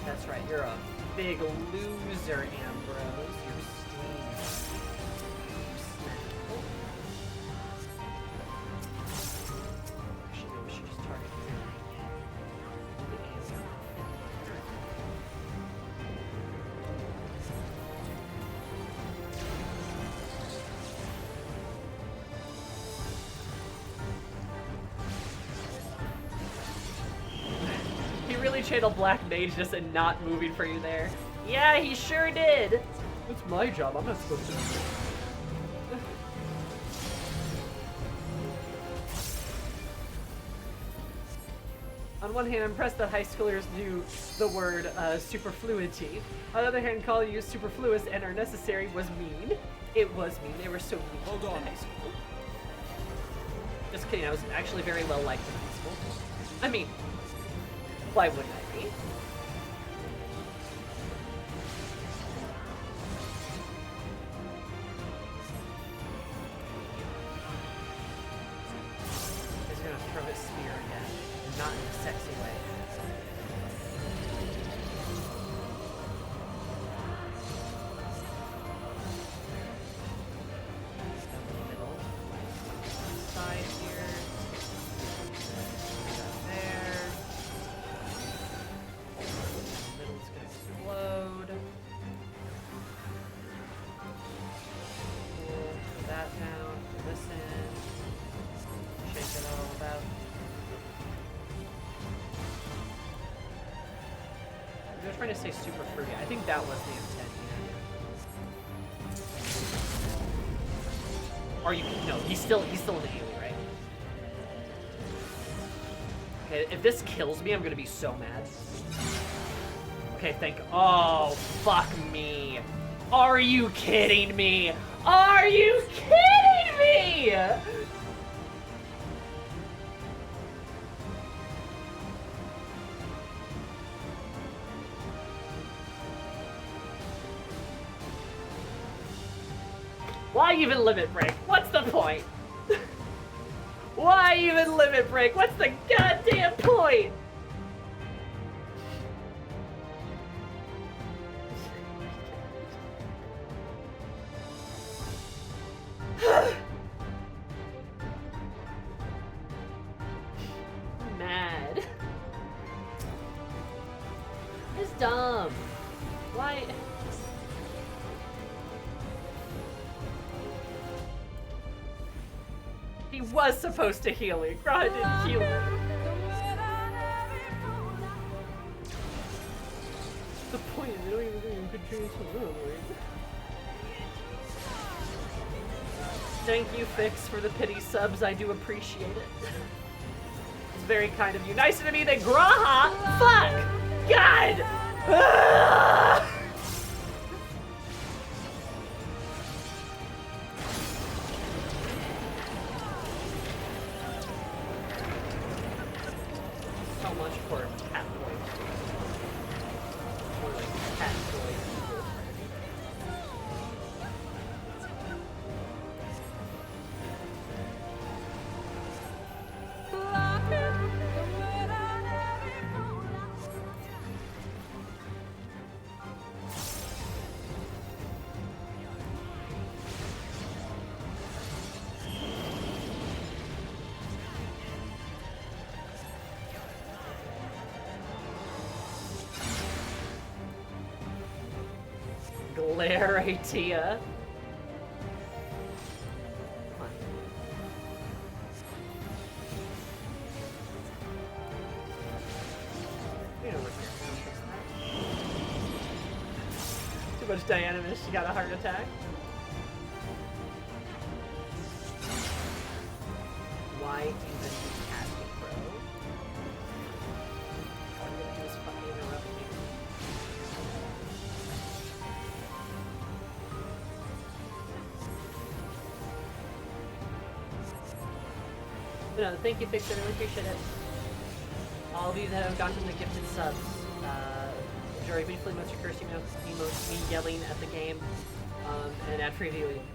That's right, you're a big loser, Ambrose. You're steaming. Actually, maybe we should just target here. Channel Black Mage just and not moving for you there. Yeah, he sure did. It's my job. I'm not supposed to. On one hand, I'm impressed that high schoolers knew the word superfluity. On the other hand, calling you superfluous and are necessary was mean. It was mean. They were so mean Hold on. in high school. Just kidding. I was actually very well liked in high school. I mean, why wouldn't I be? He's gonna throw his spear again, not in a sexy way. Middle. Side here. There. Middle's gonna explode. Cool. Put that down. Put this in. Shake it all about. They're trying to say super fruity. I think that was the intent here. Are you? No, he's still in the AoE, right? Okay, if this kills me, I'm gonna be so mad. Okay, oh, fuck me. Are you kidding me? Are you kidding me? Why even limit break? What's the point? Why even limit break? What's the goddamn point? I'm mad. It's dumb. Why? He was supposed to heal me. Grod didn't heal me. The point is, I don't even think you could change the room, right? Thank you, Fix, for the pity subs. I do appreciate it. It's very kind of you. Nicer to me than Graha! Fuck! God! Ah! So much for cat boy. Or like cat boy. Laratia. Too much Dianamis, she got a heart attack. Why even cast it, bro? I'm gonna just fucking interrupt me. But no, thank you, Fix. I really appreciate it. All of you that have gotten the gifted subs. Jory, briefly most your curse emotes, me yelling at the game, and ad-free viewing.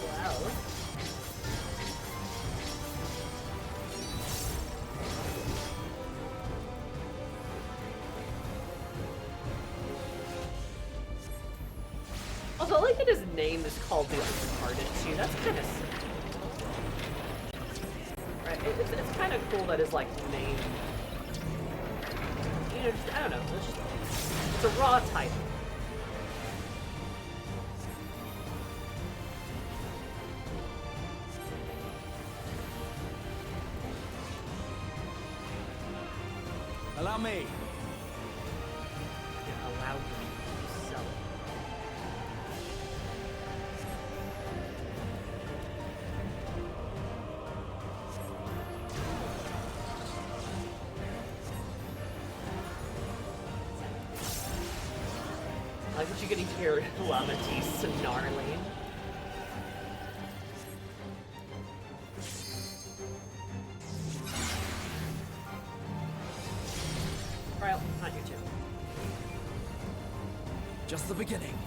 Well. Also, I like that his name is called the Incarnate too. That's kind of sick. Right? It's kind of cool that his like name. You know, just, I don't know. It's a raw type. Allow me. Yeah, allow me to sell it. I like that you're getting to hear Lamatis snarling. Trial, not you two. Just the beginning.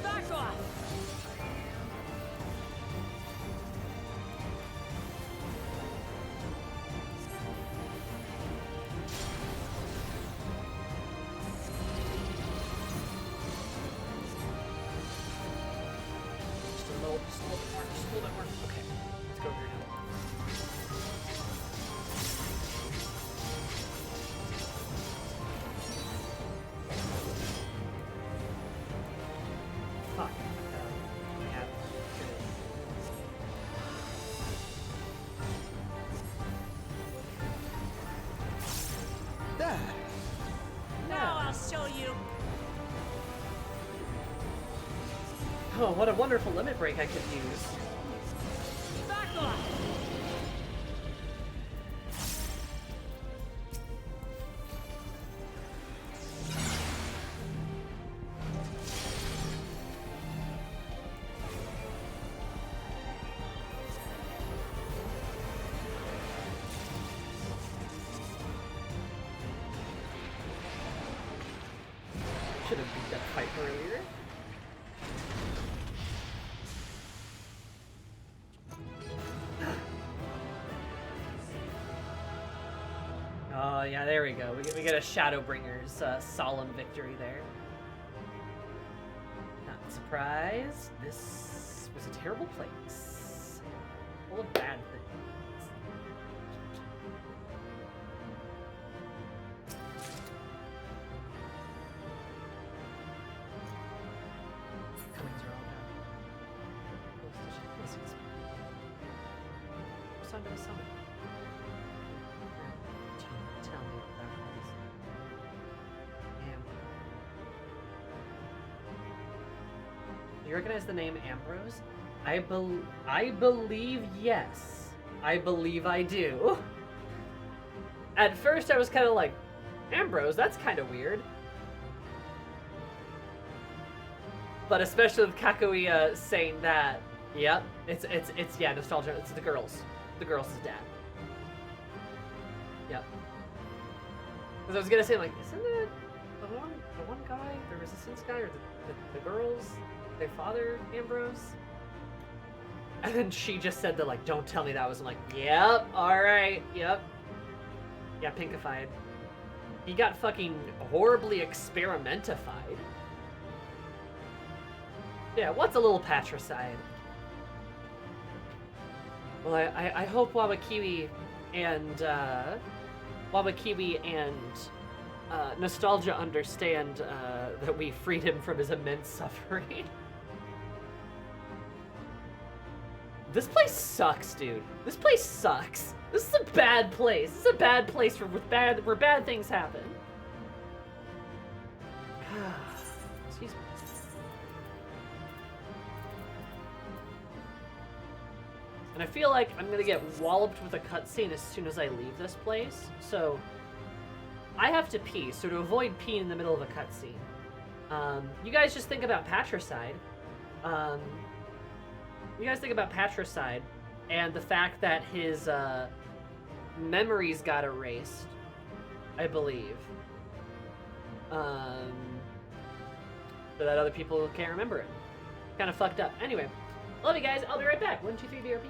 Back off! Just a little bit more, just a little bit more. Okay, let's go over here now. Fuck. Yeah. There. Now I'll show you. Oh, what a wonderful limit break I could use. Back off! Should have beat that fight earlier. Oh yeah, there we go. We get a Shadowbringer's solemn victory there. Not surprised. This was a terrible place. Full of bad things. Cummings are all done. What's under the summit? Tell me about this. You recognize the name Ambrose? I believe yes. I believe I do. At first I was kind of like, Ambrose, that's kind of weird. But especially with Kakuya saying that, yep, it's yeah, nostalgia. It's the girls. The girls' dad. Yep. Because I was gonna say, like, isn't it the one guy, the resistance guy, or the girls, their father, Ambrose? And then she just said that, like, don't tell me that was. I'm like, yep, all right, yep. Yeah, pinkified. He got fucking horribly experimentified. Yeah, what's a little patricide? Well, I hope Wawakiwi and Nostalgia understand that we freed him from his immense suffering. This place sucks, dude. This place sucks. This is a bad place. This is a bad place where bad things happen. Excuse me. And I feel like I'm gonna get walloped with a cutscene as soon as I leave this place. So I have to pee. So to avoid peeing in the middle of a cutscene, you guys just think about patricide. You guys think about patricide and the fact that his memories got erased, I believe. So that other people can't remember it. Kind of fucked up. Anyway, love you guys. I'll be right back. 1, 2, 3, BRB.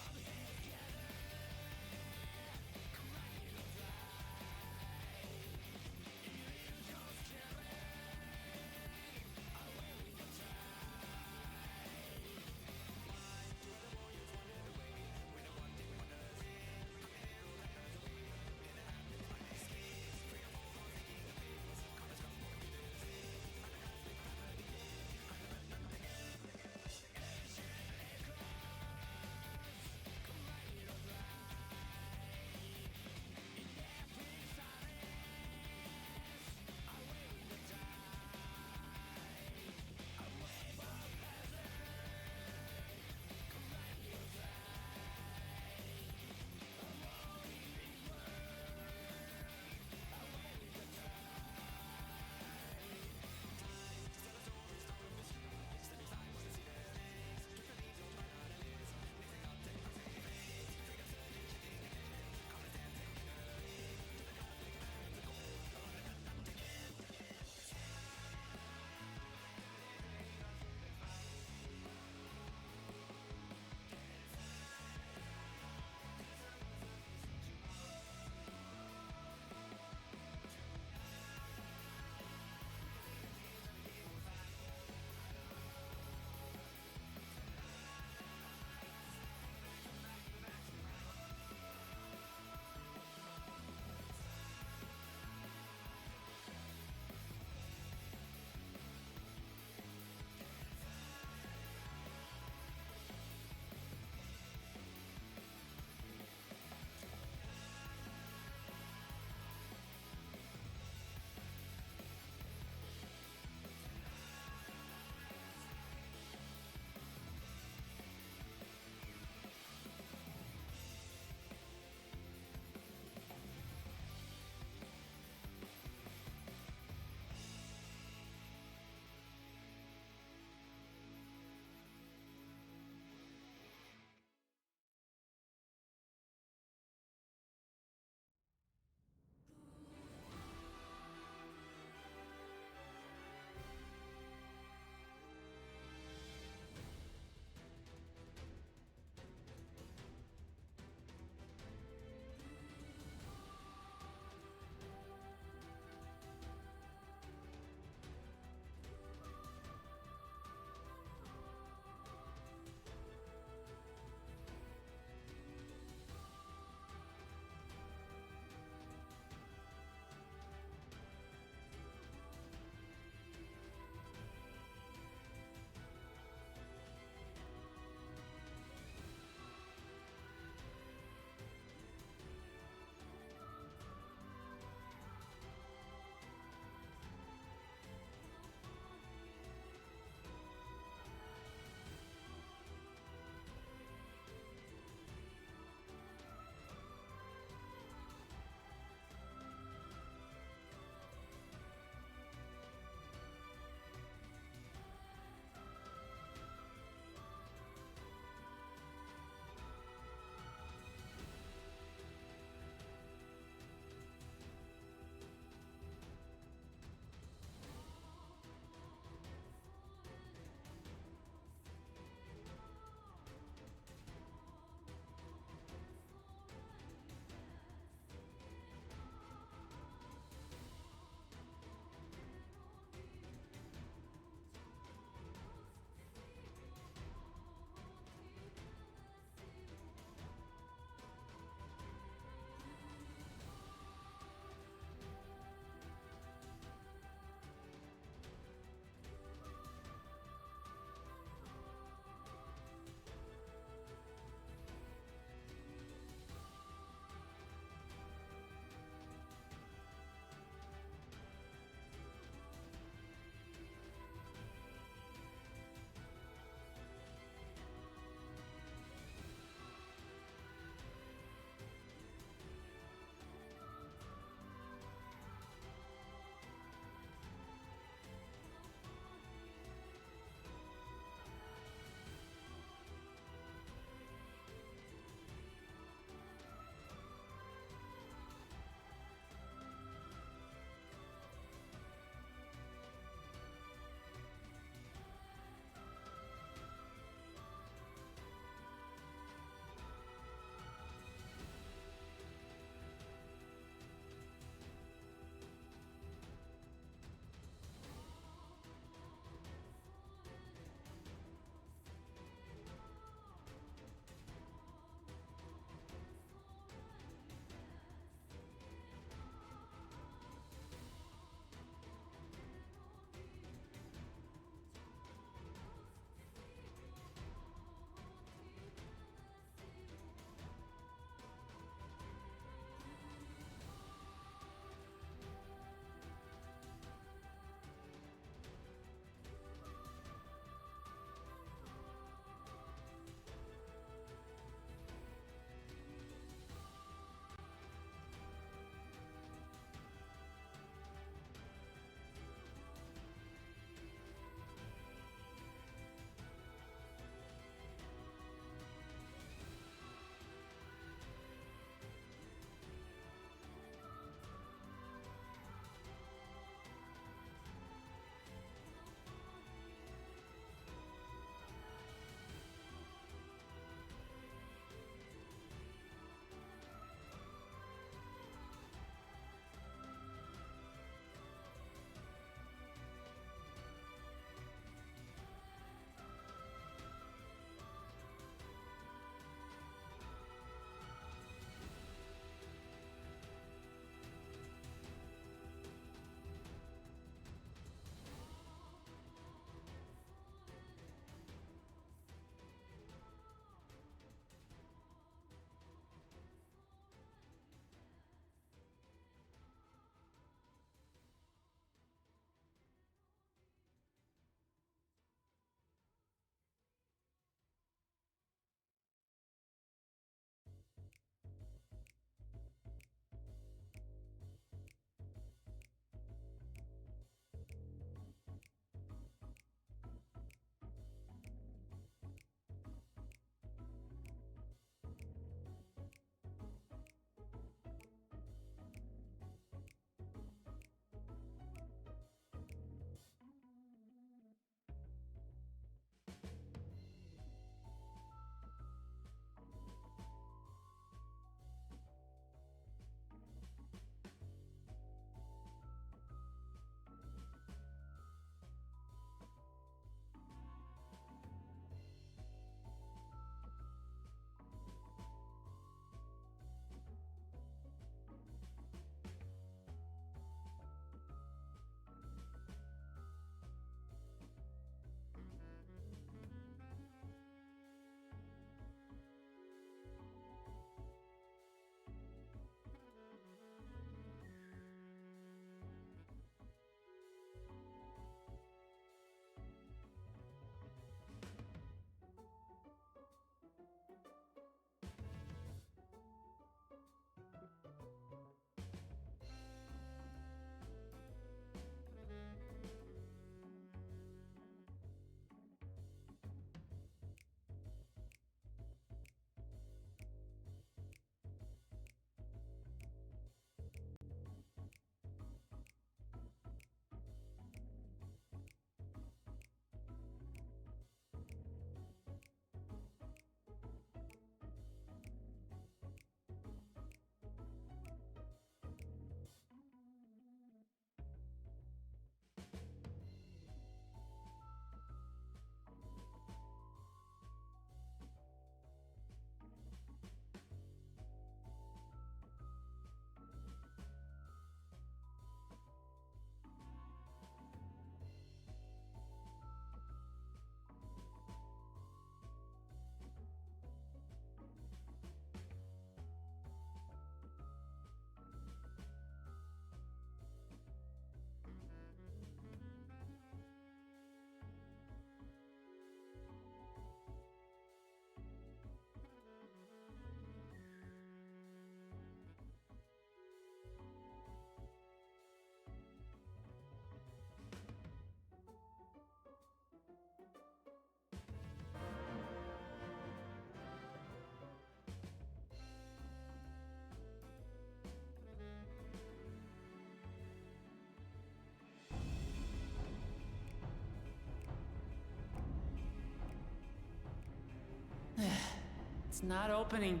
It's not opening.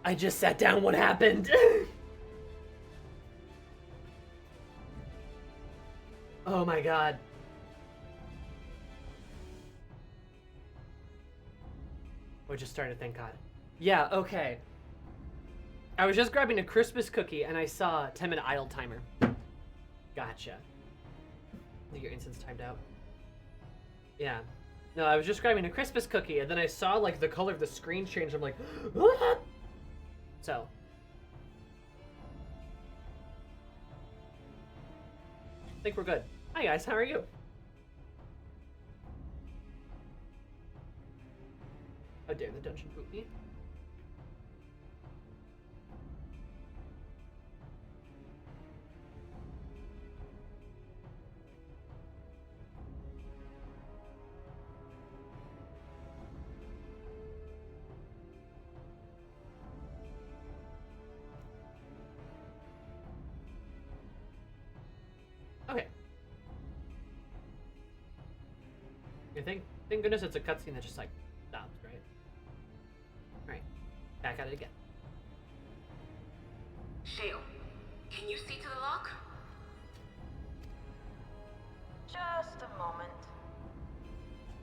I just sat down. What happened? Oh my god. We just started, thank god. Yeah, okay. I was just grabbing a Christmas cookie and I saw 10-minute idle timer. Gotcha. I think your incense timed out. Yeah. No, I was just grabbing a Christmas cookie and then I saw like the color of the screen change. I'm like, what? So. I think we're good. Hi guys, how are you? How dare the dungeon boot me? Okay. You think? Thank goodness it's a cutscene that just like stops, right? Alright. Back at it again. Shale, can you see to the lock? Just a moment.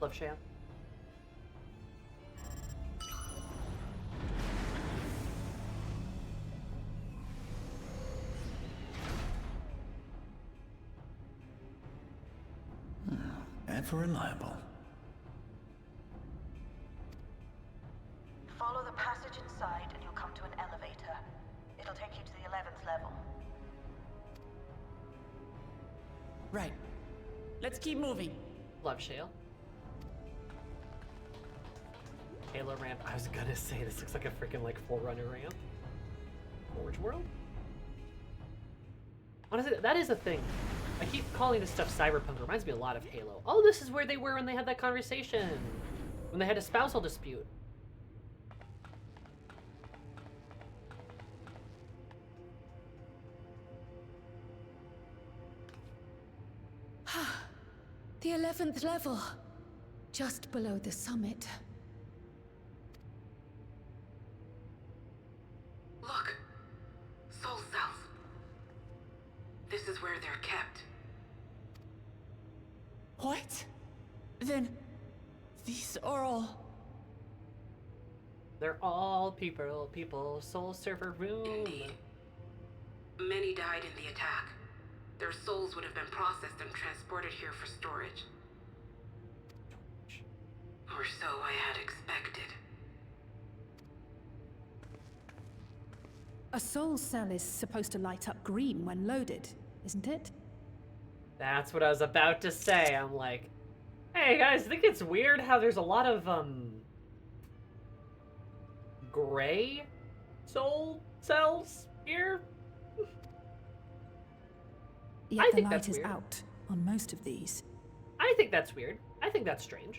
Love Shale. Ever reliable. Follow the passage inside and you'll come to an elevator. It'll take you to the 11th level. Right. Let's keep moving. Love Shale. Halo ramp. I was gonna say this looks like a freaking like Forerunner ramp. Forge World? Honestly, that is a thing. I keep calling this stuff cyberpunk. It reminds me a lot of Halo. Oh, this is where they were when they had that conversation. When they had a spousal dispute. The 11th level. Just below the summit. Look. Soul cells. This is where they're kept. What? Then these are all... They're all people, soul server room. Indeed. Many died in the attack. Their souls would have been processed and transported here for storage. Or so I had expected. A soul cell is supposed to light up green when loaded, isn't it? That's what I was about to say. I'm like, hey guys, think it's weird how there's a lot of gray soul cells here? Yet I the think light that's is weird. out on most of these. I think that's weird. I think that's strange.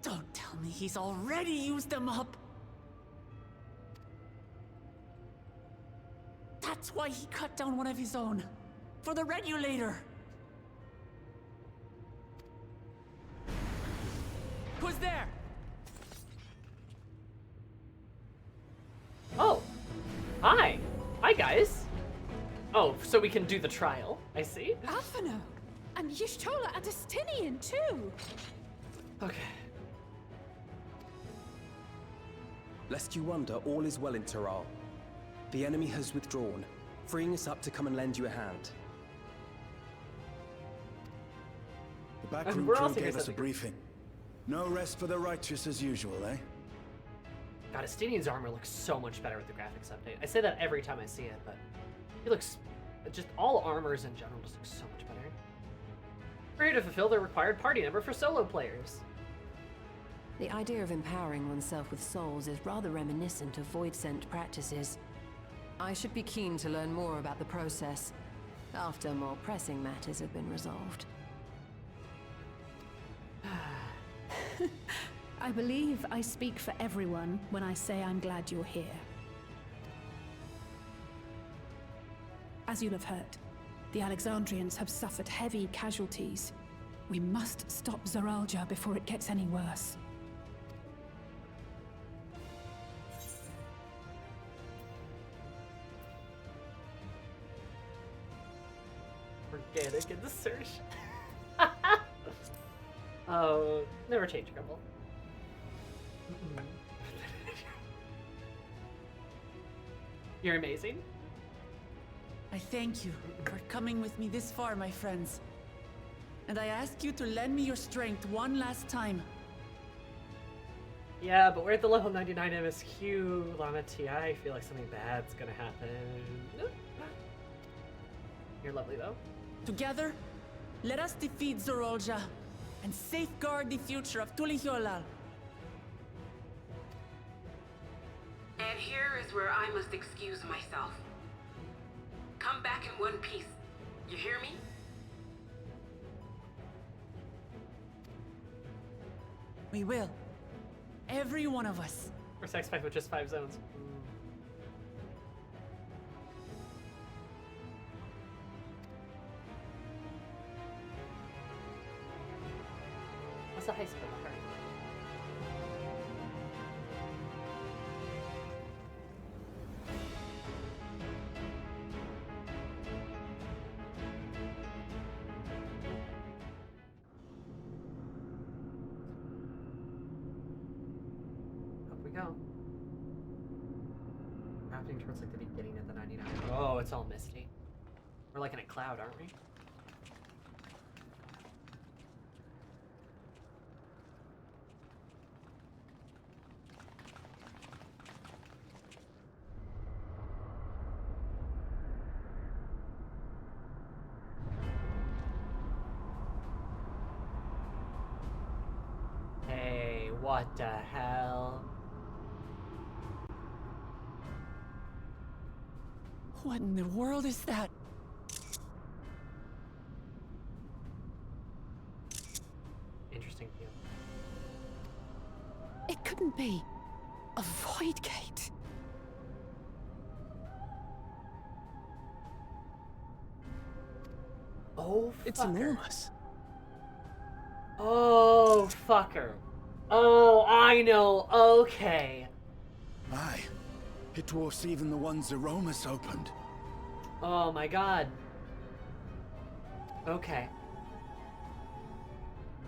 Don't tell me he's already used them up. That's why he cut down one of his own. For the regulator. Who's there? Oh, hi. Hi, guys. Oh, so we can do the trial. I see. Alphino! And Y'shtola and Estinian too! Okay. Lest you wonder, all is well in Taral. The enemy has withdrawn, freeing us up to come and lend you a hand. The backroom And we're crew also gave gonna us a set the- briefing. No rest for the righteous as usual, eh? God, Estinian's armor looks so much better with the graphics update. I say that every time I see it, but he looks... Just all armors in general just look so much better. We're here to fulfill the required party number for solo players. The idea of empowering oneself with souls is rather reminiscent of void-sent practices. I should be keen to learn more about the process. After more pressing matters have been resolved. I believe I speak for everyone when I say I'm glad you're here. As you'll have heard, the Alexandrians have suffered heavy casualties. We must stop Zoralja before it gets any worse. Organic insertion. Oh, never change Grumble. You're amazing. I thank you for coming with me this far, my friends. And I ask you to lend me your strength one last time. Yeah, but we're at the level 99 MSQ, Llama TI. I feel like something bad's gonna happen. You're lovely, though. Together, let us defeat Zoralja and safeguard the future of Tulihyolal. And here is where I must excuse myself. Come back in one piece. You hear me? We will. Every one of us. Or sex fight with just 5 zones. What's the high school number? Up we go. Crafting towards like the beginning of the 99. Oh, it's all misty. We're like in a cloud, aren't we? Hey, what the hell? What in the world is that? Interesting view. It couldn't be a void gate. Oh, It's fucker. enormous. Oh, fucker. Oh, I know. Okay. Aye. It dwarfs even the ones Zeromus opened. Oh my god. Okay.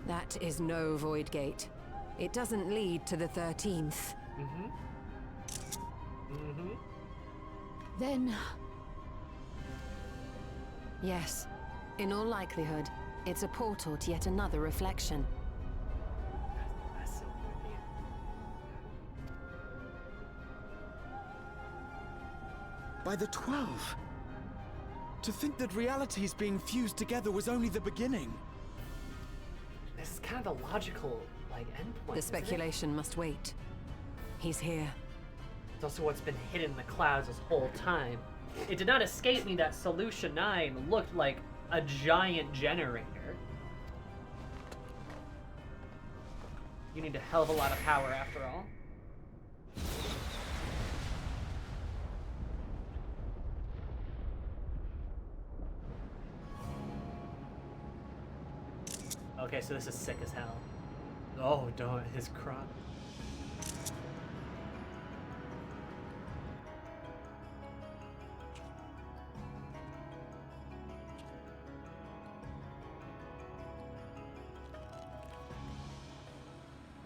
That is no void gate. It doesn't lead to the 13th. Then... Yes. In all likelihood, it's a portal to yet another reflection. That's so creepy. By the 12. To think that realities being fused together was only the beginning. This is kind of a logical, like, endpoint. The isn't it? speculation must wait. He's here. It's also what's been hidden in the clouds this whole time. It did not escape me that Solution 9 looked like a giant generator. You need a hell of a lot of power after all. Okay, so this is sick as hell. Oh, don't his crop.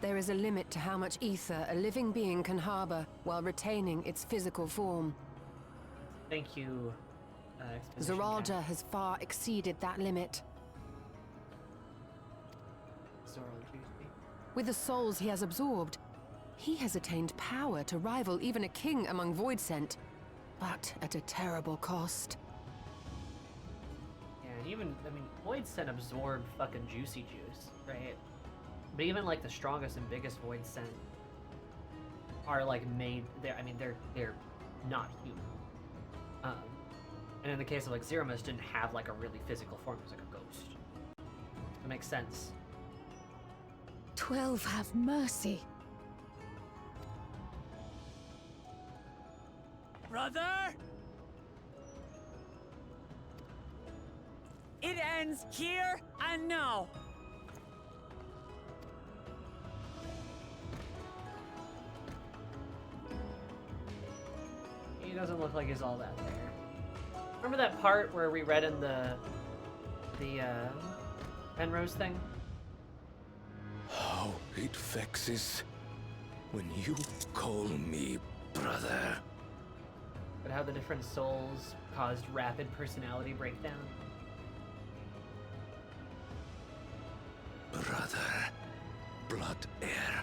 There is a limit to how much ether a living being can harbor while retaining its physical form. Thank you, Exposition Zoralja Cat. has far exceeded that limit. With the souls he has absorbed, he has attained power to rival even a king among Voidsent, but at a terrible cost. Yeah, and even, I mean, Voidsent absorbed fucking Juicy Juice, right? But even like the strongest and biggest Voidsent are like made, I mean, they're not human. And in the case of like Zeromus, didn't have like a really physical form. It was like a ghost. That makes sense. 12 have mercy. Brother? It ends here and now. He doesn't look like he's all that there. Remember that part where we read in the Penrose thing? How it vexes when you call me brother. But how the different souls caused rapid personality breakdown. Brother, blood heir,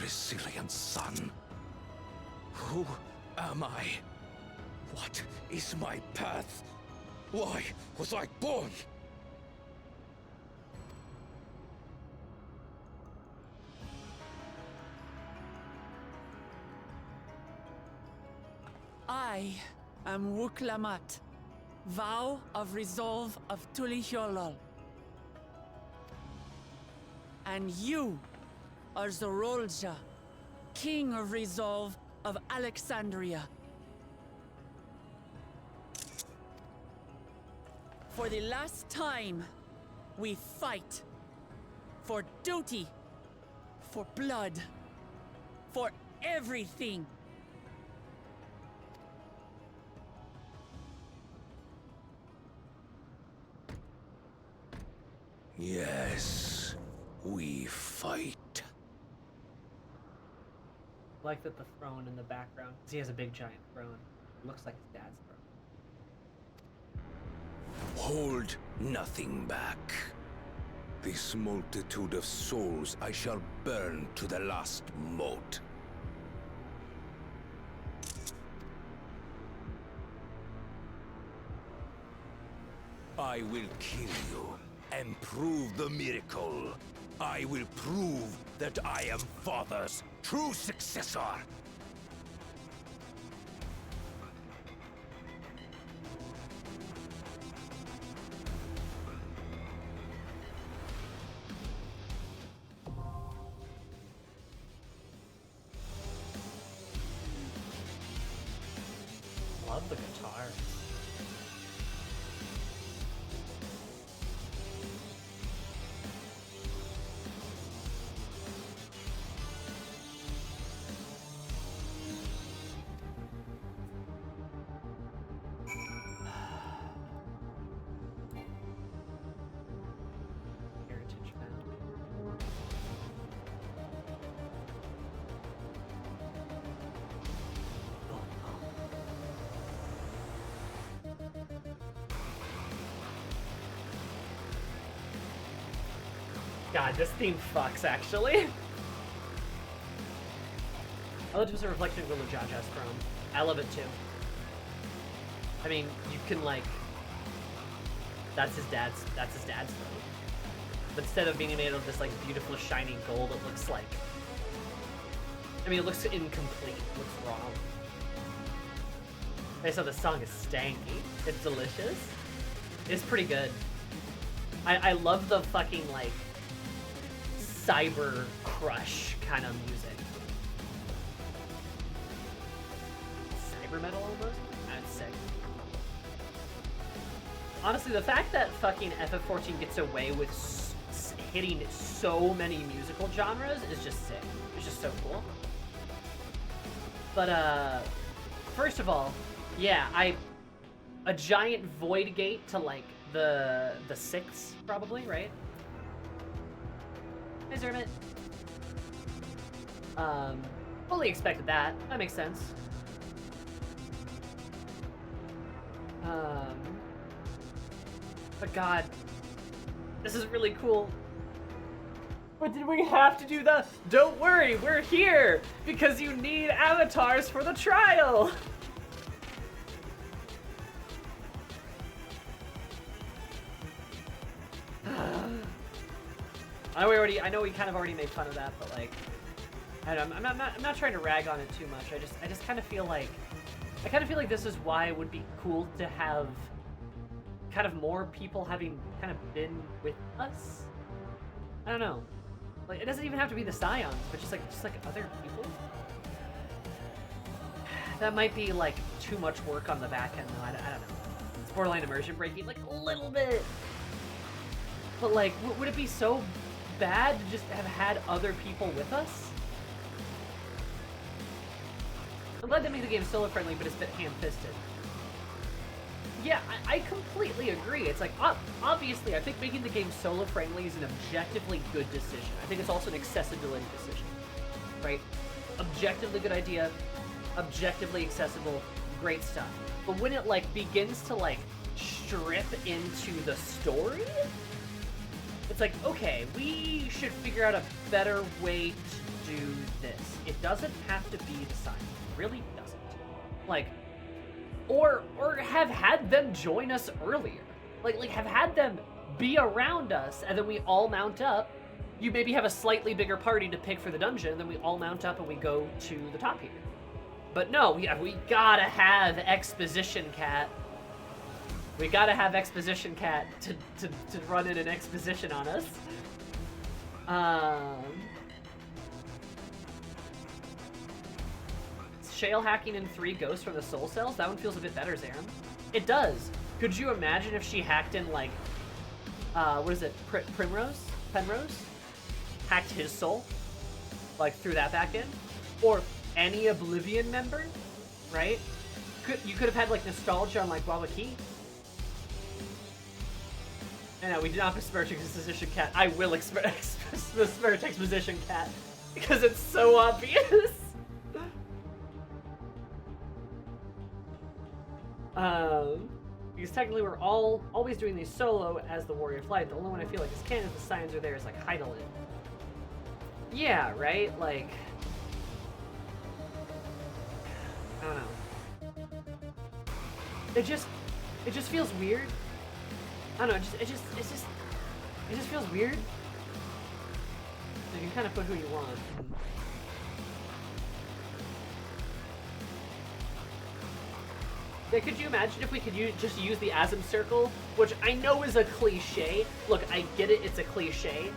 resilient son. Who am I? What is my path? Why was I born? I am Wuklamat, vow of resolve of Tulihyolol. And you are Zorolja, king of resolve of Alexandria. For the last time, we fight. For duty. For blood. For everything. Yes, we fight. I like that the throne in the background, because he has a big giant throne. It looks like his dad's throne. Hold nothing back. This multitude of souls I shall burn to the last mote. I will kill you and prove the miracle. I will prove that I am Father's true successor. Love the guitar. Heritage found. God, this theme fucks, actually. I love it was a reflection of Jaja's throne. I love it too. I mean, you can like, that's his dad's throne. But instead of being made of this like beautiful shiny gold, it looks like, I mean, it looks incomplete. It looks wrong. Okay, so the song is stanky. It's delicious. It's pretty good. I love the fucking like cyber crush kind of music. Cyber metal almost? That's sick. Honestly, the fact that fucking FF14 gets away with hitting so many musical genres is just sick. It's just so cool. But first of all, yeah, a giant void gate to like the 6th probably, right? Hey, Zermit. Fully expected that. That makes sense. But God, this is really cool. But did we have to do that? Don't worry, we're here because you need avatars for the trial. I know we kind of already made fun of that, but like, I'm not trying to rag on it too much. I just kind of feel like I kind of feel like this is why it would be cool to have kind of more people having kind of been with us. I don't know. Like, it doesn't even have to be the Scions, but just like other people. That might be like too much work on the back end though. I don't know. It's borderline immersion breaking like a little bit. But like, would it be so bad to just have had other people with us? I'm glad they make the game solo friendly, but it's a bit ham-fisted. Yeah, I completely agree. It's like, obviously, I think making the game solo friendly is an objectively good decision. I think it's also an accessibility decision, right? Objectively good idea, objectively accessible, great stuff. But when it like begins to like strip into the story, it's like, okay, we should figure out a better way to do this. It doesn't have to be the Scion. It really doesn't. Like, or have had them join us earlier. Like have had them be around us, and then we all mount up. You maybe have a slightly bigger party to pick for the dungeon, and then we all mount up and we go to the top here. But no, we gotta have Exposition Cat. We gotta have Exposition Cat to run in an exposition on us. Shale hacking in 3 ghosts from the soul cells? That one feels a bit better, Zaram. It does. Could you imagine if she hacked in, like, what is it, Penrose? Hacked his soul? Like, through that back end? Or any Oblivion member, right? You could have had, like, nostalgia on, like, Wawaki. No, we did not besmirch Exposition Cat. I will besmirch Exposition Cat. Because it's so obvious. Because technically we're always doing these solo as the Warrior of Light. The only one I feel like is canon if the Scions are there is like Heidelin. Yeah, right? Like, I don't know. It just feels weird. I don't know, it just feels weird. You can kind of put who you want. Yeah, could you imagine if we could just use the Asm Circle, which I know is a cliche. Look, I get it, it's a cliche.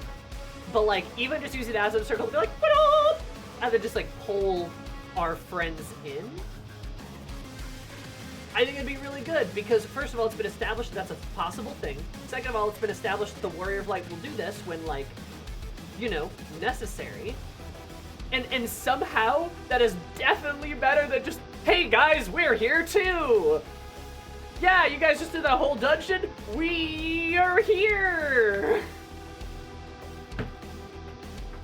But like, even just using the Asm Circle to be like, what up? And then just like pull our friends in. I think it'd be really good because first of all, it's been established that that's a possible thing. Second of all, it's been established that the Warrior of Light will do this when like, you know, necessary. And somehow that is definitely better than just, hey guys, we're here too! Yeah, you guys just did that whole dungeon? We are here!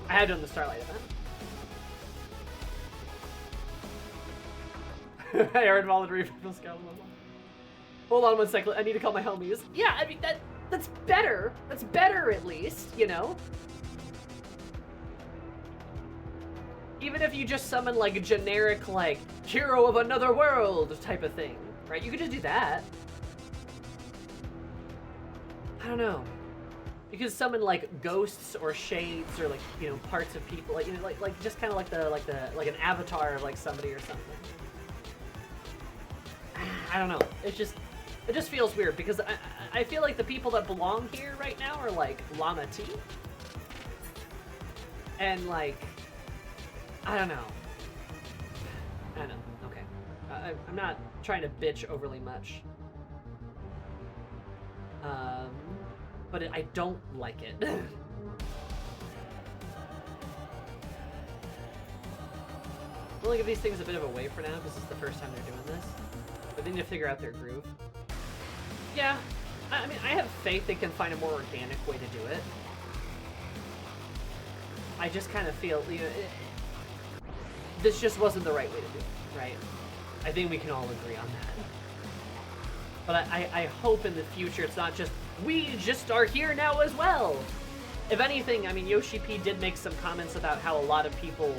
I had done the Starlight event. Aaron Voluntary from Scout. Hold on one second, I need to call my homies. Yeah, I mean, that's better. That's better at least, you know? Even if you just summon like a generic like hero of another world type of thing, right? You could just do that. I don't know. You could summon like ghosts or shades or like, you know, parts of people, like, you know, like just kind of like an avatar of like somebody or something. I don't know. It just feels weird because I feel like the people that belong here right now are like Llama T and like. I don't know. Okay. I'm not trying to bitch overly much. But I don't like it. We'll give these things a bit of a wait for now because this is the first time they're doing this. But they need to figure out their groove. Yeah. I mean, I have faith they can find a more organic way to do it. I just kind of feel, you know, this just wasn't the right way to do it, right? I think we can all agree on that. But I hope in the future it's not just, we just are here now as well. If anything, I mean, Yoshi P did make some comments about how a lot of people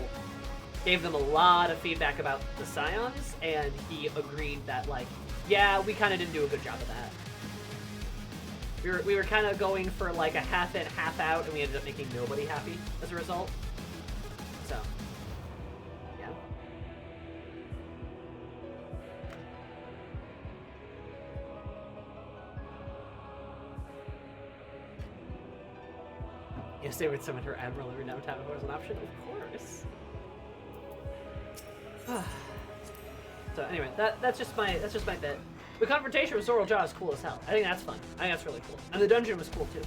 gave them a lot of feedback about the Scions, and he agreed that, like, yeah, we kind of didn't do a good job of that. We were kind of going for, like, a half in, half out, and we ended up making nobody happy as a result. So. Yes, they would summon her admiral every now and then if there was an option. Of course. So anyway, that's just my bit. The confrontation with Zoral Jaw is cool as hell. I think that's fun. I think that's really cool. And the dungeon was cool too.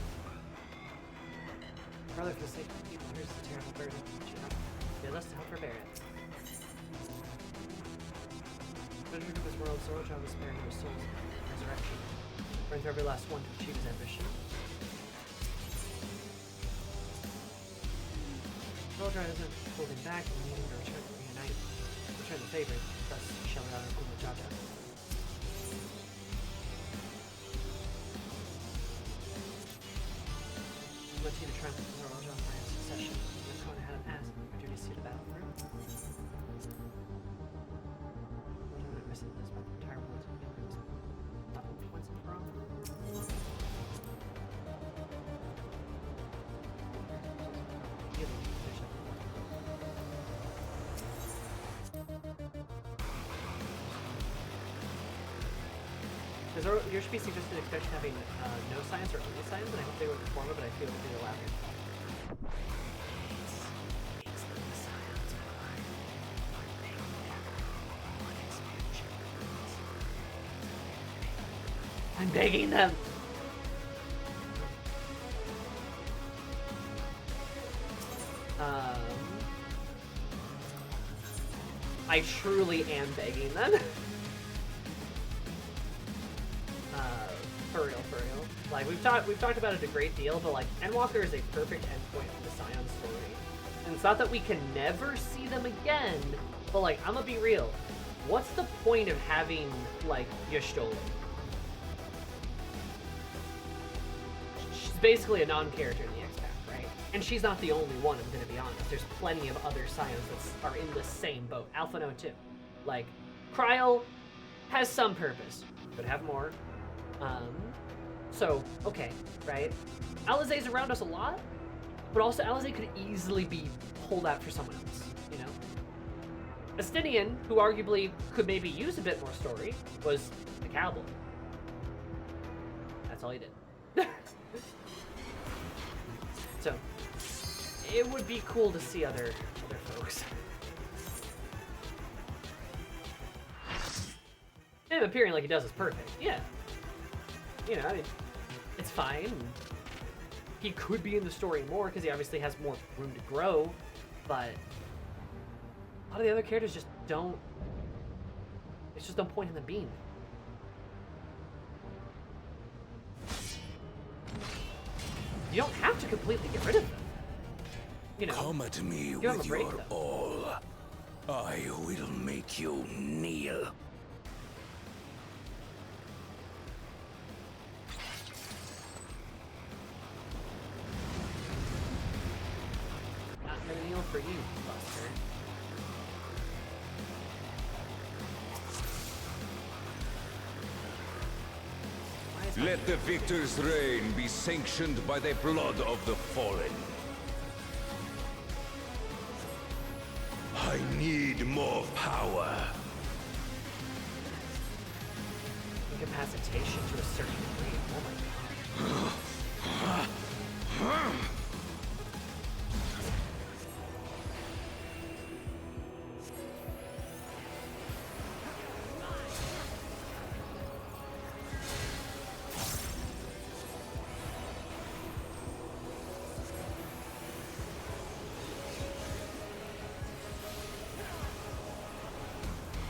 Brother, for the sake of the people, here's the terrible burden. Bid us to help her bear it. Venturing to this world, Zoral Jaw was sparing their souls in resurrection. Burn through every last one to achieve his ambition. Zoral Jaw isn't holding back and needing to reunite. Return the favor, thus shall it out of Umo Jaja. I want you to triumph with Zoral Jaw for his succession. Your opponent had an ass, your duty is to the battle for him. What am I missing this about the entire world to begin with? Not once and for all. Because your species suggested expression having no science or only science, and I hope they would perform it, but I feel it would be the latter. I'm begging them! I truly am begging them. For real. Like, we've talked about it a great deal, but like, Endwalker is a perfect endpoint for the Scion story. And it's not that we can never see them again, but like, I'm gonna be real. What's the point of having, like, Y'shtola? She's basically a non-character in the X-Pack, right? And she's not the only one, I'm gonna be honest. There's plenty of other Scions that are in the same boat. Alpha No too. Like, Kryl has some purpose. Could have more. So, okay, right? Alizé's around us a lot, but also Alizé could easily be pulled out for someone else, you know? Estinian, who arguably could maybe use a bit more story, was the cowboy. That's all he did. So, it would be cool to see other folks. Him appearing like he does is perfect, yeah. You know, I mean, it's fine. He could be in the story more because he obviously has more room to grow, but a lot of the other characters just don't. It's just no point in them being. You don't have to completely get rid of them. You know, come at me give them with a break, your though. all. I will make you kneel. Not gonna kneel for you, Buster. Let the victor's reign be sanctioned by the blood of the fallen. I need more power. Incapacitation to a certain degree. Oh my god.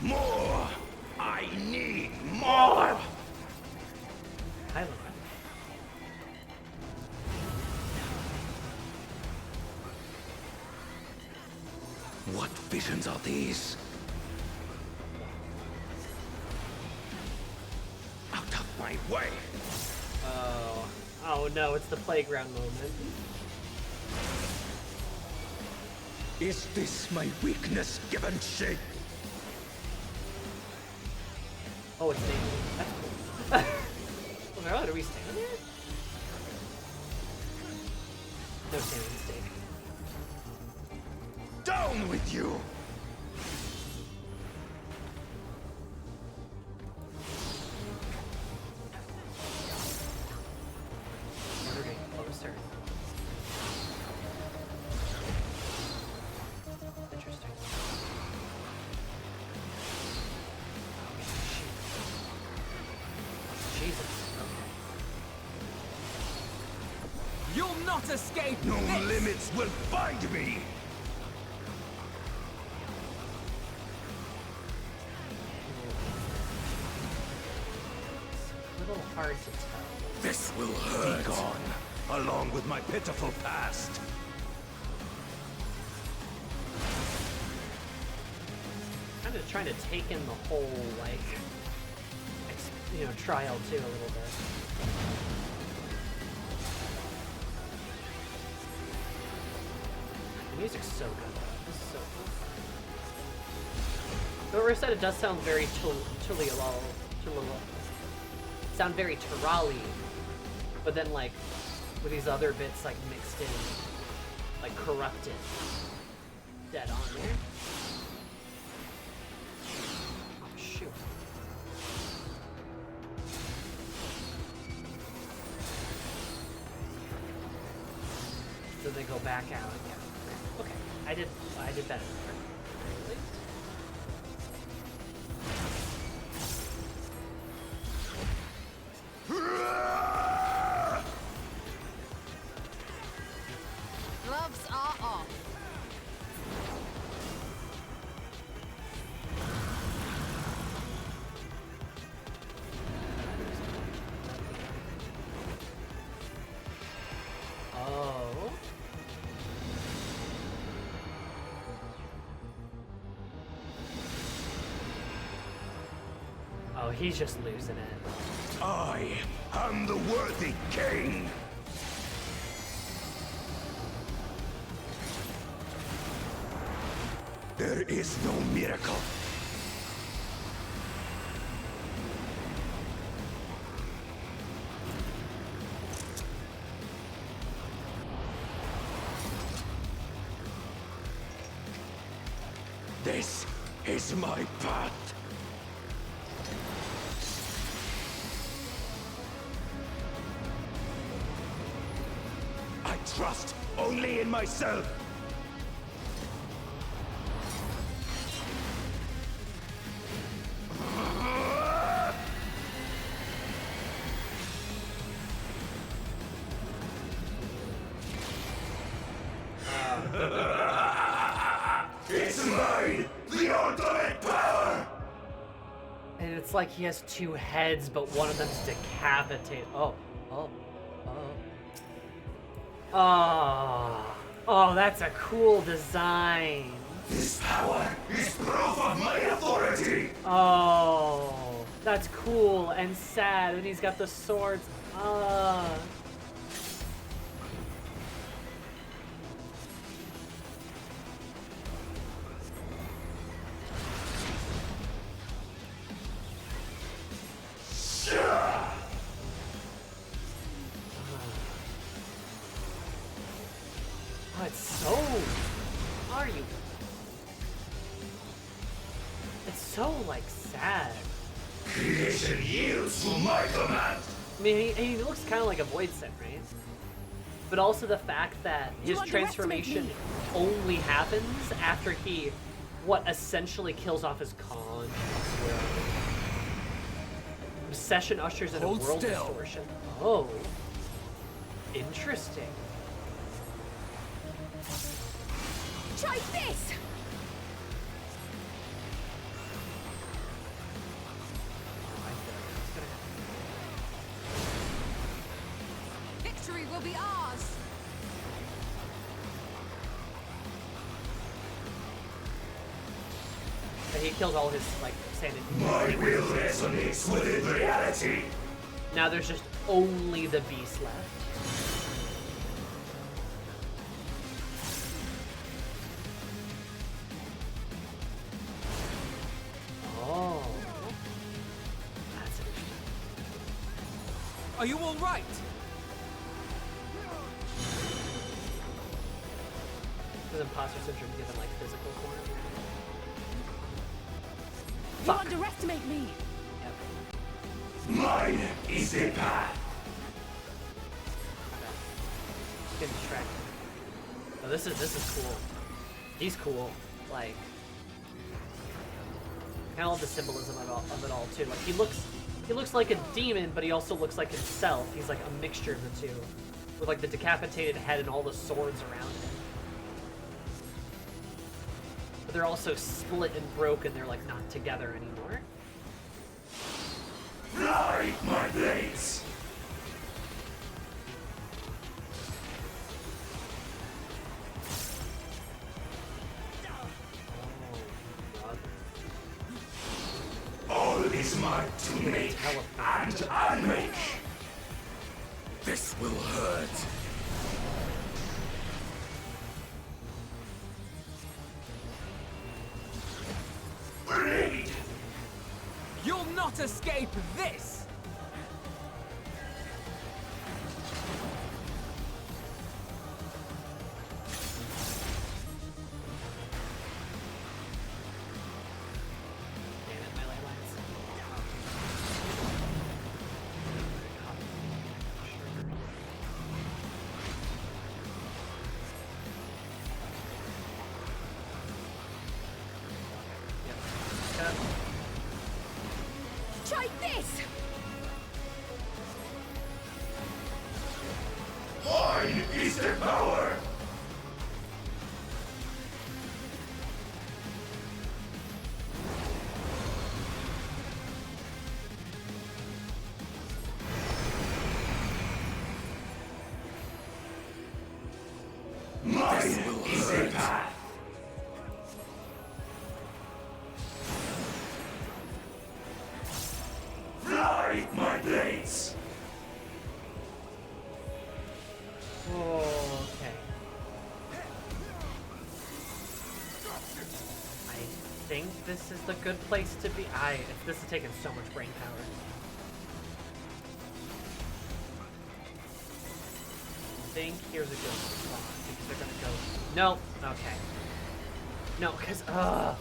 More! I need more! Hi, What visions are these? Out of my way! Oh no, it's the playground moment. Is this my weakness given shape? Oh, it's Nathan. That's cool. Oh, do we stand there? No standing mistake. Down with you! We're getting closer. not escape No this! limits will bind me! A little hard to tell. This will hurt. Be gone, along with my pitiful past. Kind of trying to take in the whole, like, trial too a little bit. The music's so good. This is so cool. Whoever said it does sound very sound very Turali, but then like with these other bits like mixed in, like corrupted. Dead on there. Oh shoot. So they go back out again. Okay, I did better. At least. Gloves are off. Oh. Oh, he's just losing it. I am the worthy king! There is no miracle. This is my path. I trust only in myself. It's mine! The ultimate power! And it's like he has two heads, but one of them's decapitated. Oh. Oh, that's a cool design. This power is proof of my authority! Oh, that's cool and sad. And he's got the swords. Oh, it's so... Are you? It's so, like, sad. Creation yields to my command! I mean, he looks kind of like a Void Set, right? But also the fact that his transformation only happens after he, essentially kills off his conscience. Obsession ushers in a world distortion. Oh. Interesting. Try this! Victory will be ours. And he kills all his, like, sanity. My will resonates within reality! Now there's just only the beast left. Oh. That's interesting. Are you all right? Does imposter syndrome give him, like, physical form? You underestimate me. Mine is the path. Getting distracted. Oh, this is cool. He's cool. Like, I kind of love the symbolism of it all too. Like he looks like a demon, but he also looks like himself. He's like a mixture of the two. with like the decapitated head and all the swords around it. But they're also split and broken. They're like not together anymore. Fly, my blades! All is mine to make and unmake. This will hurt. Blade! You'll not escape this! Try this! Mine is the power! Mine is a path! Fly, my blades! Oh, okay. I think this is the good place to be. This is taking so much brain power. I think here's a good spot because they're gonna go. No, okay. No, because okay.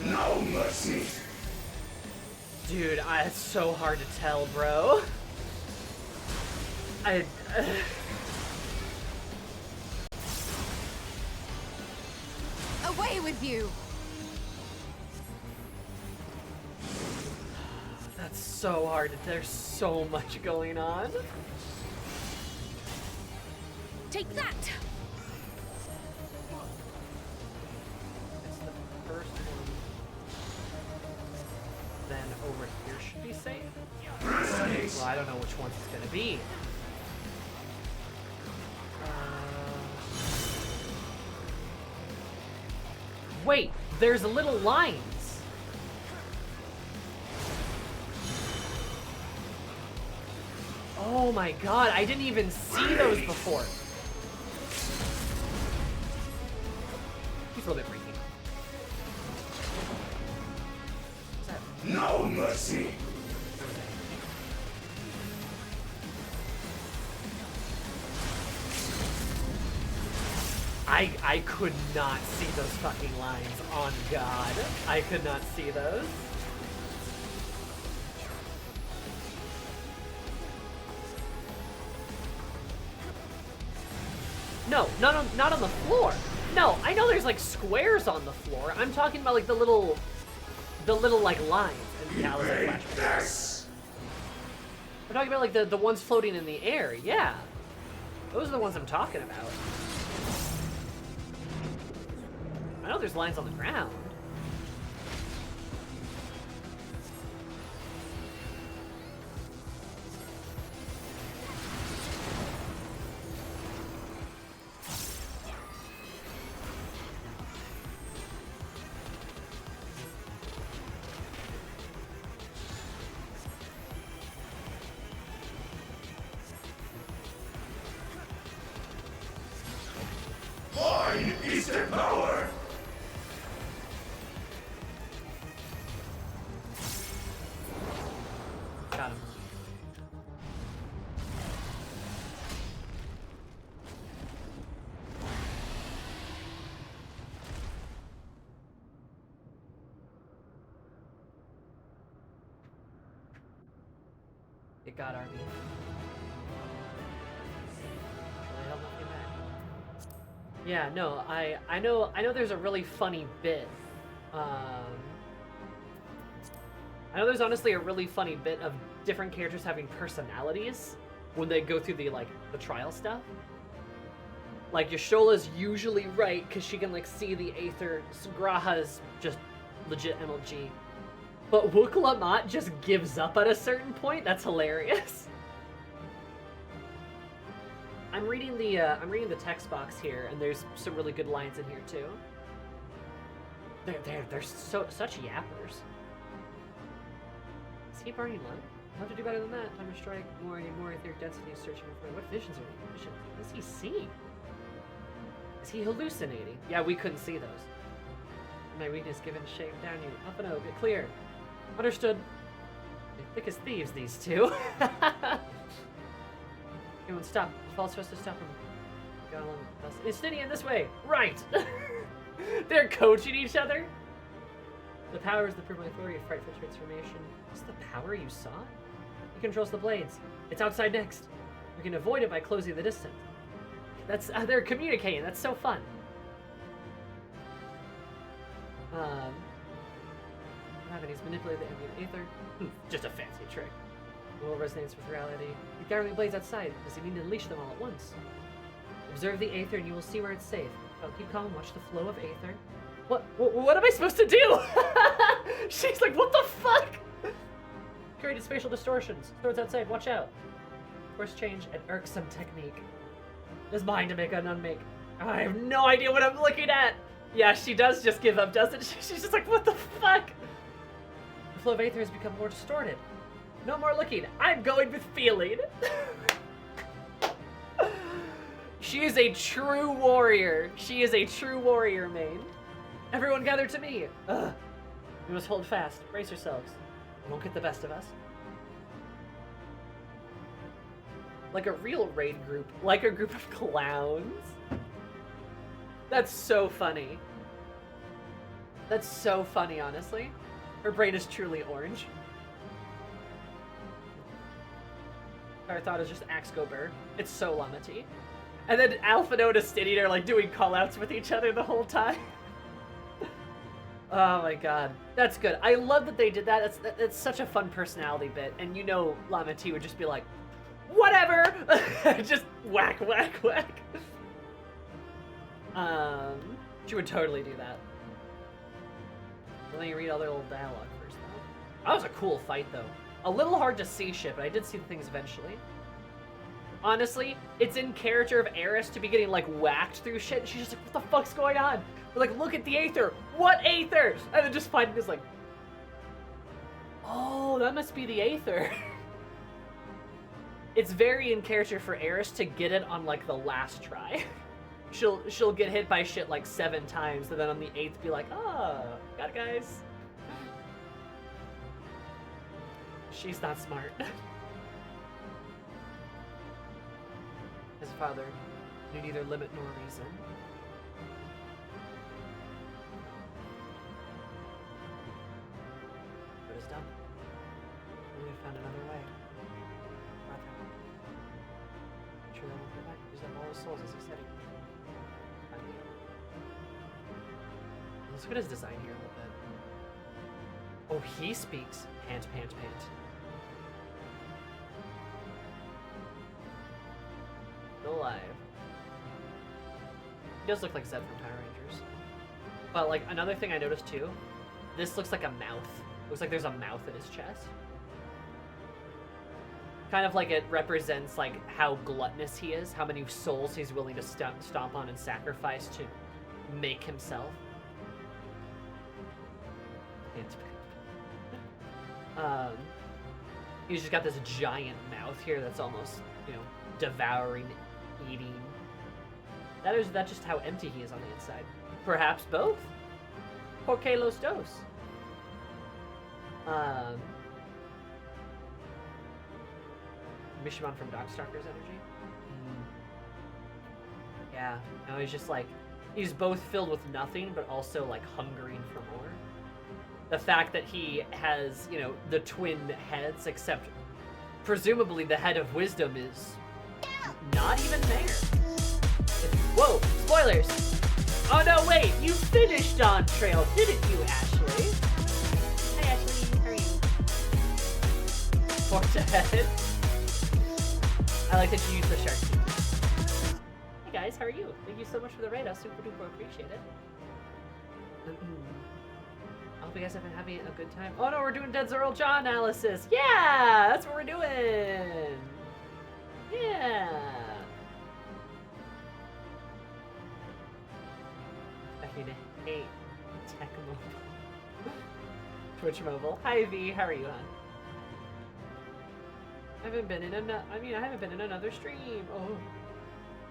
No mercy! Dude, it's so hard to tell, bro. Away with you! That's so hard. There's so much going on. Take that! It's the first one. Then over here should be safe. Well, I don't know which one's it's gonna be. Wait, there's little lines. Oh my god, I didn't even see those before. He's a little bit freaky. No mercy! I could not see those fucking lines, on God. I could not see those. No, not on the floor. No, I know there's like squares on the floor. I'm talking about like the little like lines. And yeah, like flashbacks. I'm talking about like the ones floating in the air. Yeah, those are the ones I'm talking about. I know there's lines on the ground. Mine is the power! Got him. It got Arby. Yeah, no, I know there's a really funny bit. I know there's honestly a really funny bit of different characters having personalities when they go through the trial stuff. Like, Yashola's usually right because she can, like, see the Aether. Graha's just legit MLG. But Wuk-Lamat just gives up at a certain point. That's hilarious. I'm reading the text box here, and there's some really good lines in here too. They're such yappers. Is he burning low? How to do better than that? Time to strike more and more etheric density, searching for what visions are these? What does he see? Is he hallucinating? Yeah, we couldn't see those. My weakness given shape down you. Up and over, get clear. Understood. They're thick as thieves, these two. Everyone stop. The false supposed to stop him. It's Stydian this way. Right. They're coaching each other. The power is the permanent authority of frightful transformation. What's the power you saw? He controls the blades. It's outside next. We can avoid it by closing the distance. That's they're communicating. That's so fun. He's manipulated the ambient aether. Just a fancy trick. Will resonates with reality. The gathering blades outside. Does he mean to unleash them all at once? Observe the aether and you will see where it's safe. I'll keep calm and watch the flow of aether. What am I supposed to do? She's like, what the fuck? Created spatial distortions. Swords outside, watch out. Course change, an irksome technique. It is mine to make and unmake. I have no idea what I'm looking at. Yeah, she does just give up, doesn't she? She's just like, what the fuck? The flow of aether has become more distorted. No more looking. I'm going with feeling. She is a true warrior. She is a true warrior, main. Everyone gather to me. Ugh. We must hold fast. Brace yourselves. It won't get the best of us. Like a real raid group. Like a group of clowns. That's so funny. That's so funny, honestly. Her brain is truly orange. Our thought is just Axe Go Burr. It's so Lamati. And then Alphinaud and Stydian are like doing callouts with each other the whole time. Oh my god. That's good. I love that they did that. That's such a fun personality bit. And you know Lamati would just be like, whatever! Just whack, whack, whack. She would totally do that. Let me read all their little dialogue first, though. That was a cool fight, though. A little hard to see shit, but I did see the things eventually. Honestly, it's in character of Eris to be getting, like, whacked through shit, and she's just like, what the fuck's going on? We're like, look at the Aether! What Aether? And then just finding this, like, oh, that must be the Aether. It's very in character for Eris to get it on, like, the last try. She'll get hit by shit, like, 7 times, and then on the 8th be like, oh, got it, guys. She's not smart. His father knew neither limit nor reason. But it's done. We found another way. Sure they won't go back. Use up all his souls as he said he would. Let's look at his design here a little bit. Oh, he speaks. Pant, pant, pant. Still alive. He does look like Zed from Power Rangers. But, like, another thing I noticed, too, this looks like a mouth. Looks like there's a mouth in his chest. Kind of like it represents, like, how gluttonous he is, how many souls he's willing to stomp on and sacrifice to make himself. He's just got this giant mouth here that's almost, you know, devouring, eating. That's just how empty he is on the inside. Perhaps both? Porque los dos? Mishimon from Darkstalker's energy? Yeah, no, he's just like, he's both filled with nothing, but also like hungering for more. The fact that he has, you know, the twin heads, except presumably the head of wisdom is not even there. Whoa, spoilers! Oh no, wait, you finished Dawntrail, didn't you, Ashley? Hi, Ashley, how are you? Fork to head. I like that you use the shark teeth. Hey guys, how are you? Thank you so much for the raid. I super duper appreciate it. I hope you guys have been having a good time. Oh no, we're doing Dead Zerl Jaw analysis. Yeah, that's what we're doing. Yeah. I hate Tech Mobile. Twitch Mobile. Hi V, how are you, hon? I haven't been in another stream. Oh.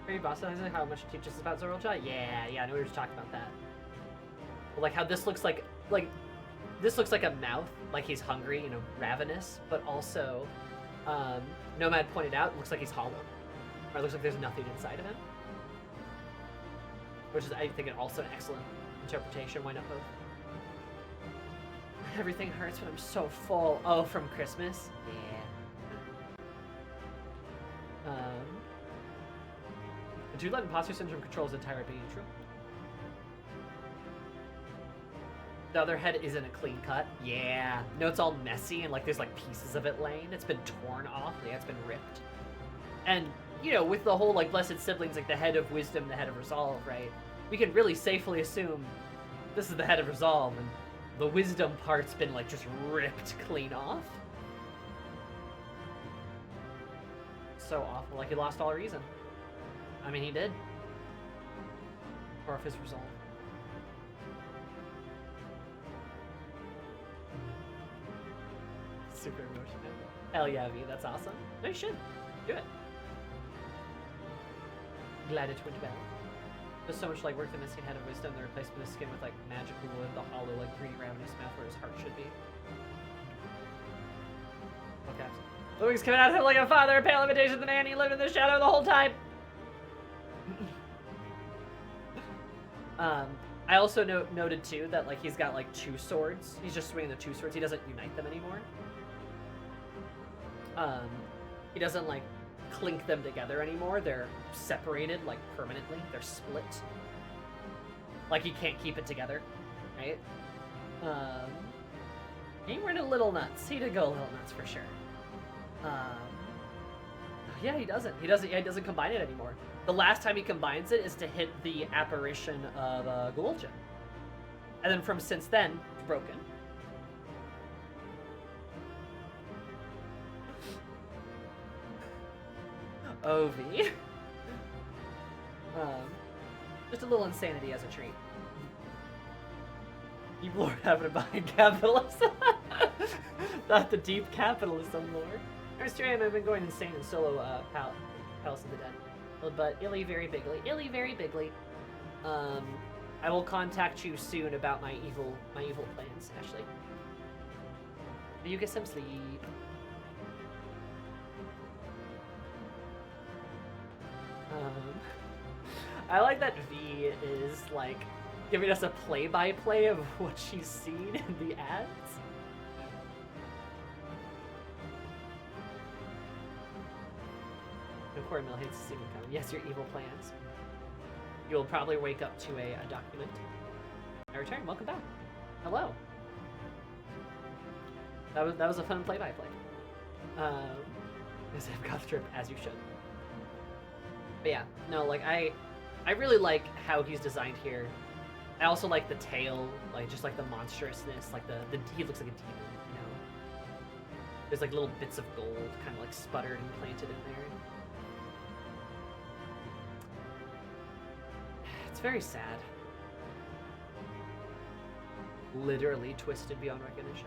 Are you boss how much it teaches us about Zerl Jaw? Yeah, I know we were just talking about that. But like how this looks like this looks like a mouth, like he's hungry, you know, ravenous, but also Nomad pointed out, it looks like he's hollow. Or it looks like there's nothing inside of him. Which is, I think, also an excellent interpretation. Why not both? Everything hurts when I'm so full. Oh, from Christmas? Yeah. Do you let imposter syndrome control his entire being? True. The other head isn't a clean cut. Yeah. No, it's all messy and like there's like pieces of it laying. It's been torn off. Yeah, it's been ripped. And, you know, with the whole like blessed siblings, like the head of wisdom, the head of resolve, right? We can really safely assume this is the head of resolve and the wisdom part's been like just ripped clean off. So awful. Like he lost all reason. I mean, he did. Or if his resolve. Super emotional. Hell yeah, V, that's awesome. No, you should. Do it. Glad it went well. There's so much like work the missing head of wisdom, the replacement of skin with like magical wood, the hollow, like greedy, ravenous mouth where his heart should be. Okay. Louis coming out of him like a father, a pale imitation of the man he lived in the shadow the whole time. I also noted too that like he's got like two swords. He's just swinging the two swords. He doesn't unite them anymore. He doesn't like clink them together anymore. They're separated like permanently. They're split. Like he can't keep it together, right? He went a little nuts. He did go a little nuts for sure. Yeah, he doesn't. He doesn't combine it anymore. The last time he combines it is to hit the apparition of Gul'ja. And then from since then, it's broken. OV. Just a little insanity as a treat. Deep lore happening behind capitalism. Not the deep capitalism lore. Our stream, I've been going insane in solo Palace of the Dead. But Illy very bigly. I will contact you soon about my evil plans, Ashley. You get some sleep. I like that V is like giving us a play-by-play of what she's seen in the ads. Corey Mill hates to see me coming. Yes, your evil plans. You'll probably wake up to a document. I return. Welcome back. Hello. That was a fun play-by-play. Yes, I've got the trip as you should. But yeah, no, like I really like how he's designed here. I also like the tail, like just like the monstrousness, like the he looks like a demon, you know. There's like little bits of gold kind of like sputtered and planted in there. It's very sad. Literally twisted beyond recognition.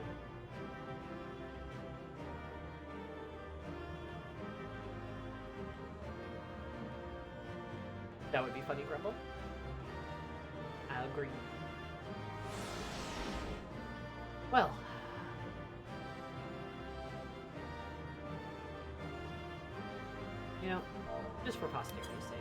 That would be funny, Grumble. I agree. Well. You know, just for posterity's sake.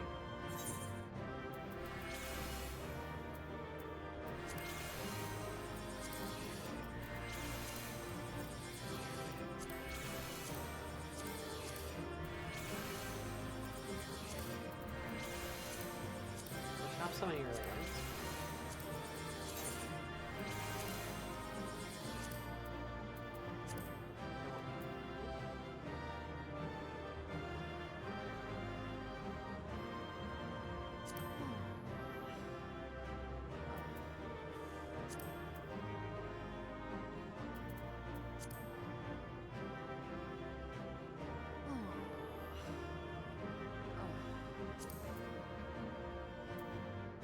Some of your ones.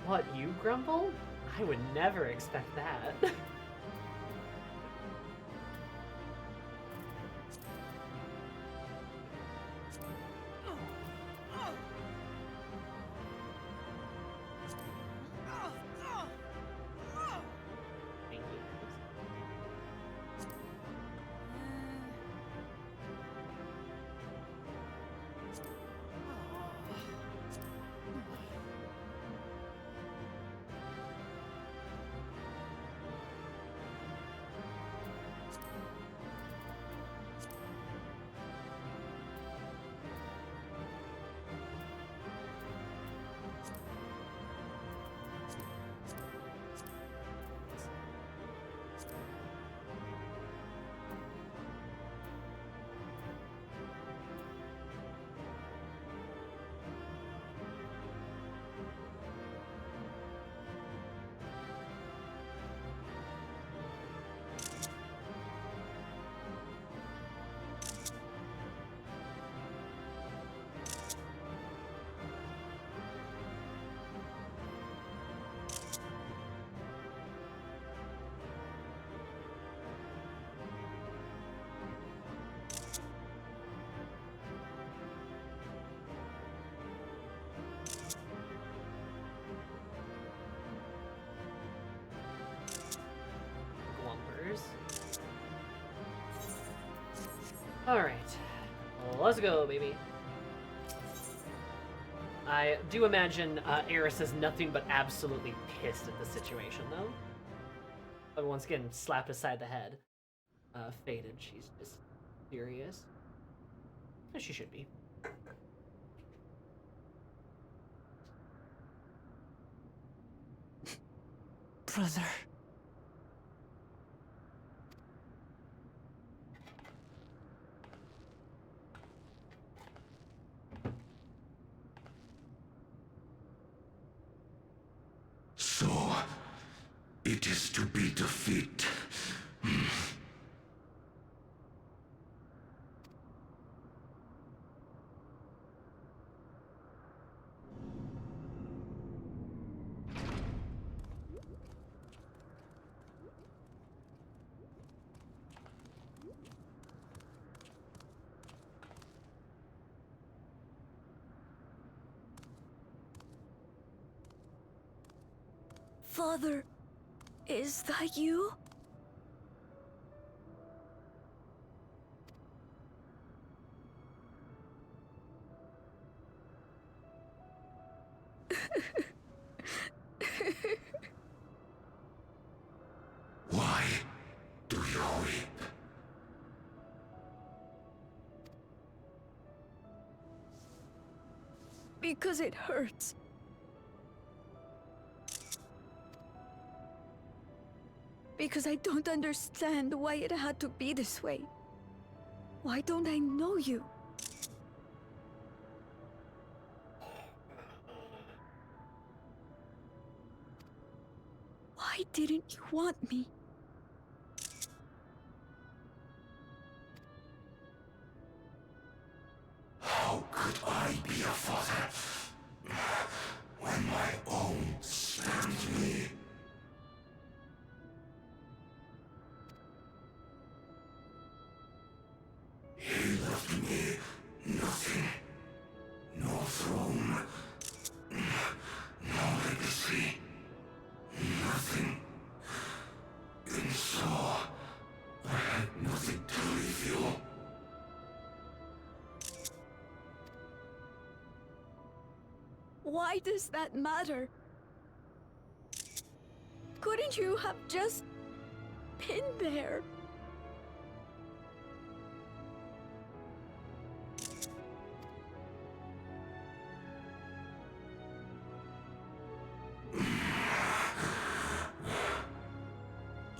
What, you grumble? I would never expect that. Alright, let's go, baby. I do imagine Eris is nothing but absolutely pissed at the situation, though. Everyone's getting slapped aside the head. Faded, she's just furious. As she should be. Brother. So, it is to be defeat. Father, is that you? Why do you weep? Because it hurts. Because I don't understand why it had to be this way. Why don't I know you? Why didn't you want me? How could I be a father when my own spurned me? He left me nothing. No throne. No legacy. Nothing. And so, I had nothing to leave you. Why does that matter? Couldn't you have just been there?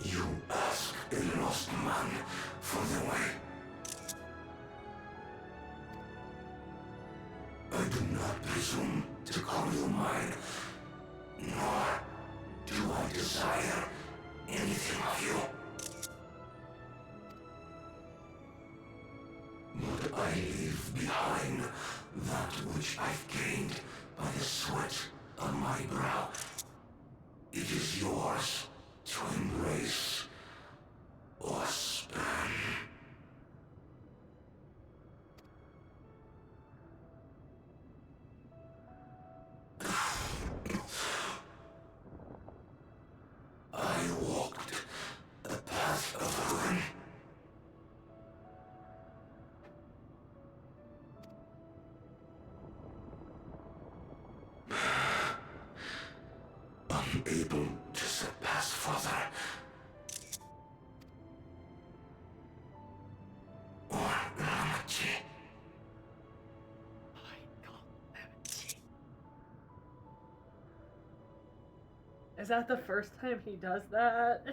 You ask a lost man for the way. I do not presume to call you mine, nor do I desire anything of you. But I leave behind that which I've gained by the sweat on my brow able to surpass Father. Or Lamachi. Is that the first time he does that?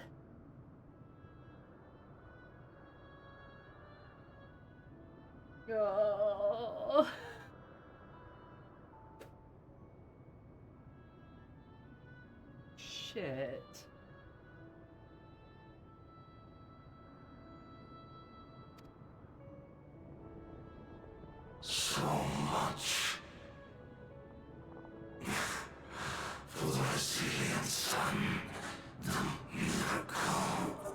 Oh. Shit. So much for the resilient son, the miracle.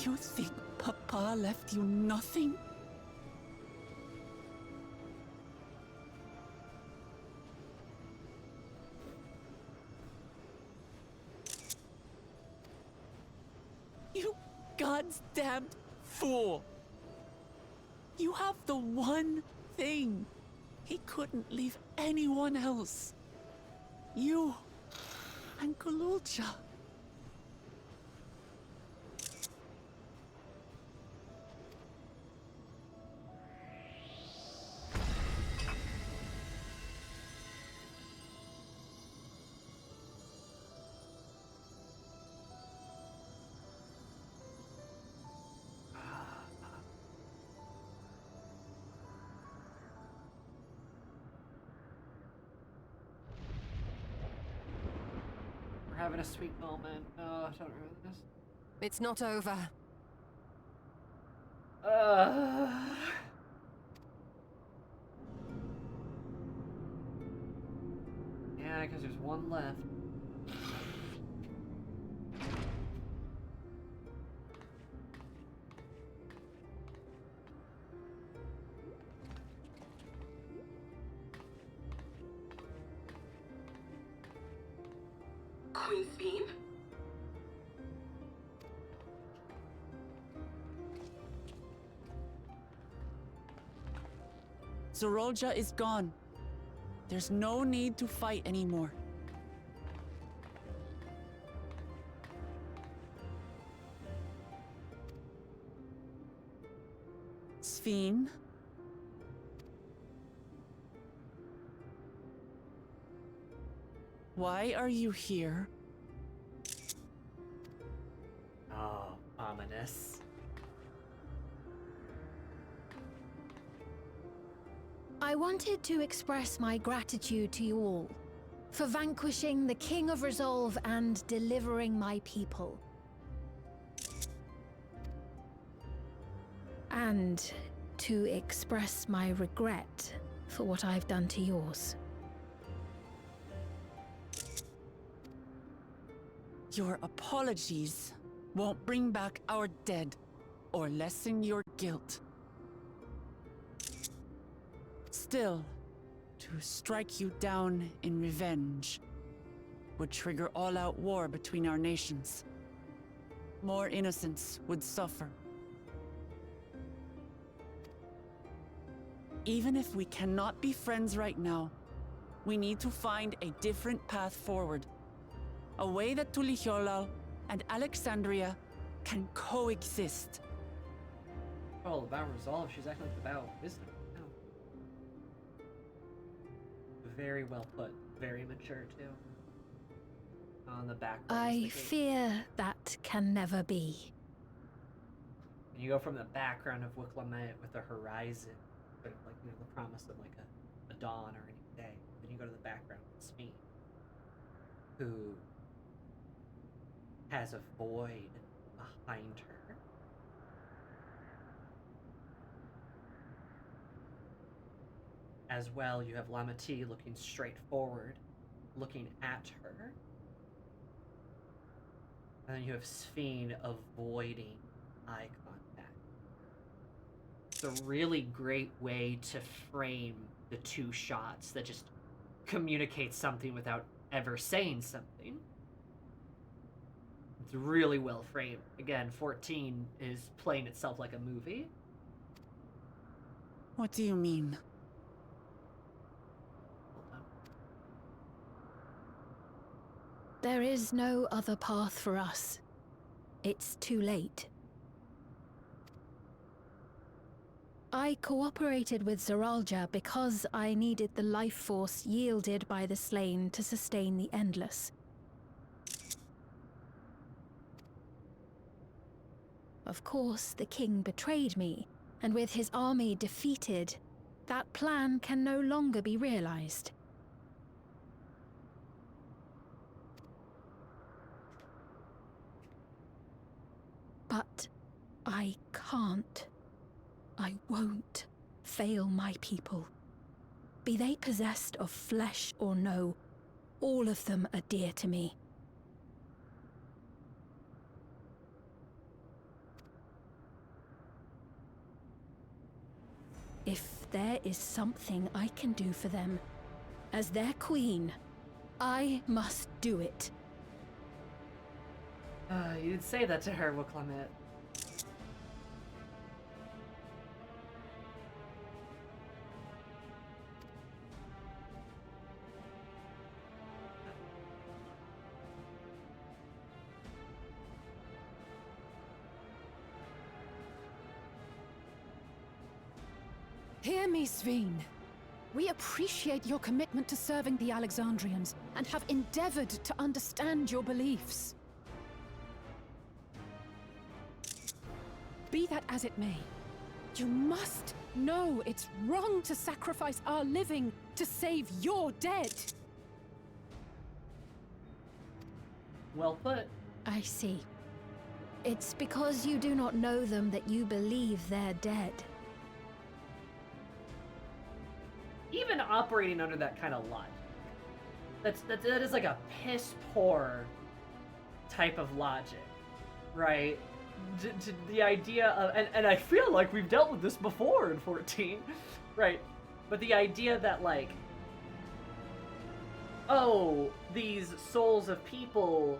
You think Papa left you nothing? You God's damned fool! You have the one thing he couldn't leave anyone else. You and Kululcha. Having a sweet moment. Oh, I don't remember this. It's not over. Yeah, because there's one left. Queen's Beam? Zorolja is gone. There's no need to fight anymore. Sphene? Why are you here? Oh, ominous. I wanted to express my gratitude to you all for vanquishing the King of Resolve and delivering my people. And to express my regret for what I've done to yours. Your apologies won't bring back our dead or lessen your guilt. Still, to strike you down in revenge would trigger all-out war between our nations. More innocents would suffer. Even if we cannot be friends right now, we need to find a different path forward. A way that Tuliholal and Alexandria can coexist. Oh, about resolve. She's acting like about wisdom. Oh. Very well put. Very mature, too. On the background. I fear that can never be. And you go from the background of Willamette with the horizon, sort of like, you know, the promise of like a dawn or a new day. Then you go to the background with Sphene, who has a void behind her. As well, you have Lamati looking straight forward, looking at her. And then you have Sphene avoiding eye contact. It's a really great way to frame the two shots that just communicate something without ever saying something. It's really well framed. Again, 14 is playing itself like a movie. What do you mean? There is no other path for us. It's too late. I cooperated with Zoralja because I needed the life force yielded by the slain to sustain the Endless. Of course, the king betrayed me, and with his army defeated, that plan can no longer be realized. But I can't. I won't fail my people. Be they possessed of flesh or no, all of them are dear to me. If there is something I can do for them, as their queen, I must do it. You'd say that to her, Willamette. Hear me, Sphene. We appreciate your commitment to serving the Alexandrians and have endeavored to understand your beliefs. Be that as it may, you must know it's wrong to sacrifice our living to save your dead. Well put. I see. It's because you do not know them that you believe they're dead. Even operating under that kind of logic, that is like a piss poor type of logic, right? To the idea of, and I feel like we've dealt with this before in 14, right? But the idea that, like, oh, these souls of people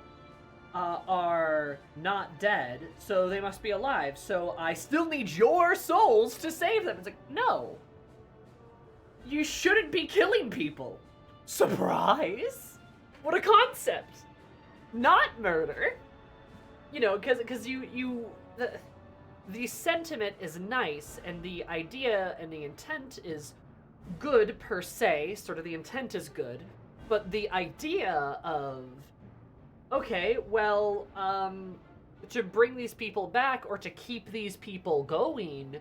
are not dead, so they must be alive, so I still need your souls to save them. It's like, no. You shouldn't be killing people. Surprise! What a concept! Not murder. You know, because the sentiment is nice, and the idea and the intent is good per se, sort of the intent is good, but the idea of, okay, well, to bring these people back or to keep these people going,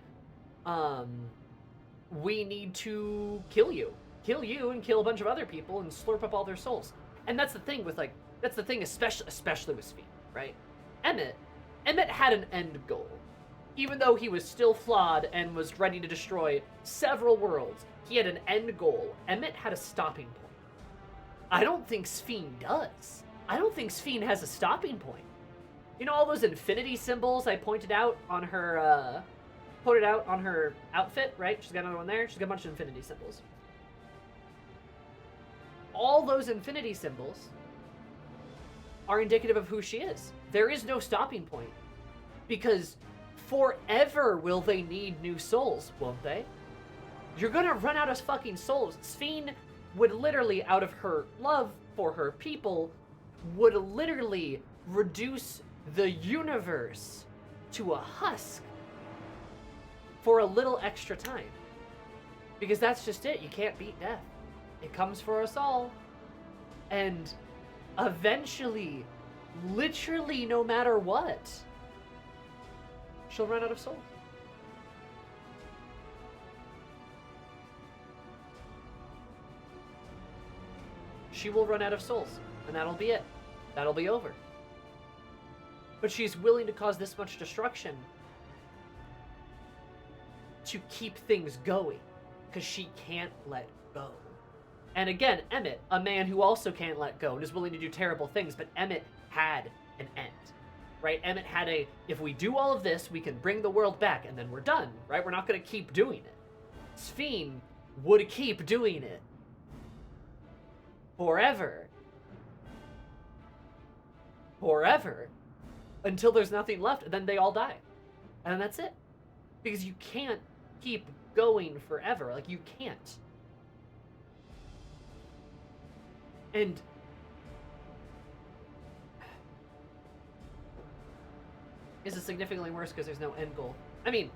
we need to kill you and kill a bunch of other people and slurp up all their souls. And that's the thing with, like, especially with Sphene, right? Emmett had an end goal. Even though he was still flawed and was ready to destroy several worlds, he had an end goal. Emmett had a stopping point. I don't think Sphene does. I don't think Sphene has a stopping point. You know all those infinity symbols I pointed out on her, outfit, right? She's got another one there. She's got a bunch of infinity symbols. All those infinity symbols are indicative of who she is. There is no stopping point. Because forever will they need new souls, won't they? You're gonna run out of fucking souls. Sphene would literally, out of her love for her people, would literally reduce the universe to a husk for a little extra time. Because that's just it. You can't beat death. It comes for us all. And eventually, literally no matter what, she'll run out of souls. She will run out of souls, and that'll be it. That'll be over. but she's willing to cause this much destruction to keep things going, because she can't let go. And again, Emmett, a man who also can't let go and is willing to do terrible things, but Emmett had an end, right? Emmett had a, if we do all of this, we can bring the world back, and then we're done, right? We're not going to keep doing it. Sphene would keep doing it forever. Forever. Until there's nothing left, and then they all die. And then that's it. Because you can't keep going forever. Like, you can't. And is it significantly worse because there's no end goal? I mean,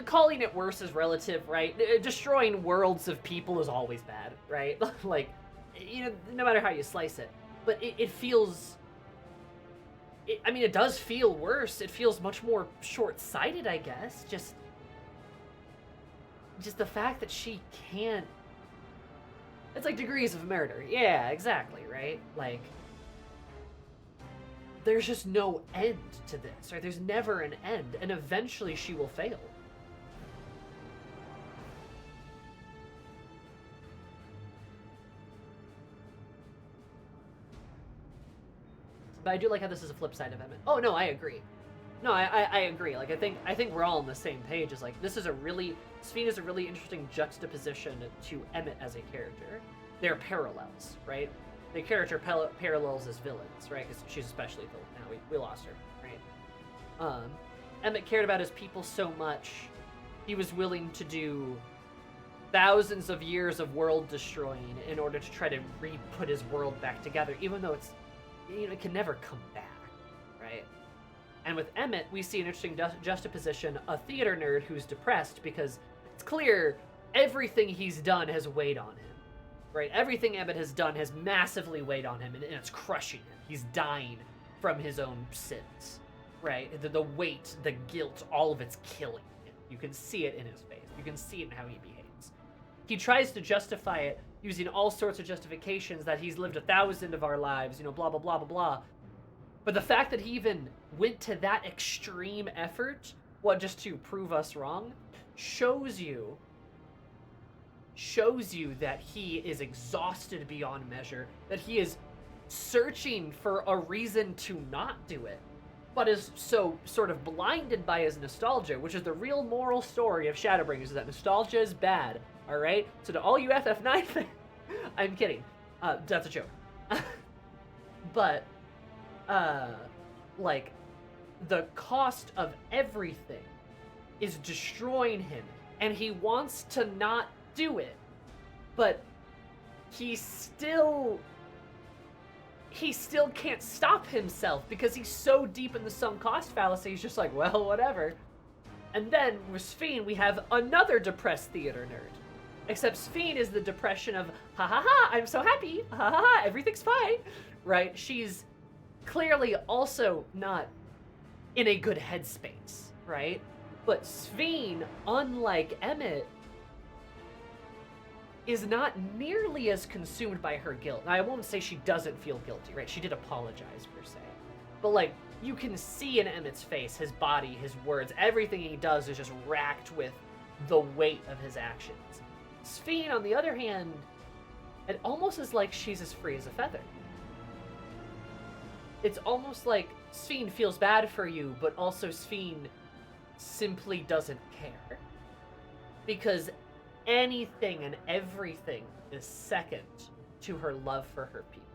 calling it worse is relative, right? Destroying worlds of people is always bad, right? Like, you know, no matter how you slice it. But it feels... I mean, it does feel worse. It feels much more short-sighted, I guess. Just the fact that she can't... It's like degrees of murder. Yeah, exactly, right? Like, there's just no end to this, right? There's never an end, and eventually she will fail. But I do like how this is a flip side of Emmett. Oh, no, I agree. No, I agree. Like, I think we're all on the same page. It's like, this is a really... Sphene is a really interesting juxtaposition to Emmett as a character. They're parallels, right? The character parallels as villains, right? Because she's especially a villain now. We lost her, right? Emmett cared about his people so much, he was willing to do thousands of years of world destroying in order to try to re-put his world back together, even though it's, you know, it can never come back, right? And with Emmett, we see an interesting juxtaposition, a theater nerd who's depressed because it's clear everything he's done has weighed on him, right? Everything Emmett has done has massively weighed on him, and it's crushing him. He's dying from his own sins, right? The weight, the guilt, all of it's killing him. You can see it in his face. You can see it in how he behaves. He tries to justify it using all sorts of justifications that he's lived 1,000 of our lives, you know, blah, blah, blah, blah, blah. But the fact that he even went to that extreme effort, what, just to prove us wrong, shows you that he is exhausted beyond measure, that he is searching for a reason to not do it, but is so sort of blinded by his nostalgia, which is the real moral story of Shadowbringers, is that nostalgia is bad, all right? So to all you FF9 fans, I'm kidding. That's a joke. But, like, the cost of everything is destroying him, and he wants to not do it, but he still can't stop himself because he's so deep in the sunk cost fallacy. He's just like, well, whatever. And then with Sphene, we have another depressed theater nerd. Except Sphene is the depression of, ha ha ha, I'm so happy, ha ha ha, everything's fine, right? She's clearly also not in a good headspace, right? But Sphene, unlike Emmett, is not nearly as consumed by her guilt. Now, I won't say she doesn't feel guilty, right? She did apologize, per se. But, like, you can see in Emmett's face, his body, his words, everything he does is just racked with the weight of his actions. Sphene, on the other hand, it almost is like she's as free as a feather. It's almost like Sphene feels bad for you, but also Sphene simply doesn't care. Because anything and everything is second to her love for her people.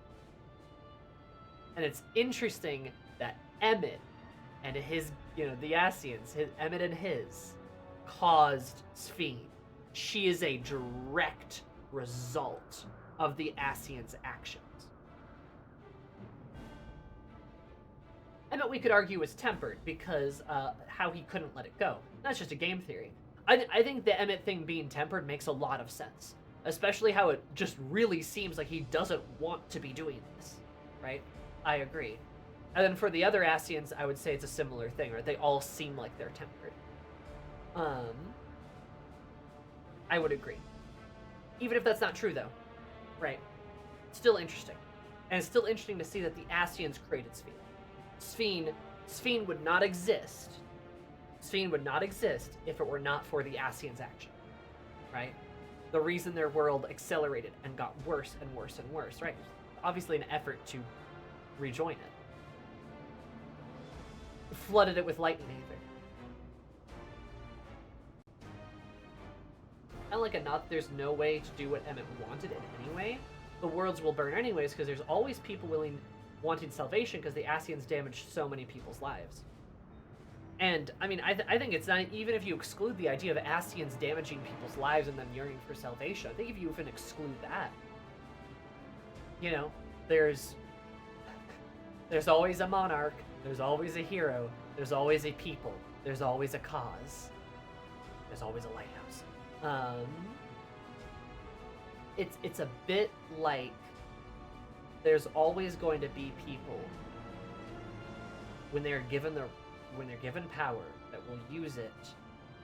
And it's interesting that Emmett and his, you know, the Ascians, Emmett and his, caused Sphene. She is a direct result of the Ascians' actions. Emmett, we could argue, is tempered because how he couldn't let it go. That's just a game theory. I think the Emmett thing being tempered makes a lot of sense, especially how it just really seems like he doesn't want to be doing this, right? I agree. And then for the other Ascians, I would say it's a similar thing, right? They all seem like they're tempered. I would agree. Even if that's not true, though, right? Still interesting. And it's still interesting to see that the Ascians created Sphene. Sphene would not exist. Sphene would not exist if it were not for the Ascians' action, right? The reason their world accelerated and got worse and worse and worse, right? Obviously an effort to rejoin it. Flooded it with lightning ether. And like a not, there's no way to do what Emmett wanted in any way. The worlds will burn anyways, because there's always people wanting salvation, because the Ascians damaged so many people's lives. And, I mean, I think it's not, even if you exclude the idea of Ascians damaging people's lives and them yearning for salvation, I think if you even exclude that, you know, there's always a monarch, there's always a hero, there's always a people, there's always a cause, there's always a lighthouse. It's a bit like there's always going to be people when they're given power that will use it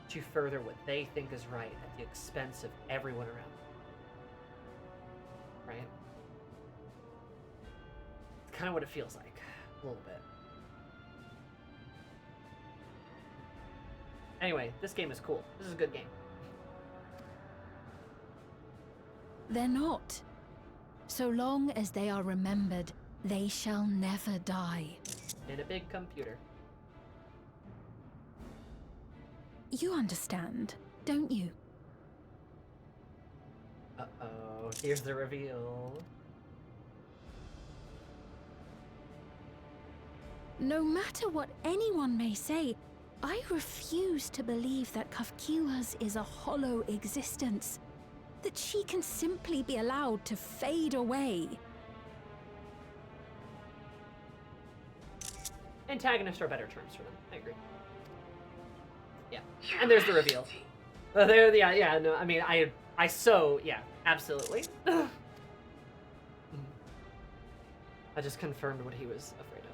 to further what they think is right at the expense of everyone around them. Right? It's kind of what it feels like, a little bit. Anyway, this game is cool. This is a good game. They're not. So long as they are remembered, they shall never die. In a big computer. You understand, don't you? Uh-oh, here's the reveal. No matter what anyone may say, I refuse to believe that Kafkila's is a hollow existence. That she can simply be allowed to fade away. Antagonists are better terms for them. I agree. Yeah, and there's the reveal. Yeah, no, I mean, yeah, absolutely. I just confirmed what he was afraid of.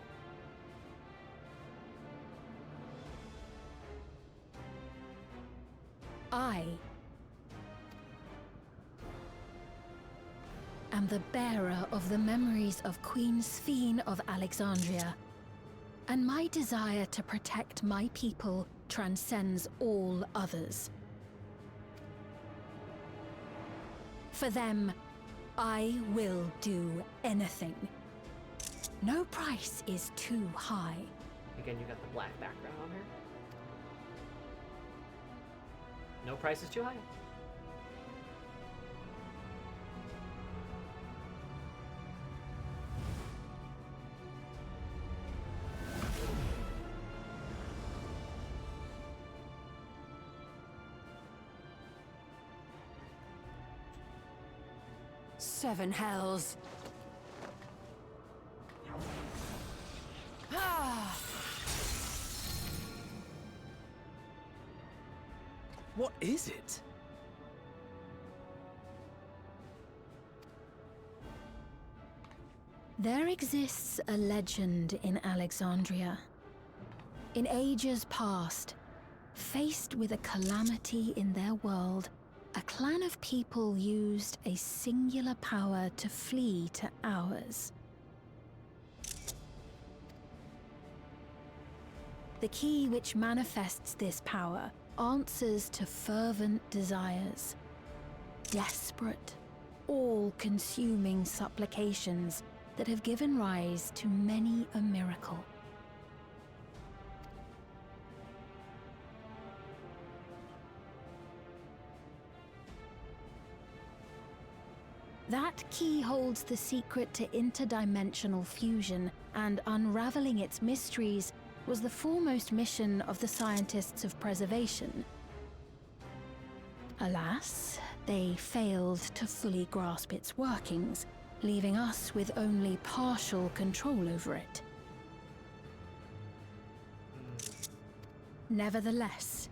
I am the bearer of the memories of Queen Sphene of Alexandria, and my desire to protect my people transcends all others. For them, I will do anything. No price is too high. Again, you got the black background on her. No price is too high. Seven hells. Ah! What is it? There exists a legend in Alexandria. In ages past, faced with a calamity in their world, a clan of people used a singular power to flee to ours. The key which manifests this power answers to fervent desires, desperate, all-consuming supplications that have given rise to many a miracle. That key holds the secret to interdimensional fusion, and unraveling its mysteries was the foremost mission of the scientists of preservation. Alas, they failed to fully grasp its workings, leaving us with only partial control over it. Nevertheless,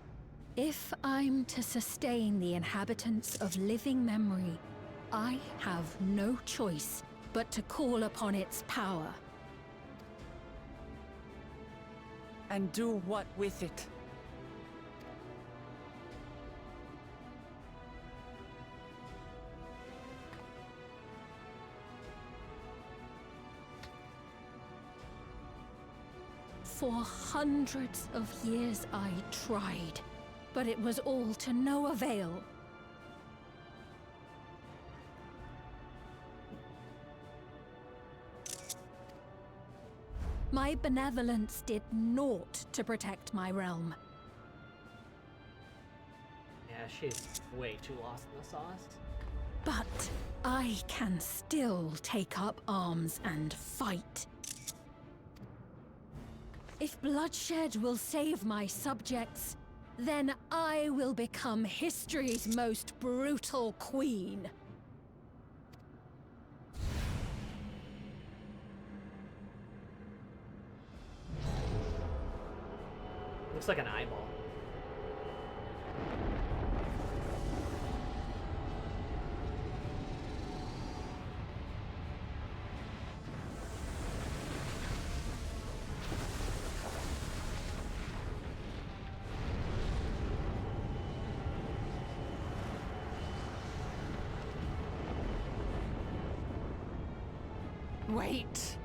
if I'm to sustain the inhabitants of living memory, I have no choice but to call upon its power. And do what with it? For hundreds of years I tried, but it was all to no avail. My benevolence did naught to protect my realm. Yeah, she's way too lost in the sauce. But I can still take up arms and fight. If bloodshed will save my subjects, then I will become history's most brutal queen. Looks like an eyeball. Wait.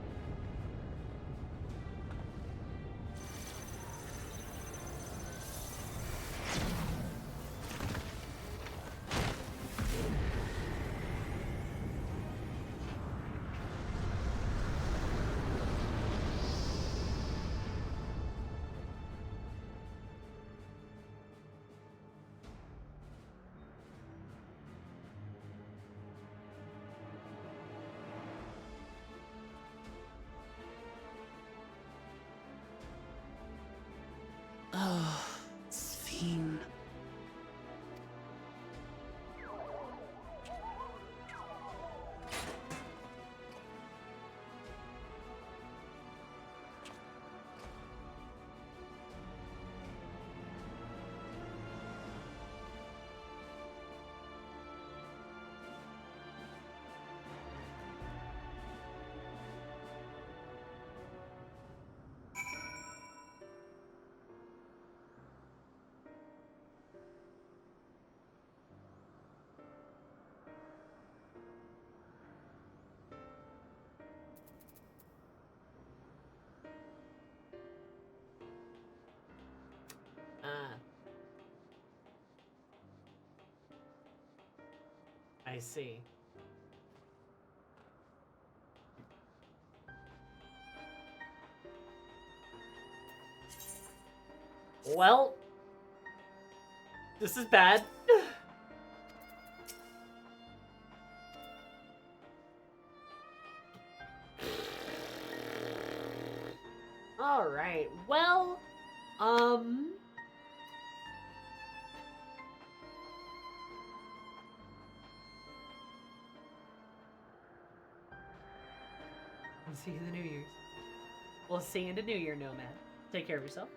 Oh, Sphene. I see. Well, this is bad. All right. Well, we'll see you in the New Year's. We'll see you in the New Year, Nomad. Take care of yourself.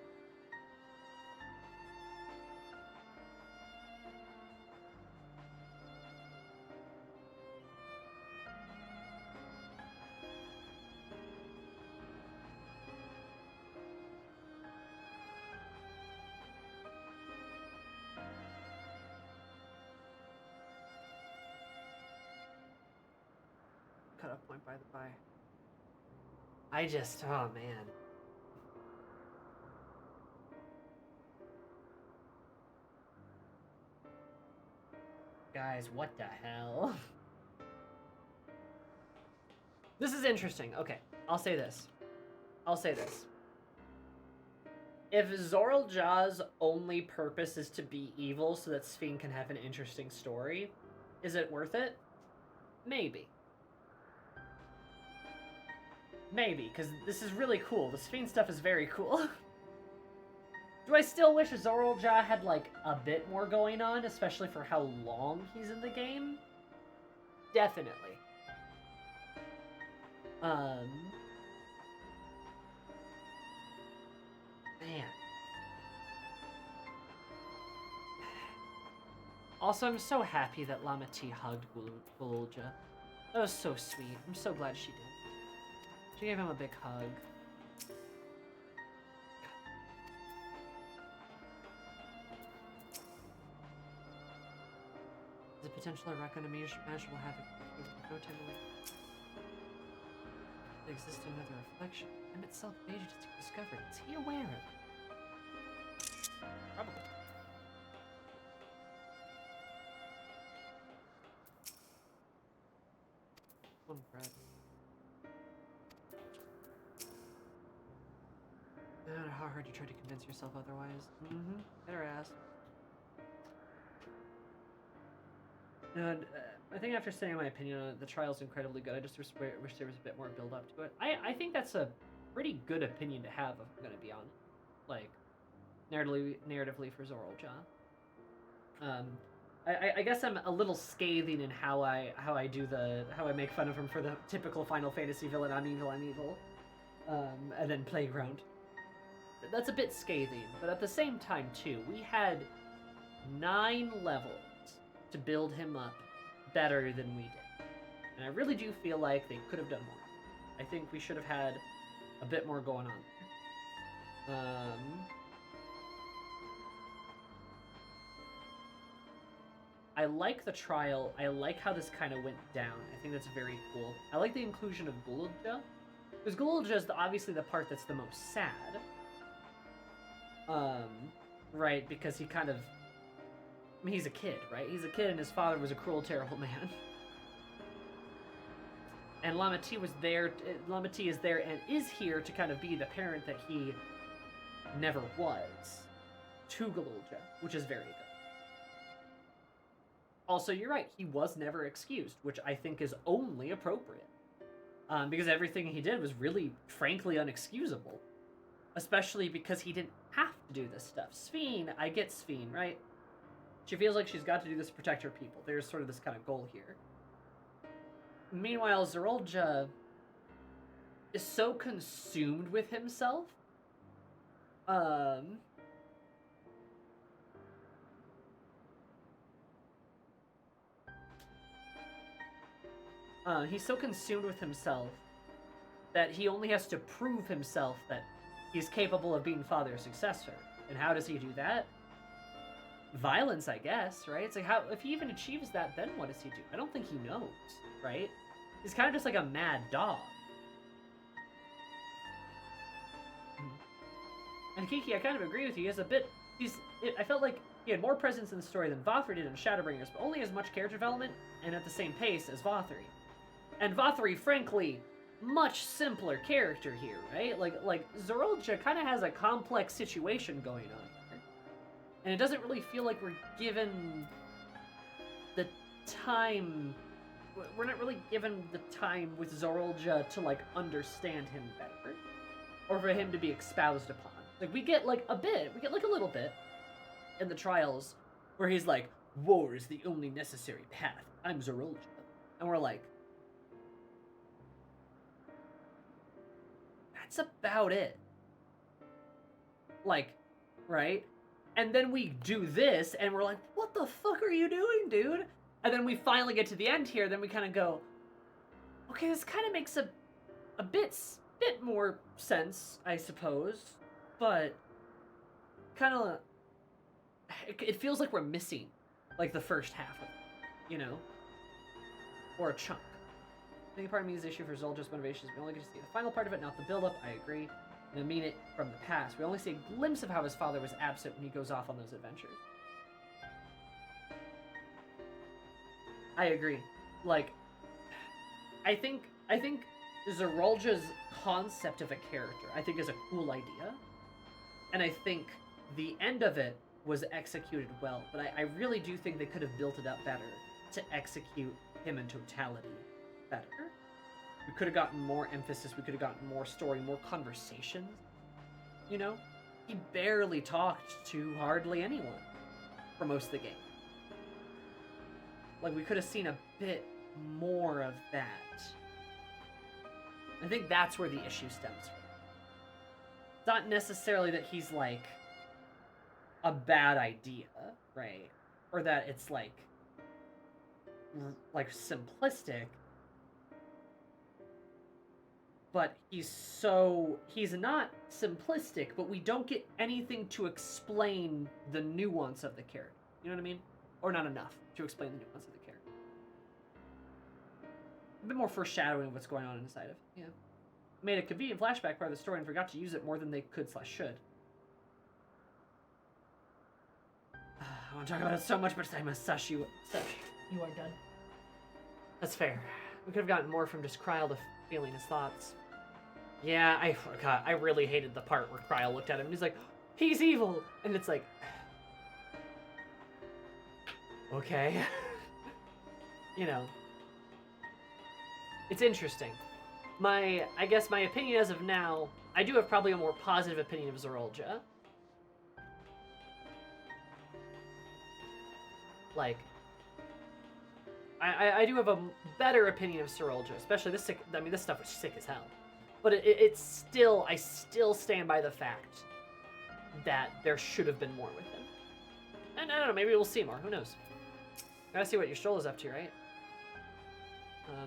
Cut off point by the by. I just, oh man. Guys, what the hell? This is interesting. Okay, I'll say this. If Zoraljaw's only purpose is to be evil so that Sphene can have an interesting story, is it worth it? Maybe. Maybe, because this is really cool. The Sphene stuff is very cool. Do I still wish Zoraljah had, like, a bit more going on, especially for how long he's in the game? Definitely. Man. Also, I'm so happy that Lama T hugged Zoraljah. That was so sweet. I'm so glad she did. She gave him a big hug. The potential I reckon a match will have no time away. exists another reflection. And itself aged to discovery. Is he aware of it? Probably. One bread. No matter how hard you try to convince yourself otherwise. Better ask. And I think after saying my opinion on it, the trial's incredibly good. I just wish there was a bit more build up to it. I think that's a pretty good opinion to have, if I'm gonna be honest. Like, narratively for Zorolja. I guess I'm a little scathing in how I make fun of him for the typical Final Fantasy villain. I'm evil. And then Playground. That's a bit scathing, but at the same time too, we had 9 levels to build him up better than we did. And I really do feel like they could have done more. I think we should have had a bit more going on there. I like the trial. I like how this kind of went down. I think that's very cool. I like the inclusion of Gulja. Because Gulja is obviously the part that's the most sad. Right, because he kind of... I mean, he's a kid, right? He's a kid and his father was a cruel, terrible man. And Lamati is there and is here to kind of be the parent that he never was to Gulja, which is very good. Also, you're right, he was never excused, which I think is only appropriate. Because everything he did was really, frankly, unexcusable. Especially because he didn't have to do this stuff. Sphene, I get Sphene, right? She feels like she's got to do this to protect her people. There's sort of this kind of goal here. Meanwhile, Zorolja is so consumed with himself. He's so consumed with himself that he only has to prove himself that he's capable of being father's successor. And how does he do that? Violence, I guess, right? It's like, how, if he even achieves that, then what does he do? I don't think he knows, right? He's kind of just like a mad dog. And Kiki, I kind of agree with you. He has a bit, I felt like he had more presence in the story than Vothri did in Shadowbringers, but only as much character development and at the same pace as Vothri. And Vothri, frankly, much simpler character here, right? Like Zorolja kind of has a complex situation going on here. And it doesn't really feel like we're given the time... We're not really given the time with Zorolja to, like, understand him better. Or for him to be espoused upon. Like, we get, like, a bit. We get, like, a little bit in the trials where he's like, war is the only necessary path. I'm Zorolja. And we're like... That's about it. Like, right? And then we do this, and we're like, what the fuck are you doing, dude? And then we finally get to the end here, then we kind of go, okay, this kind of makes a bit more sense, I suppose, but kind of, it feels like we're missing, like, the first half of it, you know? Or a chunk. I think part of me is the issue for Zolja's motivations. We only get to see the final part of it, not the build-up. I agree. And I mean it from the past. We only see a glimpse of how his father was absent when he goes off on those adventures. I agree. Like, I think Zorolja's concept of a character, I think, is a cool idea. And I think the end of it was executed well. But I really do think they could have built it up better to execute him in totality better. We could have gotten more emphasis, we could have gotten more story, more conversations, you know? He barely talked to hardly anyone for most of the game. Like, we could have seen a bit more of that. I think that's where the issue stems from. It's not necessarily that he's, like, a bad idea, right? Or that it's, like simplistic. But he's not simplistic, but we don't get anything to explain the nuance of the character. You know what I mean? Or not enough to explain the nuance of the character. A bit more foreshadowing of what's going on inside of it, yeah. made a convenient flashback part of the story and forgot to use it more than they could/should. I want to talk about it so much, but I must sush you. Sush. You are done. That's fair. We could have gotten more from just Kryl feeling his thoughts. Yeah, I forgot. I really hated the part where Kryl looked at him and he's like, he's evil! And it's like... Okay. You know. It's interesting. I guess my opinion as of now, I do have probably a more positive opinion of Zorolja. Like, I do have a better opinion of Zorolja, especially this sick. I mean, this stuff was sick as hell. But it's still, I still stand by the fact that there should have been more with him. And I don't know, maybe we'll see more. Who knows? Gotta see what your soul is up to, right?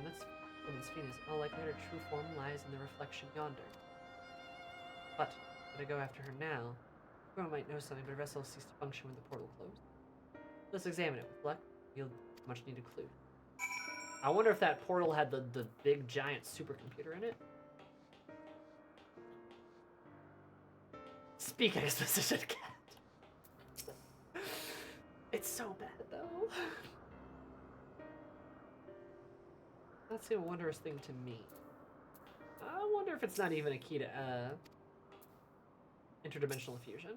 That's woman's Venus. All likely her true form lies in the reflection yonder. But, gotta go after her now. Everyone might know something, but her vessel ceased to function when the portal closed. Let's examine it with luck. Yield much needed clue. I wonder if that portal had the big giant supercomputer in it. Speak explicit cat. It's so bad though. That seemed a wondrous thing to me. I wonder if it's not even a key to interdimensional fusion.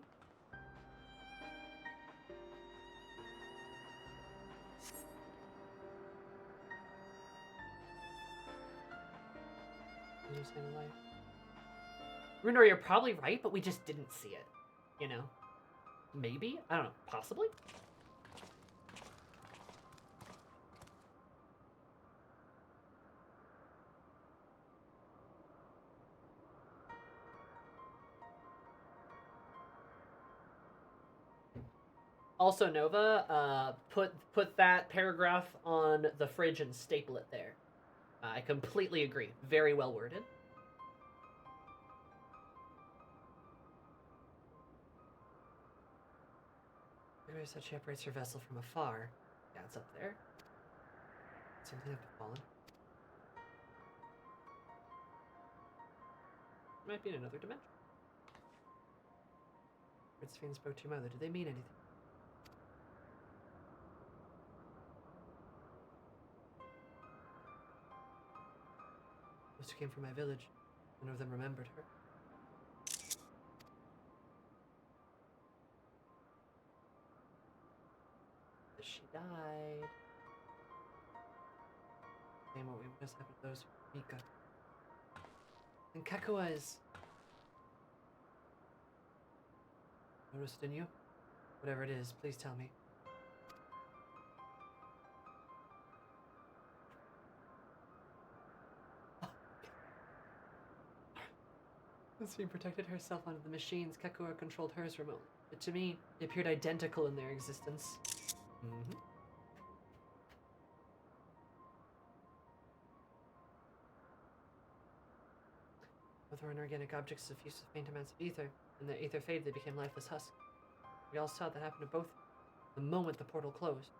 Runor, you're probably right, but we just didn't see it. You know? Maybe? I don't know. Possibly? Also, Nova, put that paragraph on the fridge and staple it there. I completely agree. Very well worded. Everybody said she operates her vessel from afar. Yeah, it's up there. Something up to fallen. Might be in another dimension. Fiend spoke to your mother. Did they mean anything? Those who came from my village. None of them remembered her. She died. Same what we must happen to those who Mika. And Kakua is noticed in you? Whatever it is, please tell me. Once she protected herself onto the machines, Kakua controlled hers remotely. But to me, they appeared identical in their existence. Mm-hmm. Both were inorganic objects suffused with faint amounts of ether. When the ether faded, they became lifeless husks. We all saw that happen to both the moment the portal closed.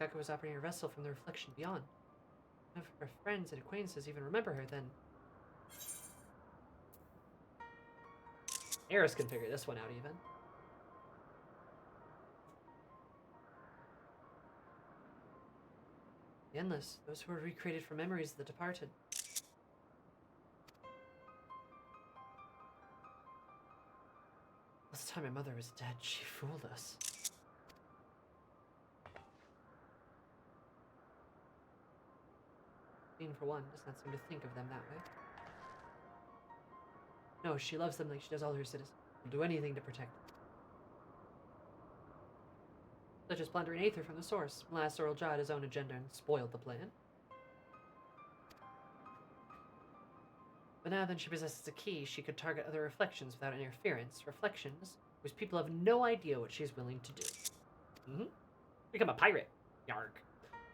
Kakua was operating her vessel from the reflection beyond. None of her friends and acquaintances even remember her then. Eris can figure this one out even. The endless, those who were recreated from memories of the departed. Last time my mother was dead, she fooled us. Jean, for one, does not seem to think of them that way. No, she loves them like she does all her citizens. Will do anything to protect them. Such as plundering Aether from the source. Last Zorolja had his own agenda and spoiled the plan. But now then she possesses a key, she could target other reflections without interference. Reflections, whose people have no idea what she's willing to do. Mm-hmm. Become a pirate. Yarg.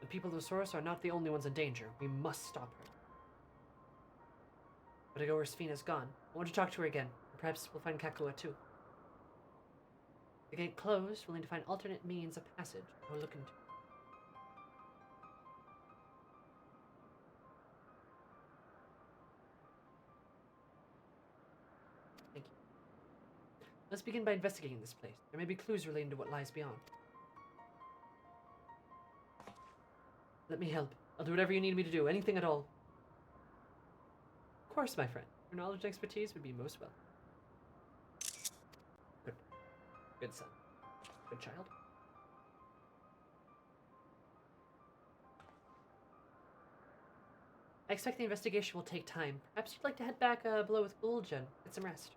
The people of the source are not the only ones in danger. We must stop her. But I go where Sfina's gone. I want to talk to her again. Perhaps we'll find Kakua too. The gate closed, willing to find alternate means of passage. I'll look into it. Let's begin by investigating this place. There may be clues relating to what lies beyond. Let me help. I'll do whatever you need me to do, anything at all. Of course, my friend. Your knowledge and expertise would be most welcome. Good. Good son. Good child. I expect the investigation will take time. Perhaps you'd like to head back below with Buljan. Get some rest.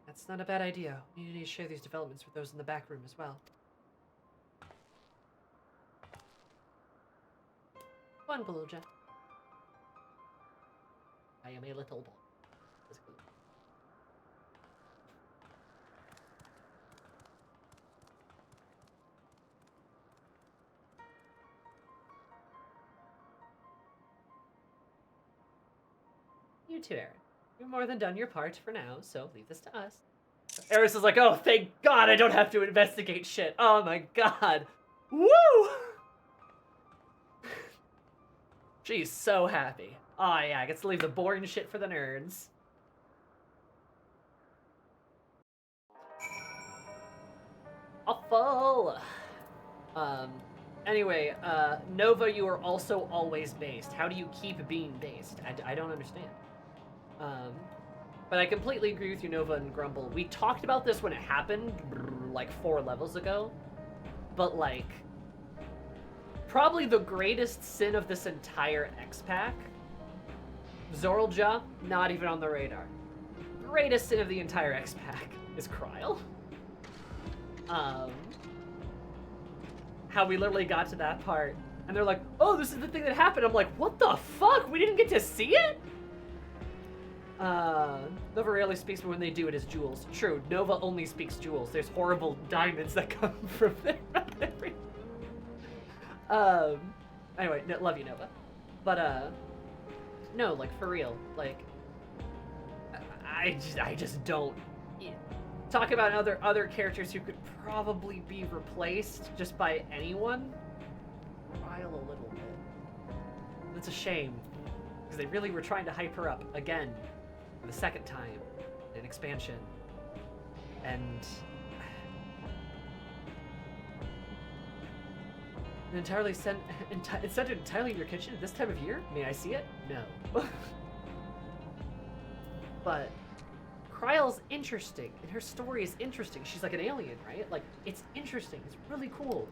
That's not a bad idea. We need to share these developments with those in the back room as well. Go on, Buljan. I am a little boy. You too, Aaron. You've more than done your part for now, so leave this to us. Eris is like, oh, thank God I don't have to investigate shit. Oh my God. Woo! She's so happy. Oh yeah, I get to leave the boring shit for the nerds. Awful. Anyway, Nova, you are also always based. How do you keep being based? I don't understand. But I completely agree with you, Nova and Grumble. We talked about this when it happened, like 4 levels ago. But, like, probably the greatest sin of this entire X-Pack, Zorlja, not even on the radar. Greatest sin of the entire X-Pack is Kryl. How we literally got to that part, and they're like, oh, this is the thing that happened. I'm like, what the fuck? We didn't get to see it? Nova rarely speaks, but when they do, it is jewels. True, Nova only speaks jewels. There's horrible diamonds that come from there. Anyway, no, love you, Nova. But, no, like, for real. Like, I just don't... Talk about other characters who could probably be replaced just by anyone. Kryl a little bit. It's a shame, because they really were trying to hype her up again for the second time in an expansion. And it's centered entirely in your kitchen at this time of year? May I see it? No. But Kryl's interesting, and her story is interesting. She's like an alien, right? Like, it's interesting. It's really cool.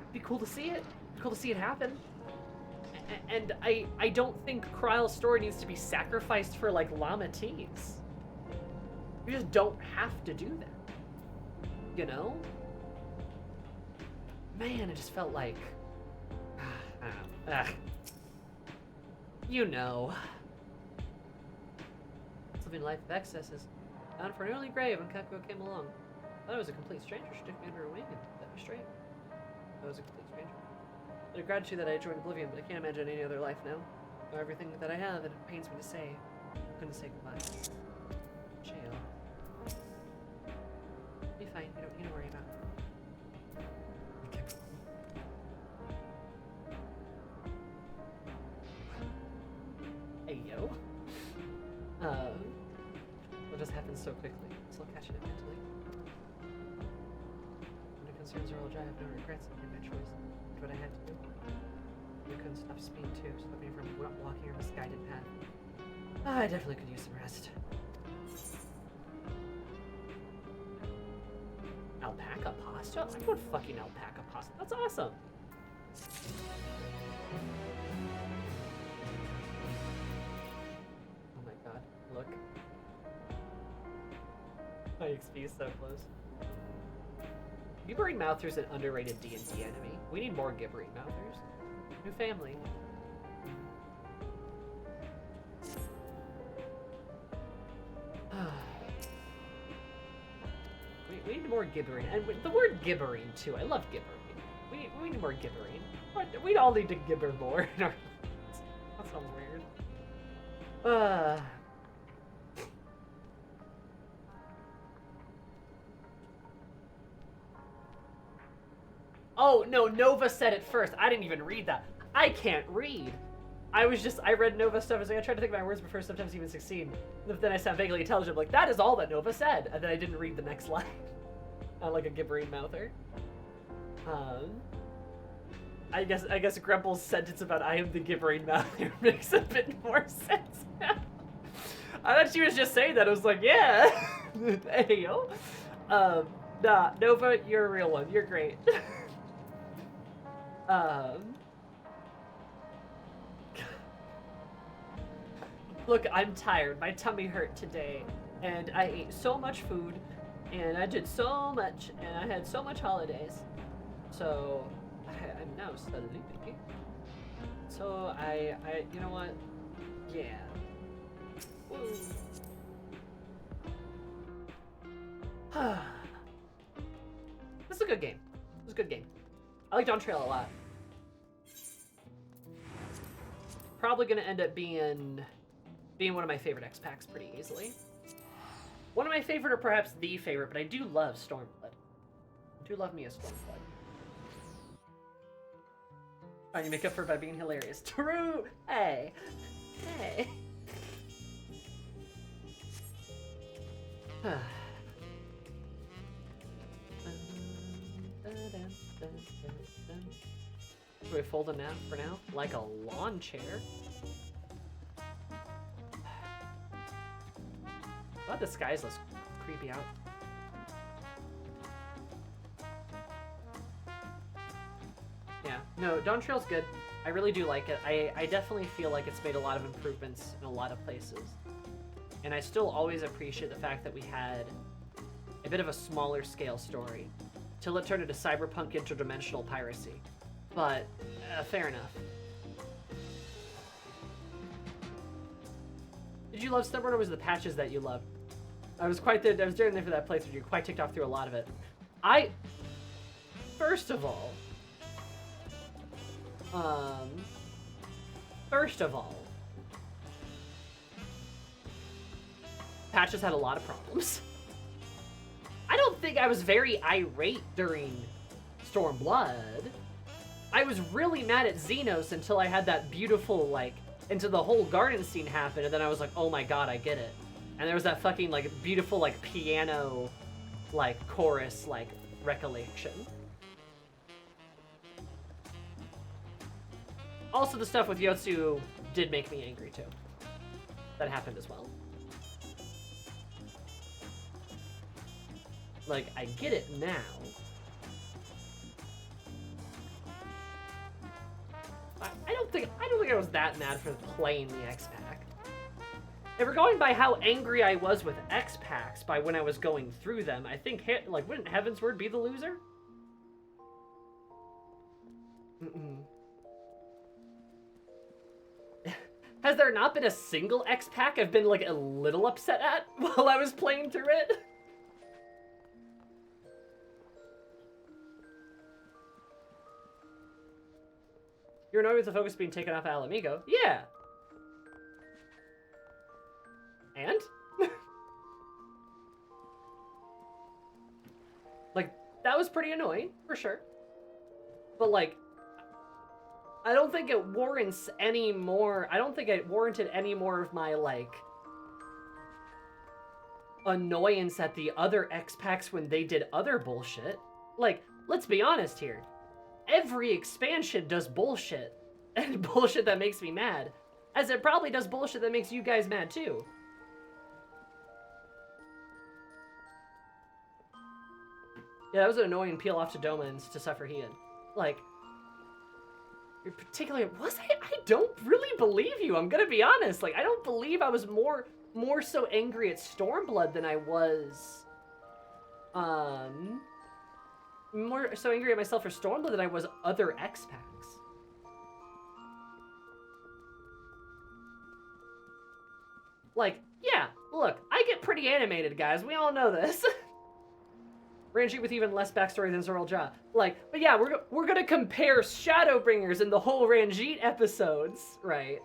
It'd be cool to see it. It'd be cool to see it happen. And I don't think Kryl's story needs to be sacrificed for, like, Llama Tees. You just don't have to do that. You know? Man, it just felt like... I don't know. You know. Living life of excesses. Bound for an early grave when Kakuo came along. I thought it was a complete stranger. She took me under her wing and set me straight. I was a complete stranger. Out of gratitude that I joined Oblivion, but I can't imagine any other life now. Or everything that I have, and it pains me to say. I couldn't say goodbye. Jail. Be fine. You don't need to worry about it. Okay. Hey, yo. It just happens so quickly. Still catching it mentally. When it concerns Zorlja, I have no regrets. I made my choice. Did what I had to do. I couldn't stop speed too, stop me from walking your misguided path. I definitely could use some rest. Alpaca pasta? I want fucking alpaca pasta. That's awesome. Oh my god, look. My XP is so close. Gibbering Mouther's an underrated D&D enemy. We need more Gibbering Mouthers. New family. we need more gibbering. And the word gibbering, too. I love gibbering. We need more gibbering. We'd all need to gibber more in our lives. That sounds weird. Oh, no, Nova said it first. I didn't even read that. I can't read. I read Nova stuff. I was like, I tried to think of my words before sometimes even succeed. But then I sound vaguely intelligent. I'm like, that is all that Nova said. And then I didn't read the next line. Like a gibbering mouther. I guess Grumple's sentence about I am the gibbering mouther makes a bit more sense now. I thought she was just saying that. I was like, yeah. Hey, yo. Nah, Nova, you're a real one. You're great. Look, I'm tired. My tummy hurt today. And I ate so much food. And I did so much. And I had so much holidays. So, I'm now sleepy. So, I you know what? Yeah. Woo. This is a good game. This is a good game. I like Dawntrail a lot. Probably gonna end up being one of my favorite X-Packs pretty easily. One of my favorite, or perhaps the favorite, but I do love Stormblood. I do love me a Stormblood. Oh, you make up for it by being hilarious. True! Hey! Hey! Do I fold them out for now? Like a lawn chair? God, the skies looks creepy out. Yeah, no, Dawntrail's good. I really do like it. I definitely feel like it's made a lot of improvements in a lot of places. And I still always appreciate the fact that we had a bit of a smaller scale story till it turned into cyberpunk interdimensional piracy. But, fair enough. Did you love Stubborn, or was it the patches that you loved? I was during there for that playthrough. You quite ticked off through a lot of it. First of all, patches had a lot of problems. I don't think I was very irate during Stormblood. I was really mad at Xenos until I had that beautiful, like, until the whole garden scene happened, and then I was like, oh my god, I get it. And there was that fucking, like, beautiful, like, piano, like, chorus, like, recollection. Also, the stuff with Yotsu did make me angry, too. That happened as well. Like, I get it now. I don't think I was that mad for playing the X-Pack. If we're going by how angry I was with X-Packs by when I was going through them, I think, like, wouldn't Heavensward be the loser? Has there not been a single X-Pack I've been, like, a little upset at while I was playing through it? You're annoyed with the focus being taken off Alamigo? Yeah. And? Like, that was pretty annoying, for sure. But, like, I don't think it warrants any more... I don't think it warranted any more of my, like, annoyance at the other X-Packs when they did other bullshit. Like, let's be honest here. Every expansion does bullshit. And bullshit that makes me mad. As it probably does bullshit that makes you guys mad, too. Yeah, that was an annoying peel off to Domans to suffer Heian. Like, particularly, was I don't really believe you, I'm gonna be honest. Like, I don't believe I was more so angry at Stormblood than I was, more so angry at myself for Stormblood than I was other X-Packs. Like, yeah, look, I get pretty animated, guys. We all know this. Ranjit with even less backstory than Zoraal. Like, but yeah, we're gonna compare Shadowbringers in the whole Ranjit episodes, right?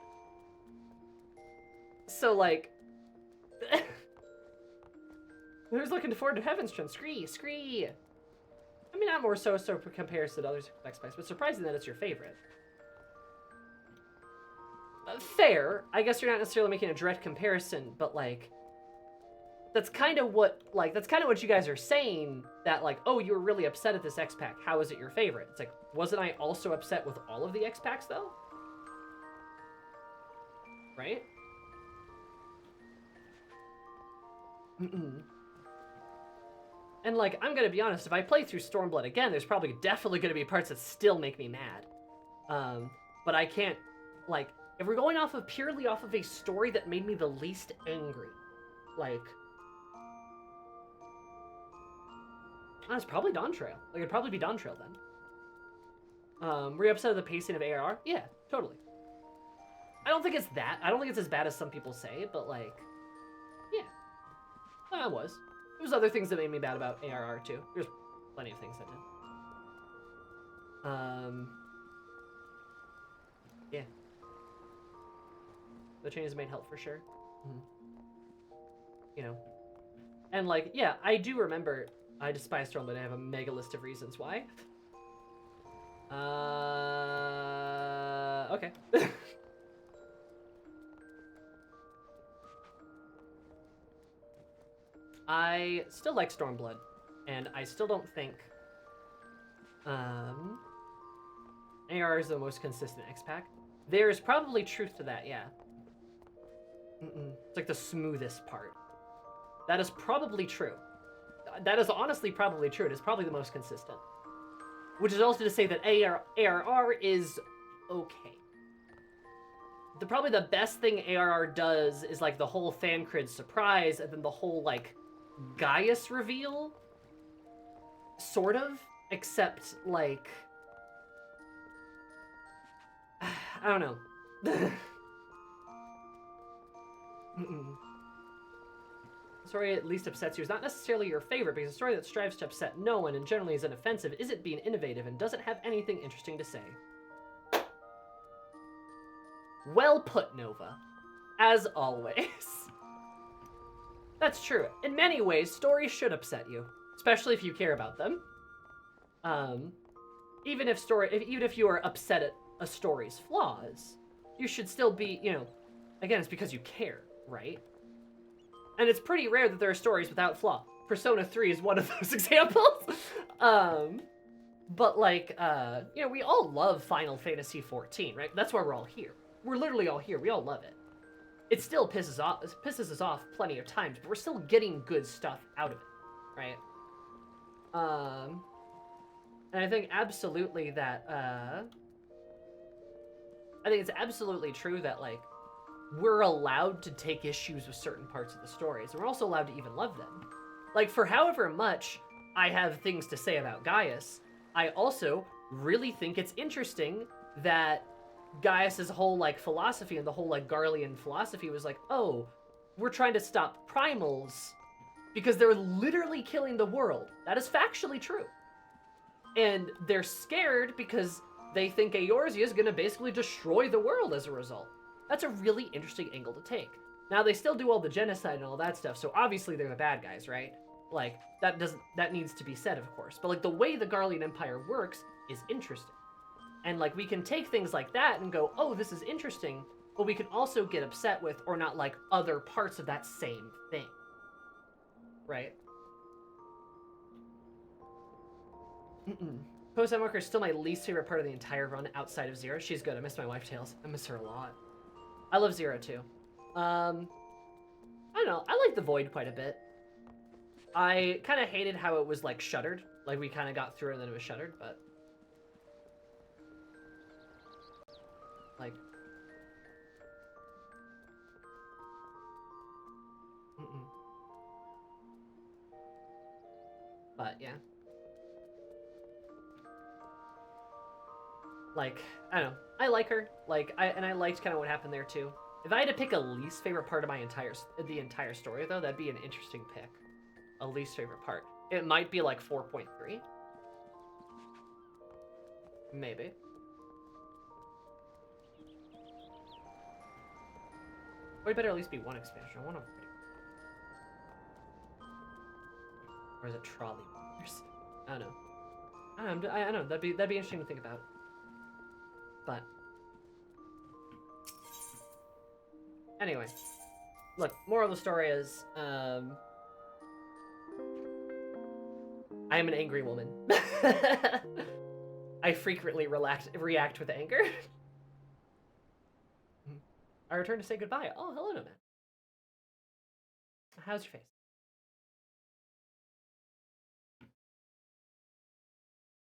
So, like... who's looking forward to Heaven's Trend? Scree! I mean, not more so compares to the other X-Packs, but surprising that it's your favorite. fair. I guess you're not necessarily making a direct comparison, but like, that's kind of what you guys are saying, that like, oh, you were really upset at this X-Pack. How is it your favorite? It's like, wasn't I also upset with all of the X-Packs though? Right? And like, I'm gonna be honest, if I play through Stormblood again, there's probably definitely gonna be parts that still make me mad. But I can't, like, if we're going purely off of a story that made me the least angry, like, it's probably Dawntrail. Like, it'd probably be Dawntrail then. Were you upset at the pacing of ARR? Yeah, totally. I don't think it's as bad as some people say, but like, yeah. I was. There was other things that made me bad about ARR too. There's plenty of things that did. Yeah. The changes made help for sure. You know. And like, yeah, I do remember I despise Stormblood. I have a mega list of reasons why. Okay. I still like Stormblood, and I still don't think AR is the most consistent X-Pack. There's probably truth to that, yeah. It's like the smoothest part. That is probably true. That is honestly probably true. It is probably the most consistent. Which is also to say that ARR is okay. Probably the best thing ARR does is like the whole Thancred surprise, and then the whole like Gaius reveal, sort of, except like, I don't know. The story at least upsets you is not necessarily your favorite, because a story that strives to upset no one and generally is inoffensive isn't being innovative and doesn't have anything interesting to say. Well put, Nova. As always. That's true. In many ways, stories should upset you, especially if you care about them. Even if you are upset at a story's flaws, you should still be, you know, again, it's because you care, right? And it's pretty rare that there are stories without flaw. Persona 3 is one of those examples. But like, you know, we all love Final Fantasy XIV, right? That's why we're all here. We're literally all here. We all love it. It still pisses us off plenty of times, but we're still getting good stuff out of it, right? And I think absolutely that, I think it's absolutely true that, like, we're allowed to take issues with certain parts of the stories, and we're also allowed to even love them. Like, for however much I have things to say about Gaius, I also really think it's interesting that Gaius's whole, like, philosophy and the whole, like, Garlean philosophy was like, oh, we're trying to stop primals because they're literally killing the world. That is factually true. And they're scared because they think Eorzea is going to basically destroy the world as a result. That's a really interesting angle to take. Now, they still do all the genocide and all that stuff, so obviously they're the bad guys, right? Like, that needs to be said, of course. But, like, the way the Garlean Empire works is interesting. And, like, we can take things like that and go, oh, this is interesting, but we can also get upset with or not like other parts of that same thing. Right? Post-Time Walker is still my least favorite part of the entire run outside of Zero. She's good. I miss my wife, Tails. I miss her a lot. I love Zero, too. I don't know. I like the Void quite a bit. I kind of hated how it was, like, shuttered. Like, we kind of got through it and then it was shuttered, but... like... But, yeah. Like, I don't know. I like her. Like, I liked kind of what happened there, too. If I had to pick a least favorite part of the entire story, though, that'd be an interesting pick. A least favorite part. It might be, like, 4.3. Maybe. Or it better at least be one expansion. I want to... Or is it trolley wars? I don't know. I don't know. That'd be interesting to think about. But Anyway, look, moral of the story is, I am an angry woman. I frequently react with anger. I return to say goodbye. Oh, hello, Nomad. How's your face?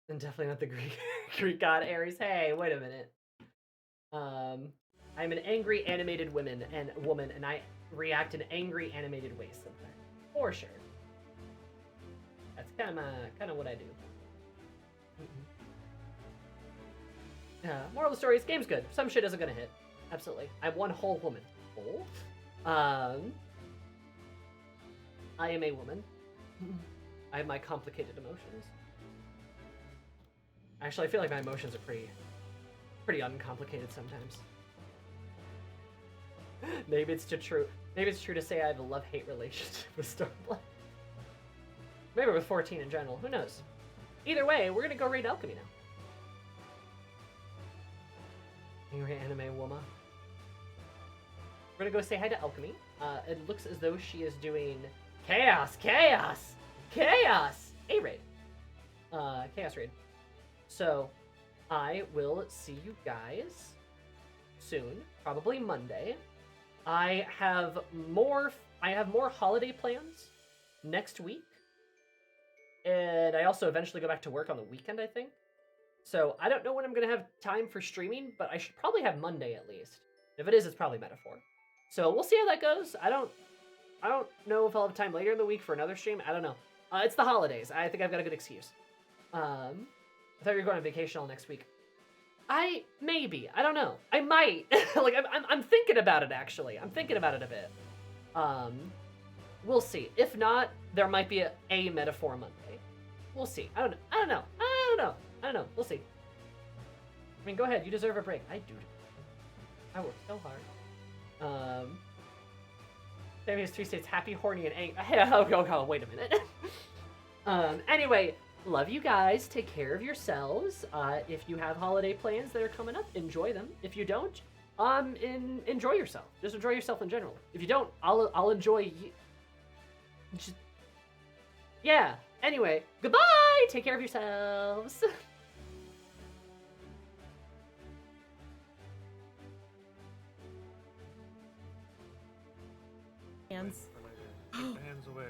And definitely not the Greek god Ares. Hey, wait a minute. I'm an angry animated woman, and I react in angry animated ways sometimes. For sure. That's kind of what I do. Moral of the story is game's good. Some shit isn't gonna hit. Absolutely. I'm one whole woman. Whole? I am a woman. I have my complicated emotions. Actually, I feel like my emotions are pretty uncomplicated sometimes. Maybe it's true to say I have a love-hate relationship with Stormblood. Maybe with 14 in general. Who knows? Either way, we're gonna go read Alchemy now. Angry anime woman. We're gonna go say hi to Alchemy. It looks as though she is doing Chaos! Chaos! Chaos! A-raid. Chaos raid. So, I will see you guys soon, probably Monday. I have more holiday plans next week. And I also eventually go back to work on the weekend, I think. So, I don't know when I'm going to have time for streaming, but I should probably have Monday at least. If it is, it's probably Metaphor. So, we'll see how that goes. I don't know if I'll have time later in the week for another stream. I don't know. It's the holidays. I think I've got a good excuse. I thought you were going on vacation all next week. Maybe. I don't know. I might. Like, I'm thinking about it, actually. I'm thinking about it a bit. We'll see. If not, there might be a Metaphor Monday. We'll see. I don't know. We'll see. I mean, go ahead. You deserve a break. I do. I work so hard. Sammy has 3 states: happy, horny, and angry. Oh, wait a minute. Anyway, love you guys. Take care of yourselves. If you have holiday plans that are coming up, enjoy them. If you don't, enjoy yourself. Just enjoy yourself in general. If you don't, I'll enjoy you. Just, yeah. Anyway, goodbye. Take care of yourselves. Hands. Hands away.